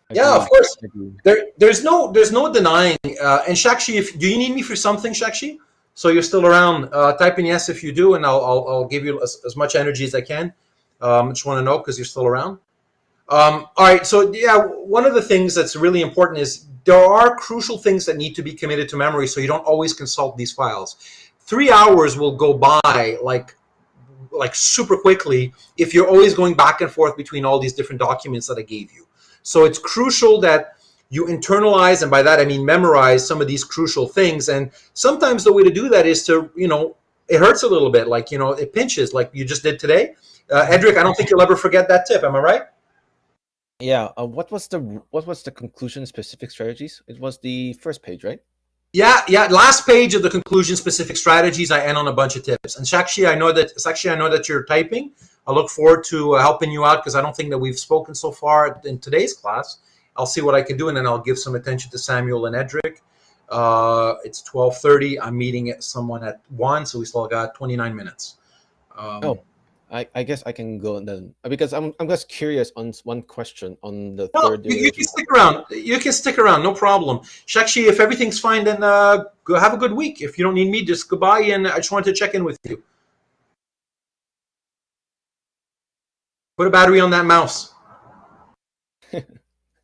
S1: Yeah, of course. There's no denying. And Shakshi, do you need me for something, Shakshi? So you're still around. Type in yes if you do, and I'll give you as much energy as I can. Just want to know because you're still around. All right. So one of the things that's really important is there are crucial things that need to be committed to memory, so you don't always consult these files. 3 hours will go by like super quickly if you're always going back and forth between all these different documents that I gave you. So it's crucial that you internalize, and by that I mean memorize some of these crucial things. And sometimes the way to do that is to, it hurts a little bit, like, it pinches like you just did today. Edric, I don't think you'll ever forget that tip. Am I right?
S2: Yeah. What was the conclusion specific strategies? It was the first page, right?
S1: Yeah. Last page of the conclusion specific strategies, I end on a bunch of tips. And Shakshi, I know that you're typing. I look forward to helping you out because I don't think that we've spoken so far in today's class. I'll see what I can do, and then I'll give some attention to Samuel and Edric. It's 12:30. I'm meeting someone at 1, so we still got 29 minutes.
S2: Oh, I guess I can go then because I'm just curious on one question on the
S1: No,
S2: third
S1: you
S2: derivation.
S1: can stick around. You can stick around, no problem. Shakshi, if everything's fine, then go have a good week. If you don't need me, just goodbye. And I just wanted to check in with you. Put a battery on that mouse.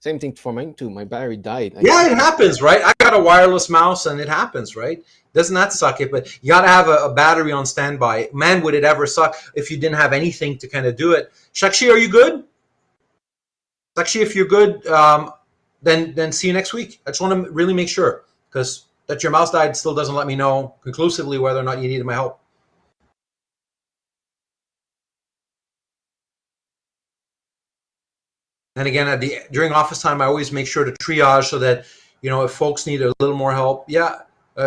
S2: Same thing for mine too. My battery died.
S1: Yeah, it happens, right? I got a wireless mouse, and it happens, right? Doesn't that suck it? But you got to have a battery on standby. Man, would it ever suck if you didn't have anything to kind of do it. Shakshi, are you good? Shakshi, if you're good, then see you next week. I just want to really make sure, because that your mouse died still doesn't let me know conclusively whether or not you needed my help. And again, during office time, I always make sure to triage so that, if folks need a little more help. Yeah,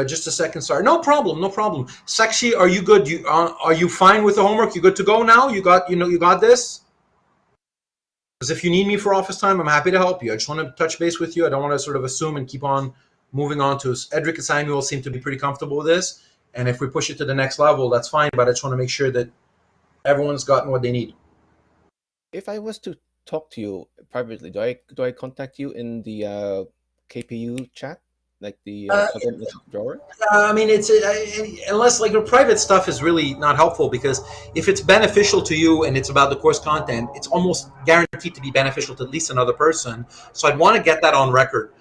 S1: just a second. Sorry, no problem, no problem. Sakshi, are you good? Are you fine with the homework? You good to go now? You got this. Because if you need me for office time, I'm happy to help you. I just want to touch base with you. I don't want to sort of assume and keep on moving on to Edric and Samuel seem to be pretty comfortable with this. And if we push it to the next level, that's fine. But I just want to make sure that everyone's gotten what they need.
S2: If I was to talk to you privately, do I contact you in the KPU chat, like the event drawer?
S1: I mean, it's unless like the private stuff is really not helpful, because if it's beneficial to you and it's about the course content, it's almost guaranteed to be beneficial to at least another person. So I'd want to get that on record,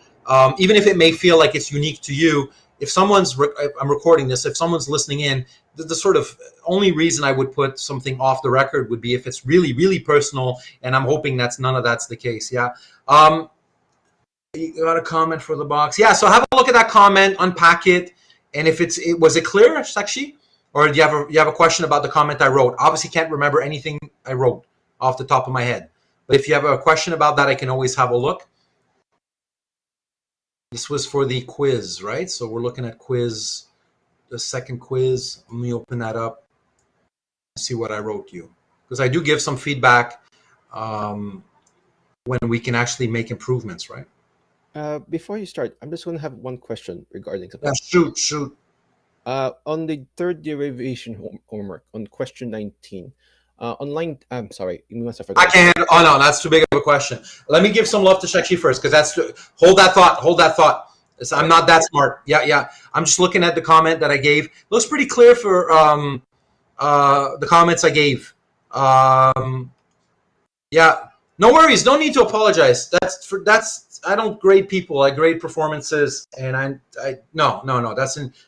S1: even if it may feel like it's unique to you. If I'm recording this, if someone's listening in, the sort of only reason I would put something off the record would be if it's really, really personal, and I'm hoping none of that's the case. Yeah. You got a comment for the box. Yeah, so have a look at that comment, unpack it, and if was it clear, Sakshi? Or do you have a question about the comment I wrote? Obviously can't remember anything I wrote off the top of my head. But if you have a question about that, I can always have a look. This was for the quiz, right? So we're looking at the second quiz. Let me open that up and see what I wrote you. Because I do give some feedback when we can actually make improvements, right?
S2: Before you start, I'm just going to have one question regarding something.
S1: Shoot.
S2: On the third derivation homework, on question 19, online, I'm sorry, you must have forgotten.
S1: I can't. Oh no, that's too big of a question. Let me give some love to Shakshi first, because hold that thought. I'm not that smart. Yeah. I'm just looking at the comment that I gave. Looks pretty clear for the comments I gave. Yeah. No worries. No need to apologize. I don't grade people. I grade performances, and no.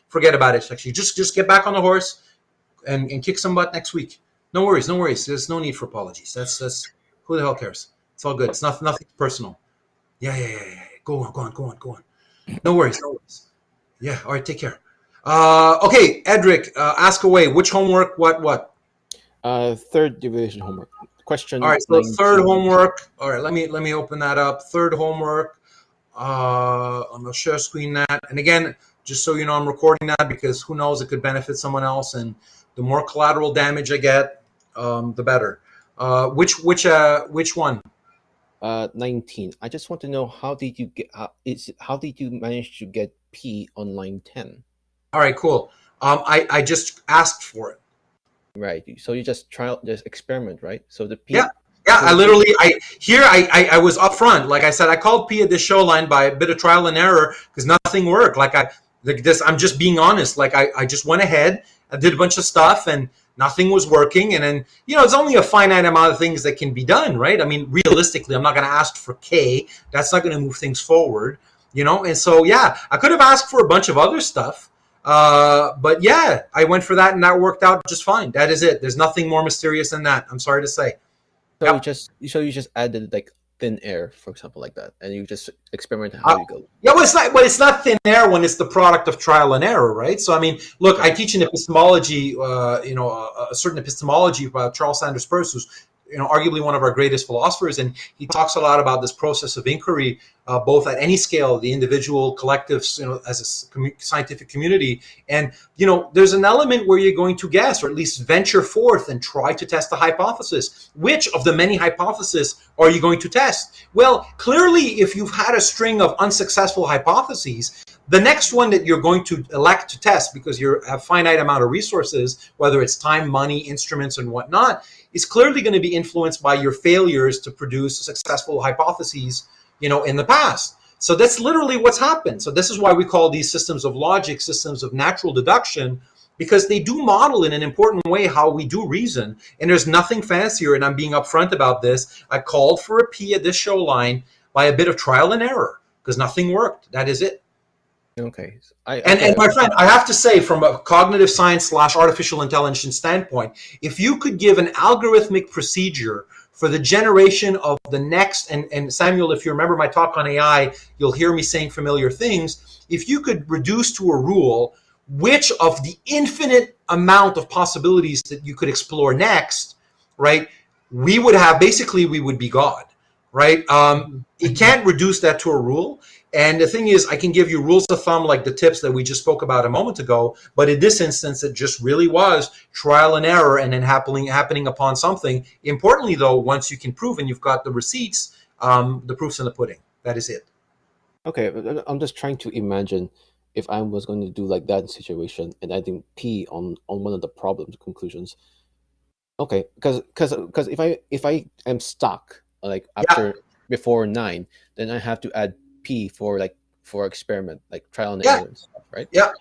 S1: Forget about it. Actually, just get back on the horse and kick some butt next week. No worries. There's no need for apologies. That's who the hell cares? It's all good. It's nothing personal. Yeah. Go on. No worries. Yeah. All right. Take care. Okay, Edric, ask away. Which homework? What?
S2: Third derivation homework. Question.
S1: All right, so
S2: 19.
S1: third homework. All right, let me open that up. Third homework. I'm gonna share screen that. And again, just so you know, I'm recording that because who knows, it could benefit someone else. And the more collateral damage I get, the better. Which one?
S2: 19. I just want to know how did you manage to get P on line 10?
S1: All right, cool. I just asked for it.
S2: Right. So you just experiment, right? So the P.
S1: Yeah. I literally, I was upfront. Like I said, I called P at this show line by a bit of trial and error because nothing worked. I'm just being honest. Like I just went ahead, I did a bunch of stuff, and nothing was working. And then, it's only a finite amount of things that can be done, right? I mean, realistically, I'm not going to ask for K. That's not going to move things forward, And so, yeah, I could have asked for a bunch of other stuff. But yeah, I went for that and that worked out just fine. That is it. There's nothing more mysterious than that. I'm sorry to say.
S2: So you just added like thin air, for example, like that, and you just experiment how you go.
S1: Yeah, it's not thin air when it's the product of trial and error, right? So I mean, look, I teach an epistemology, a certain epistemology about Charles Sanders Peirce, who's arguably one of our greatest philosophers, and he talks a lot about this process of inquiry, both at any scale, the individual, collectives, as a scientific community. And there's an element where you're going to guess, or at least venture forth and try to test a hypothesis. Which of the many hypotheses are you going to test? Well, clearly, if you've had a string of unsuccessful hypotheses, The next one that you're going to elect to test, because you have a finite amount of resources, whether it's time, money, instruments, and whatnot, is clearly going to be influenced by your failures to produce successful hypotheses, in the past. So that's literally what's happened. So this is why we call these systems of logic systems of natural deduction, because they do model in an important way how we do reason. And there's nothing fancier, and I'm being upfront about this. I called for a P at this show line by a bit of trial and error, because nothing worked. That is it.
S2: Okay.
S1: And my friend, I have to say, from a cognitive science / artificial intelligence standpoint, if you could give an algorithmic procedure for the generation of the next, and Samuel, if you remember my talk on AI, you'll hear me saying familiar things. If you could reduce to a rule which of the infinite amount of possibilities that you could explore next, right, we would be God, right? You can't reduce that to a rule. And the thing is, I can give you rules of thumb like the tips that we just spoke about a moment ago, but in this instance, it just really was trial and error and then happening upon something. Importantly, though, once you can prove and you've got the receipts, the proof's in the pudding. That is it.
S4: Okay, I'm just trying to imagine if I was going to do like that situation and adding P on one of the problems conclusions. Okay, because if I am stuck like before 9, then I have to add P for experiment, like trial and error and stuff, right?
S1: Yeah.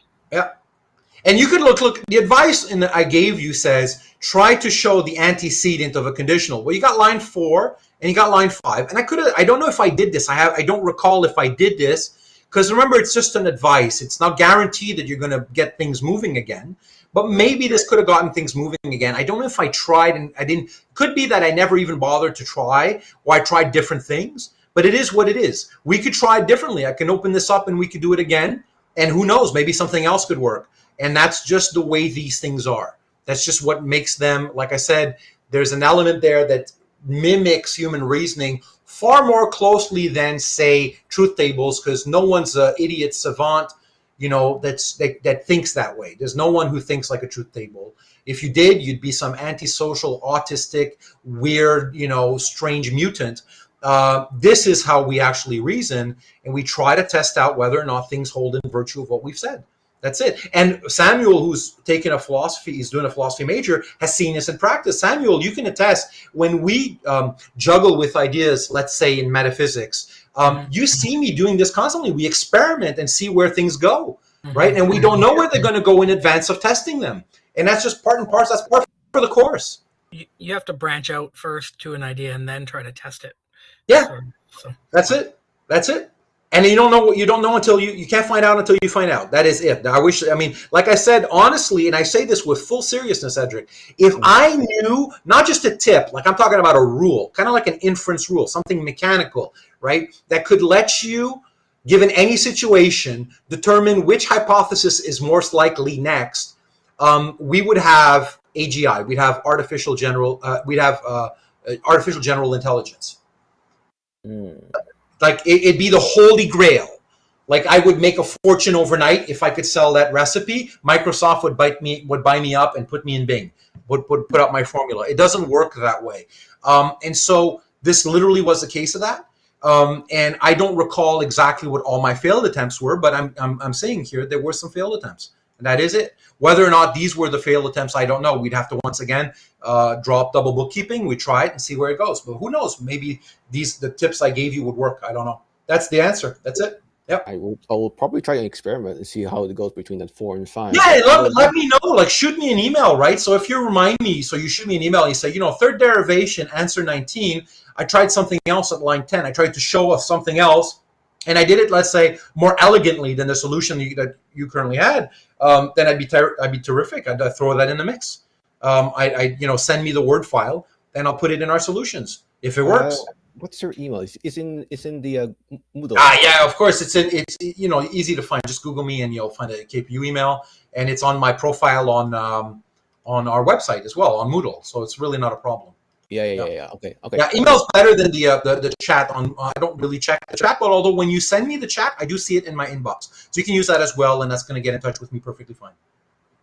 S1: And you could look. The advice that I gave you says try to show the antecedent of a conditional. Well, you got line 4 and you got line 5, and I don't know if I did this. I don't recall if I did this, because remember, it's just an advice. It's not guaranteed that you're going to get things moving again. But maybe this could have gotten things moving again. I don't know if I tried and I didn't. Could be that I never even bothered to try, or I tried different things. But it is what it is. We could try it differently. I can open this up and we could do it again. And who knows, maybe something else could work. And that's just the way these things are. That's just what makes them, like I said, there's an element there that mimics human reasoning far more closely than, say, truth tables, because no one's an idiot savant, that thinks that way. There's no one who thinks like a truth table. If you did, you'd be some antisocial, autistic, weird, strange mutant. This is how we actually reason, and we try to test out whether or not things hold in virtue of what we've said. That's it. And Samuel, who's taken he's doing a philosophy major, has seen this in practice. Samuel, you can attest, when we juggle with ideas, let's say in metaphysics, you see me doing this constantly. We experiment and see where things go, right? And we don't know where they're going to go in advance of testing them. And that's just part and parcel. That's part for the course.
S3: You have to branch out first to an idea and then try to test it.
S1: Yeah, so. That's it. And you don't know until you can't find out until you find out. That is it. Like I said, honestly, and I say this with full seriousness, Edric, if I knew not just a tip, like I'm talking about a rule, kind of like an inference rule, something mechanical, right, that could let you, given any situation, determine which hypothesis is most likely next, we would have AGI. We'd have artificial general intelligence. Like it'd be the holy grail. Like I would make a fortune overnight if I could sell that recipe. Microsoft would buy me up and put me in Bing, would put up my formula. It doesn't work that way. And so this literally was the case of that. And I don't recall exactly what all my failed attempts were, but I'm saying here there were some failed attempts. And that is it. Whether or not these were the failed attempts, I don't know. We'd have to once again drop double bookkeeping. We try it and see where it goes. But who knows? Maybe the tips I gave you would work. I don't know. That's the answer. That's it. Yep.
S4: I will probably try an experiment and see how it goes between that 4 and 5.
S1: Yeah, let me know. Like, shoot me an email, right? So if you remind me, so you shoot me an email and you say, third derivation, answer 19. I tried something else at line 10. I tried to show us something else. And I did it, let's say, more elegantly than the solution that you currently had. Then I'd be terrific. I'd throw that in the mix. Send me the Word file, and I'll put it in our solutions if it works.
S4: What's your email? It's in the Moodle.
S1: Yeah, of course. It's easy to find. Just Google me, and you'll find a KPU email, and it's on my profile on our website as well on Moodle. So it's really not a problem.
S4: Yeah. Okay.
S1: Yeah, email's better than the chat. I don't really check the chat, but although when you send me the chat, I do see it in my inbox. So you can use that as well, and that's going to get in touch with me perfectly fine.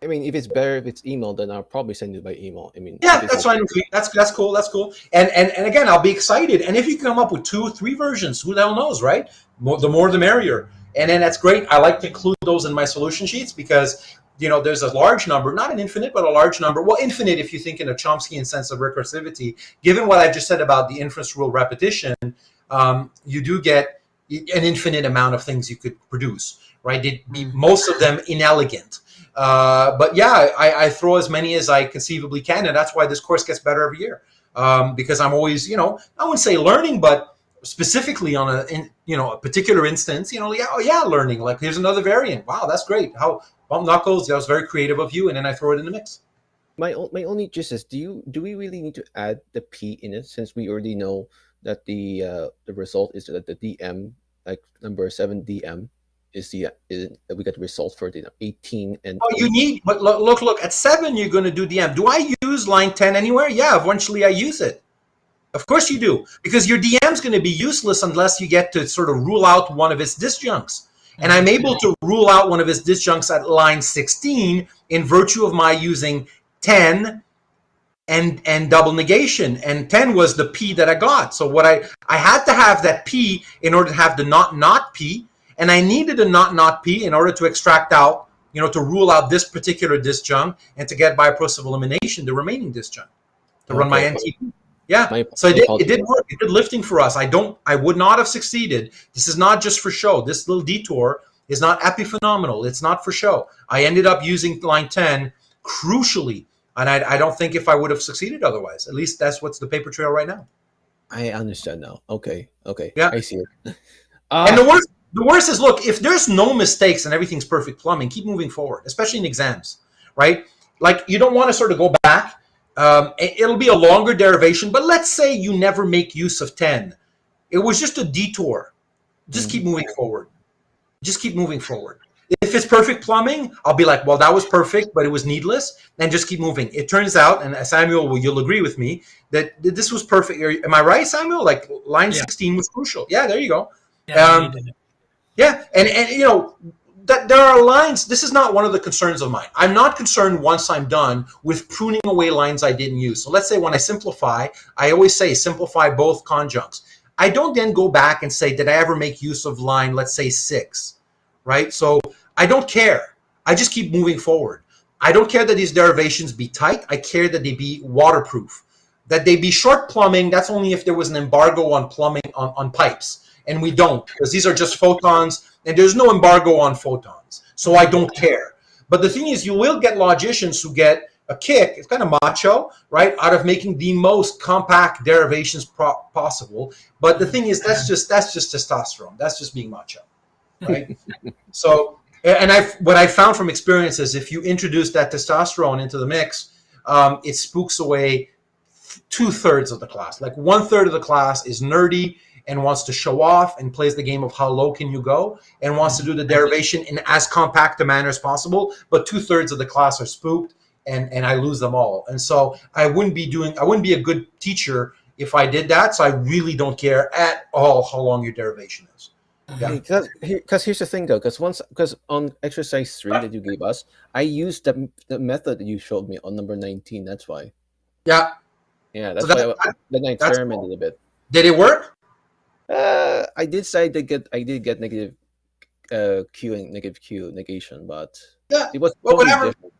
S4: I mean, if it's better if it's email, then I'll probably send it by email.
S1: Yeah, that's fine. That's cool. That's cool. And again, I'll be excited. And if you come up with 2 or 3 versions, who the hell knows, right? The more the merrier. And then that's great. I like to include those in my solution sheets because, there's a large number, not an infinite, but a large number. Well, infinite if you think in a Chomskyan sense of recursivity. Given what I just said about the inference rule repetition, you do get an infinite amount of things you could produce, right? They'd be most of them inelegant. But yeah, I throw as many as I conceivably can, and that's why this course gets better every year. Because I'm always, I wouldn't say learning, but specifically on a particular instance, learning. Like here's another variant. Wow, that's great. How bump knuckles? That was very creative of you, and then I throw it in the mix.
S4: My only just is, do we really need to add the P in it, since we already know that the result is that the DM, like number 7 DM, is we get the result for the 18 and.
S1: Oh, you need, but look at 7. You're going to do DM. Do I use line 10 anywhere? Yeah, eventually I use it. Of course you do, because your DM is going to be useless unless you get to sort of rule out one of its disjuncts. And I'm able to rule out one of its disjuncts at line 16 in virtue of my using 10 and double negation. And 10 was the P that I got. So what I had to have that P in order to have the not P, and I needed a not P in order to extract out, to rule out this particular disjunct and to get by a process of elimination the remaining disjunct to run my NT. Yeah, so it did work. It did lifting for us. I would not have succeeded. This is not just for show. This little detour is not epiphenomenal. It's not for show. I ended up using line 10 crucially, and I don't think if I would have succeeded otherwise. At least that's what's the paper trail right now.
S4: I understand now. Okay.
S1: Yeah,
S4: I see it.
S1: And the worst is, look, if there's no mistakes and everything's perfect plumbing, keep moving forward, especially in exams, right? Like you don't want to sort of go back. It'll be a longer derivation, but let's say you never make use of 10. It was just a detour. Just keep moving forward. Just keep moving forward. If it's perfect plumbing, I'll be like, well, that was perfect, but it was needless, and just keep moving. It turns out, and Samuel, you'll agree with me, that this was perfect. Am I right, Samuel? Like line 16 was crucial. Yeah, there you go.
S3: Yeah,
S1: yeah, and that there are lines. This is not one of the concerns of mine. I'm not concerned once I'm done with pruning away lines I didn't use. So let's say when I simplify, I always say simplify both conjuncts. I don't then go back and say, did I ever make use of line, let's say 6, right? So I don't care. I just keep moving forward. I don't care that these derivations be tight. I care that they be waterproof. That they be short plumbing, that's only if there was an embargo on plumbing on pipes. And we don't, because these are just photons, and there's no embargo on photons. So I don't care. But the thing is, you will get logicians who get a kick, it's kind of macho, right, out of making the most compact derivations possible. But the thing is, that's just testosterone. That's just being macho, right? So, and what I found from experience is if you introduce that testosterone into the mix, it spooks away 2/3 of the class. Like 1/3 of the class is nerdy and wants to show off and plays the game of how low can you go and wants to do the derivation in as compact a manner as possible. But 2/3 of the class are spooked, and I lose them all. And so I wouldn't be a good teacher if I did that. So I really don't care at all how long your derivation is. Yeah.
S4: Because here's the thing though, because on exercise 3 that you gave us, I used the method that you showed me on number 19. That's why.
S1: Yeah.
S4: Yeah, that's why I experimented a bit.
S1: Did it work?
S4: I did say I did get negative Q and negative Q negation, but
S1: yeah,
S4: it was
S1: whatever.
S4: different.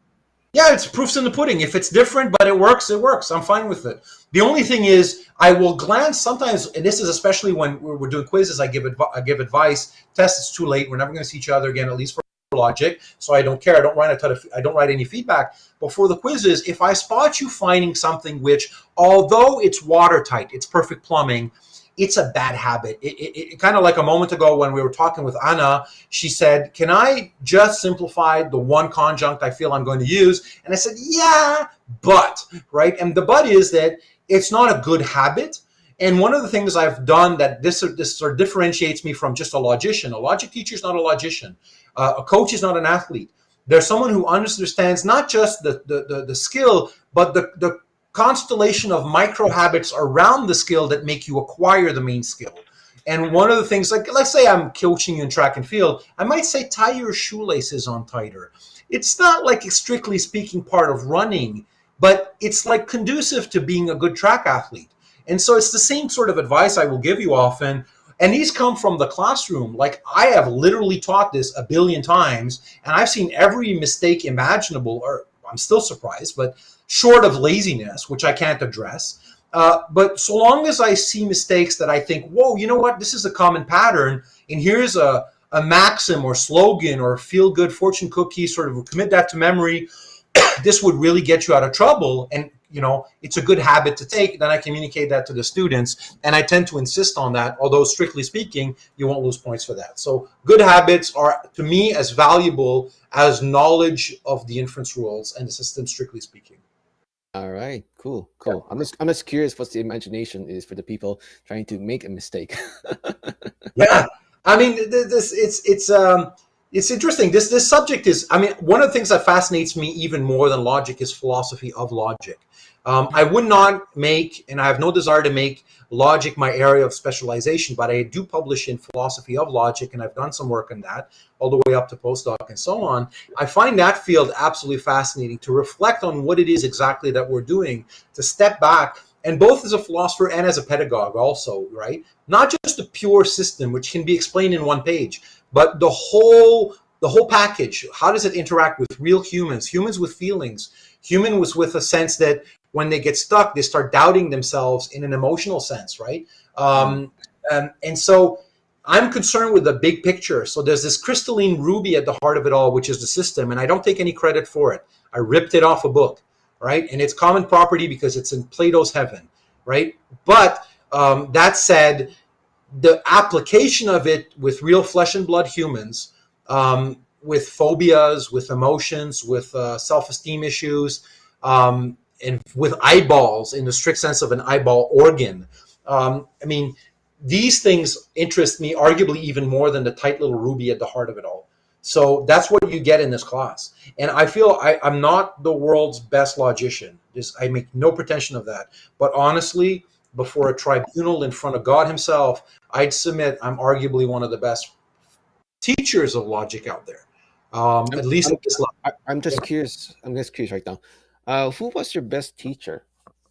S1: Yeah, it's proofs in the pudding. If it's different, but it works, it works. I'm fine with it. The only thing is, I will glance sometimes, and this is especially when we're doing quizzes. I give advice. Test, it's too late. We're never going to see each other again, at least for logic. So I don't care. I don't write any feedback. But for the quizzes, if I spot you finding something which, although it's watertight, it's perfect plumbing, it's a bad habit. It kind of like a moment ago when we were talking with Anna, she said, can I just simplify the one conjunct I feel I'm going to use? And I said, yeah, but, right? And the but is that it's not a good habit. And one of the things I've done that this sort of differentiates me from just a logician. A logic teacher is not a logician. A coach is not an athlete. There's someone who understands not just the skill, but the constellation of micro habits around the skill that make you acquire the main skill. And one of the things, like let's say I'm coaching you in track and field, I might say tie your shoelaces on tighter. It's not like strictly speaking part of running, but it's like conducive to being a good track athlete. And so it's the same sort of advice I will give you often. And these come from the classroom. Like, I have literally taught this a billion times, and I've seen every mistake imaginable, or I'm still surprised, but short of laziness, which I can't address. But so long as I see mistakes that I think, whoa, you know what, this is a common pattern, and here's a maxim or slogan or feel good fortune cookie, sort of commit that to memory, this would really get you out of trouble. And, it's a good habit to take. Then I communicate that to the students, and I tend to insist on that, although strictly speaking, you won't lose points for that. So good habits are, to me, as valuable as knowledge of the inference rules and the system, strictly speaking.
S4: All right, cool. I'm just curious what the imagination is for the people trying to make a mistake.
S1: Yeah, I mean, it's interesting. This subject is, I mean, one of the things that fascinates me even more than logic is philosophy of logic. I would not make, and I have no desire to make logic my area of specialization, but I do publish in philosophy of logic, and I've done some work on that all the way up to postdoc and so on. I find that field absolutely fascinating, to reflect on what it is exactly that we're doing, to step back, and both as a philosopher and as a pedagogue also, right? Not just the pure system, which can be explained in one page, but the whole package. How does it interact with real humans with feelings, humans with a sense that when they get stuck, they start doubting themselves in an emotional sense, right? And so I'm concerned with the big picture. So there's this crystalline ruby at the heart of it all, which is the system, and I don't take any credit for it. I ripped it off a book, right? And it's common property because it's in Plato's heaven, right? But that said, the application of it with real flesh and blood humans, with phobias, with emotions, with self-esteem issues, and with eyeballs in the strict sense of an eyeball organ. I mean, these things interest me arguably even more than the tight little ruby at the heart of it all. So that's what you get in this class. And I feel I'm not the world's best logician. I make no pretension of that. But honestly, before a tribunal in front of God himself, I'd submit I'm arguably one of the best teachers of logic out there. At least at this level.
S4: I'm just curious. I'm just curious right now. Who was your best teacher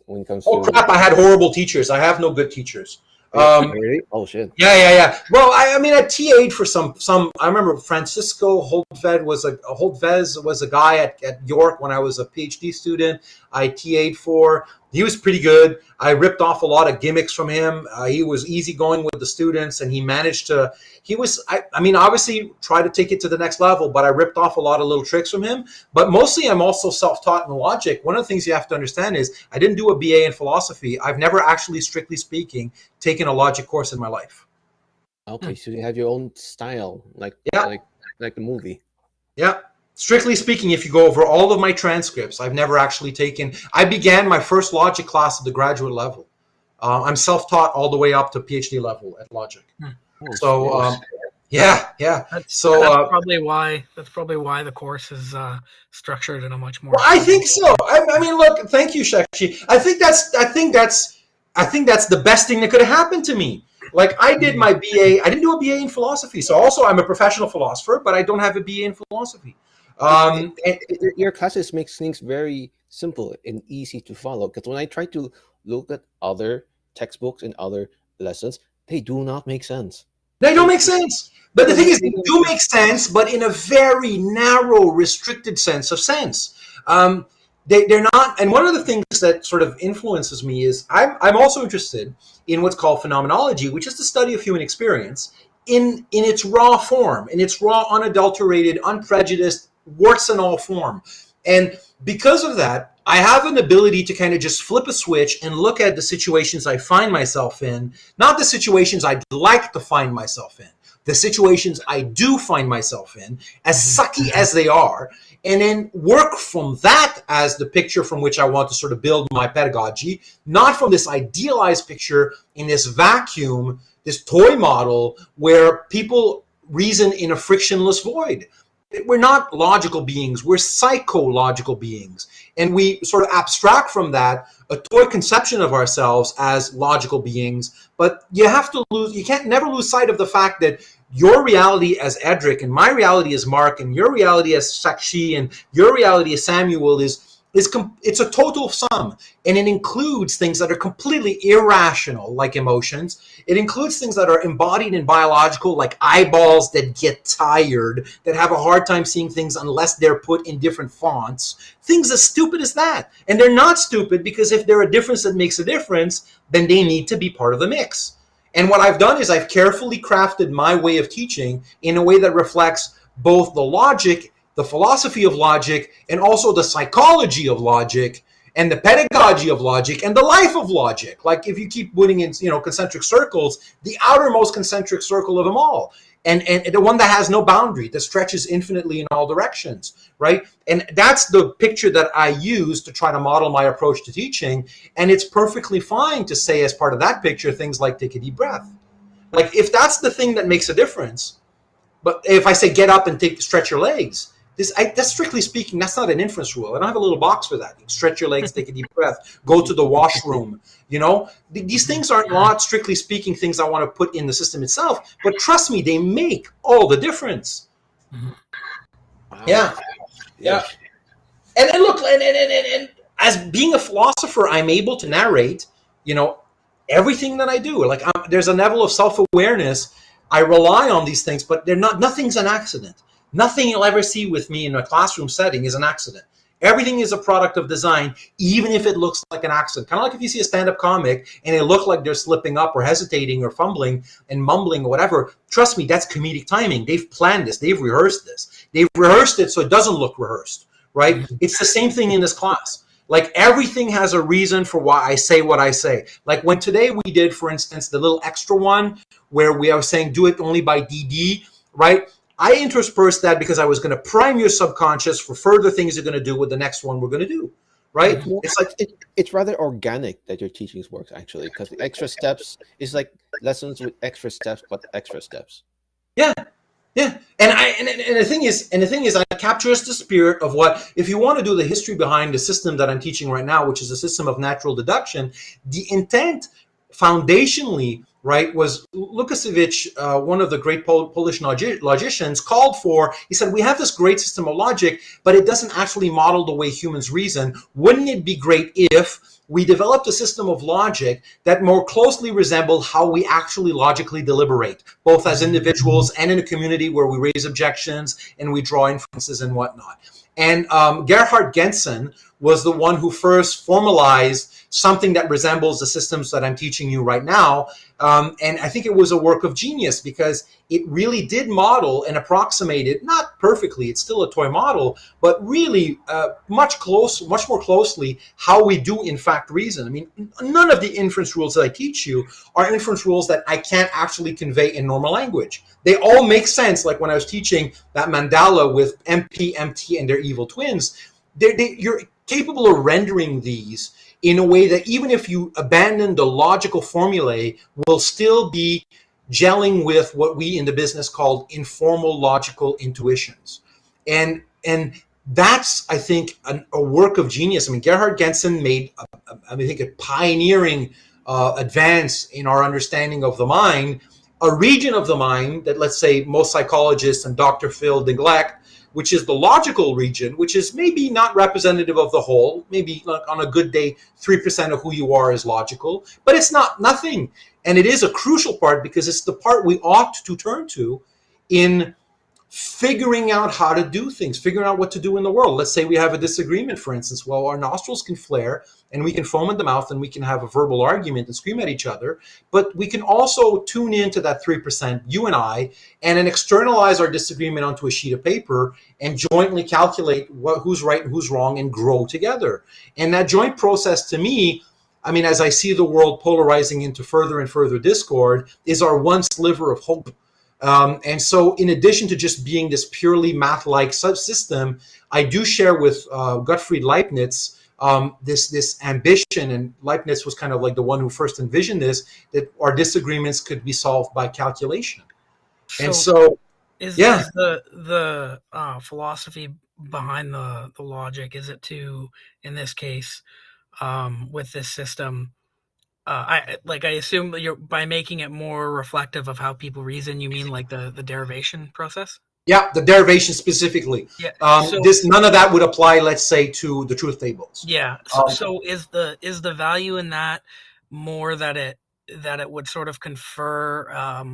S4: when it comes
S1: Oh
S4: to?
S1: crap! I had horrible teachers. I have no good teachers.
S4: Really? Oh shit.
S1: Yeah. Well, I mean, I TA'd for some. I remember Francisco Holtvez was a guy at York when I was a PhD student. I TA'd for. He was pretty good. I ripped off a lot of gimmicks from him. He was easygoing with the students, and he managed to. I mean, obviously, try to take it to the next level, but I ripped off a lot of little tricks from him. But mostly, I'm also self-taught in logic. One of the things you have to understand is I didn't do a BA in philosophy. I've never actually, strictly speaking, taken a logic course in my life.
S4: Okay, so you have your own style, like the movie.
S1: Yeah. Strictly speaking, if you go over all of my transcripts, I've never actually taken. I began my first logic class at the graduate level. I'm self-taught all the way up to PhD level at logic. So, yeah.
S3: That's probably why the course is structured in a much more.
S1: Well, I think so. I mean, look. Thank you, Shakshi. I think that's the best thing that could have happened to me. Like, I did my BA. I didn't do a BA in philosophy, so also I'm a professional philosopher, but I don't have a BA in philosophy.
S4: Your classes make things very simple and easy to follow. Because when I try to look at other textbooks and other lessons, they do not make sense.
S1: They don't make sense. But the thing is, they do make sense, but in a very narrow, restricted sense of sense. They're not. And one of the things that sort of influences me is I'm also interested in what's called phenomenology, which is the study of human experience in its raw form, in its raw, unadulterated, unprejudiced, warts and all form. And because of that, I have an ability to kind of just flip a switch and look at the situations I find myself in, not the situations I'd like to find myself in, the situations I do find myself in, as sucky as they are, and then work from that as the picture from which I want to sort of build my pedagogy, not from this idealized picture in this vacuum, this toy model where people reason in a frictionless void. We're not logical beings, we're psychological beings. And we sort of abstract from that a toy conception of ourselves as logical beings. But you can't never lose sight of the fact that your reality as Edric and my reality as Mark and your reality as Sakshi and your reality as Samuel is it's a total sum, and it includes things that are completely irrational, like emotions. It includes things that are embodied in biological, like eyeballs that get tired, that have a hard time seeing things unless they're put in different fonts. Things as stupid as that. And they're not stupid, because if they're a difference that makes a difference, then they need to be part of the mix. And what I've done is I've carefully crafted my way of teaching in a way that reflects both the logic, the philosophy of logic, and also the psychology of logic, and the pedagogy of logic, and the life of logic. Like, if you keep putting in, concentric circles, the outermost concentric circle of them all, and the one that has no boundary, that stretches infinitely in all directions, right? And that's the picture that I use to try to model my approach to teaching. And it's perfectly fine to say, as part of that picture, things like take a deep breath. Like, if that's the thing that makes a difference, but if I say get up and stretch your legs, that's strictly speaking, that's not an inference rule. I don't have a little box for that. You stretch your legs, take a deep breath, go to the washroom. These things are not, strictly speaking, things I want to put in the system itself. But trust me, they make all the difference.
S4: Wow.
S1: Yeah. And look, and as being a philosopher, I'm able to narrate, everything that I do. Like, there's a level of self-awareness. I rely on these things, but nothing's an accident. Nothing you'll ever see with me in a classroom setting is an accident. Everything is a product of design, even if it looks like an accident. Kind of like if you see a stand-up comic and it looks like they're slipping up or hesitating or fumbling and mumbling or whatever. Trust me, that's comedic timing. They've planned this. They've rehearsed this. They've rehearsed it so it doesn't look rehearsed, right? It's the same thing in this class. Like, everything has a reason for why I say what I say. Like, when today we did, for instance, the little extra one where we are saying do it only by DD, right? I interspersed that because I was going to prime your subconscious for further things you're going to do with the next one we're going to do, right?
S4: Well,
S1: It's like,
S4: it's rather organic that your teachings works, actually, because the extra steps is like lessons with extra steps, but extra steps.
S1: yeah. And the thing is, I captures the spirit of what, if you want to do the history behind the system that I'm teaching right now, which is a system of natural deduction, the intent foundationally, right, was Lukasiewicz, one of the great Polish logicians, called for. He said, we have this great system of logic, but it doesn't actually model the way humans reason. Wouldn't it be great if we developed a system of logic that more closely resembled how we actually logically deliberate, both as individuals and in a community where we raise objections and we draw inferences and whatnot. And Gerhard Gentzen was the one who first formalized something that resembles the systems that I'm teaching you right now. And I think it was a work of genius, because it really did model and approximate it, not perfectly, it's still a toy model, but really much more closely how we do in fact reason. I mean, none of the inference rules that I teach you are inference rules that I can't actually convey in normal language. They all make sense. Like when I was teaching that mandala with MP, MT, and their evil twins, you're capable of rendering these in a way that even if you abandon the logical formulae, will still be gelling with what we in the business called informal logical intuitions. And that's, I think, a work of genius. I mean, Gerhard Gentzen made, I think, a pioneering advance in our understanding of the mind, a region of the mind that, let's say, most psychologists and Dr. Phil neglect, which is the logical region, which is maybe not representative of the whole. Maybe like on a good day, 3% of who you are is logical, but it's not nothing. And it is a crucial part, because it's the part we ought to turn to in figuring out how to do things, figuring out what to do in the world. Let's say we have a disagreement, for instance. Well, our nostrils can flare and we can foam at the mouth and we can have a verbal argument and scream at each other. But we can also tune into that 3%, you and I, and then externalize our disagreement onto a sheet of paper and jointly calculate who's right and who's wrong and grow together. And that joint process, to me, I mean, as I see the world polarizing into further and further discord, is our one sliver of hope. And so in addition to just being this purely math-like subsystem, I do share with Gottfried Leibniz this ambition, and Leibniz was kind of like the one who first envisioned this, that our disagreements could be solved by calculation. And so
S3: is
S1: yeah.
S3: Is the philosophy behind the logic, is it to, in this case, with this system, I assume that you're, by making it more reflective of how people reason, you mean like the derivation process?
S1: Yeah, the derivation specifically.
S3: Yeah.
S1: None of that would apply, let's say, to the truth tables.
S3: Yeah. So is the value in that more that it would sort of confer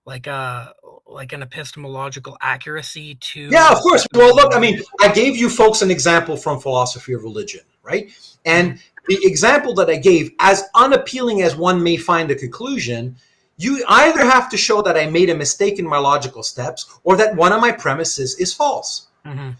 S3: like an epistemological accuracy to?
S1: Yeah, of course. Well, look, I mean, I gave you folks an example from philosophy of religion, right? And the example that I gave, as unappealing as one may find a conclusion, you either have to show that I made a mistake in my logical steps or that one of my premises is false.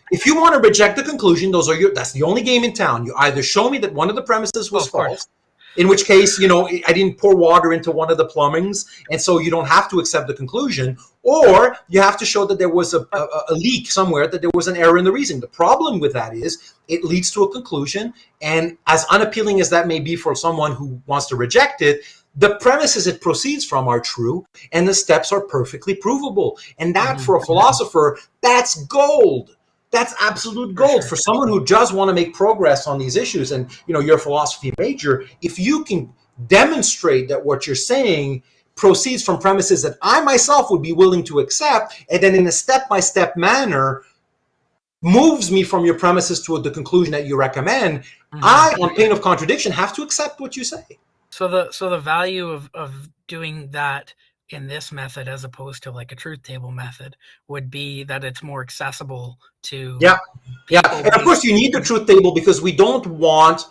S1: If you want to reject the conclusion, that's the only game in town. You either show me that one of the premises was false, in which case, I didn't pour water into one of the plumbings, and so you don't have to accept the conclusion, or you have to show that there was a leak somewhere, that there was an error in the reasoning. The problem with that is it leads to a conclusion, and as unappealing as that may be for someone who wants to reject it, the premises it proceeds from are true, and the steps are perfectly provable. And that, for a philosopher, that's gold. That's absolute gold. For someone who does want to make progress on these issues, and you're a philosophy major, if you can demonstrate that what you're saying proceeds from premises that I myself would be willing to accept, and then in a step-by-step manner moves me from your premises to the conclusion that you recommend, I, on pain of contradiction, have to accept what you say.
S3: So the value of doing that in this method as opposed to like a truth table method would be that it's more accessible to
S1: and of course you need the truth table because we don't want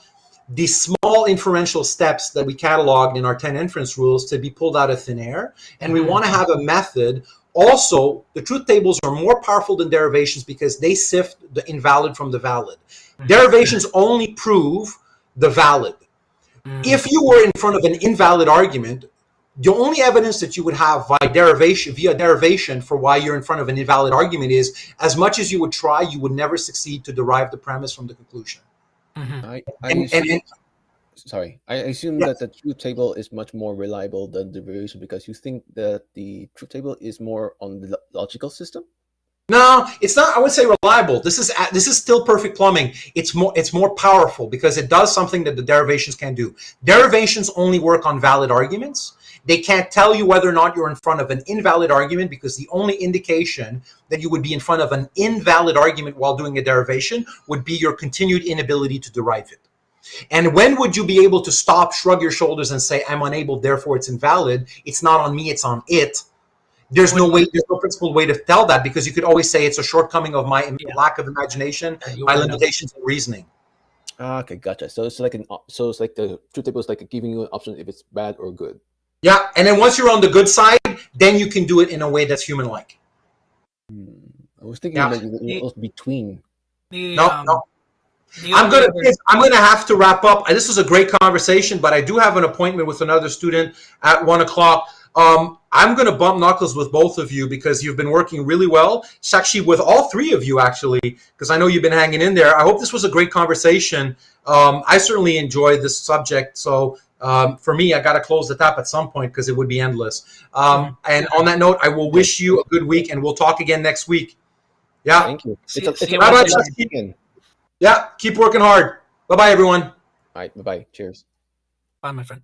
S1: the small inferential steps that we cataloged in our 10 inference rules to be pulled out of thin air, and we want to have a method. Also, the truth tables are more powerful than derivations because they sift the invalid from the valid. Derivations only prove the valid. If you were in front of an invalid argument, the only evidence that you would have via derivation for why you're in front of an invalid argument is, as much as you would try, you would never succeed to derive the premise from the conclusion.
S4: I assume that the truth table is much more reliable than the derivation because you think that the truth table is more on the logical system?
S1: No, it's not. I would say reliable. This is still perfect plumbing. It's more powerful because it does something that the derivations can't do. Derivations only work on valid arguments. They can't tell you whether or not you're in front of an invalid argument because the only indication that you would be in front of an invalid argument while doing a derivation would be your continued inability to derive it. And when would you be able to stop, shrug your shoulders, and say, I'm unable, therefore it's invalid? It's not on me, it's on it. There's no principled way to tell that because you could always say it's a shortcoming of my lack of imagination, my limitations in reasoning.
S4: Okay, gotcha. So it's like the truth table is like giving you an option if it's bad or good.
S1: Yeah, and then once you're on the good side, then you can do it in a way that's human-like.
S4: I was thinking like it was between.
S1: No. I'm gonna have to wrap up. This was a great conversation, but I do have an appointment with another student at 1:00. I'm going to bump knuckles with both of you because you've been working really well. It's actually with all three of you, actually, because I know you've been hanging in there. I hope this was a great conversation. I certainly enjoyed this subject. So for me, I got to close the tap at some point because it would be endless. And on that note, I will wish you a good week, and we'll talk again next week. Yeah.
S4: Thank you.
S1: Yeah. Keep working hard. Bye-bye, everyone.
S4: All right. Bye-bye. Cheers.
S3: Bye, my friend.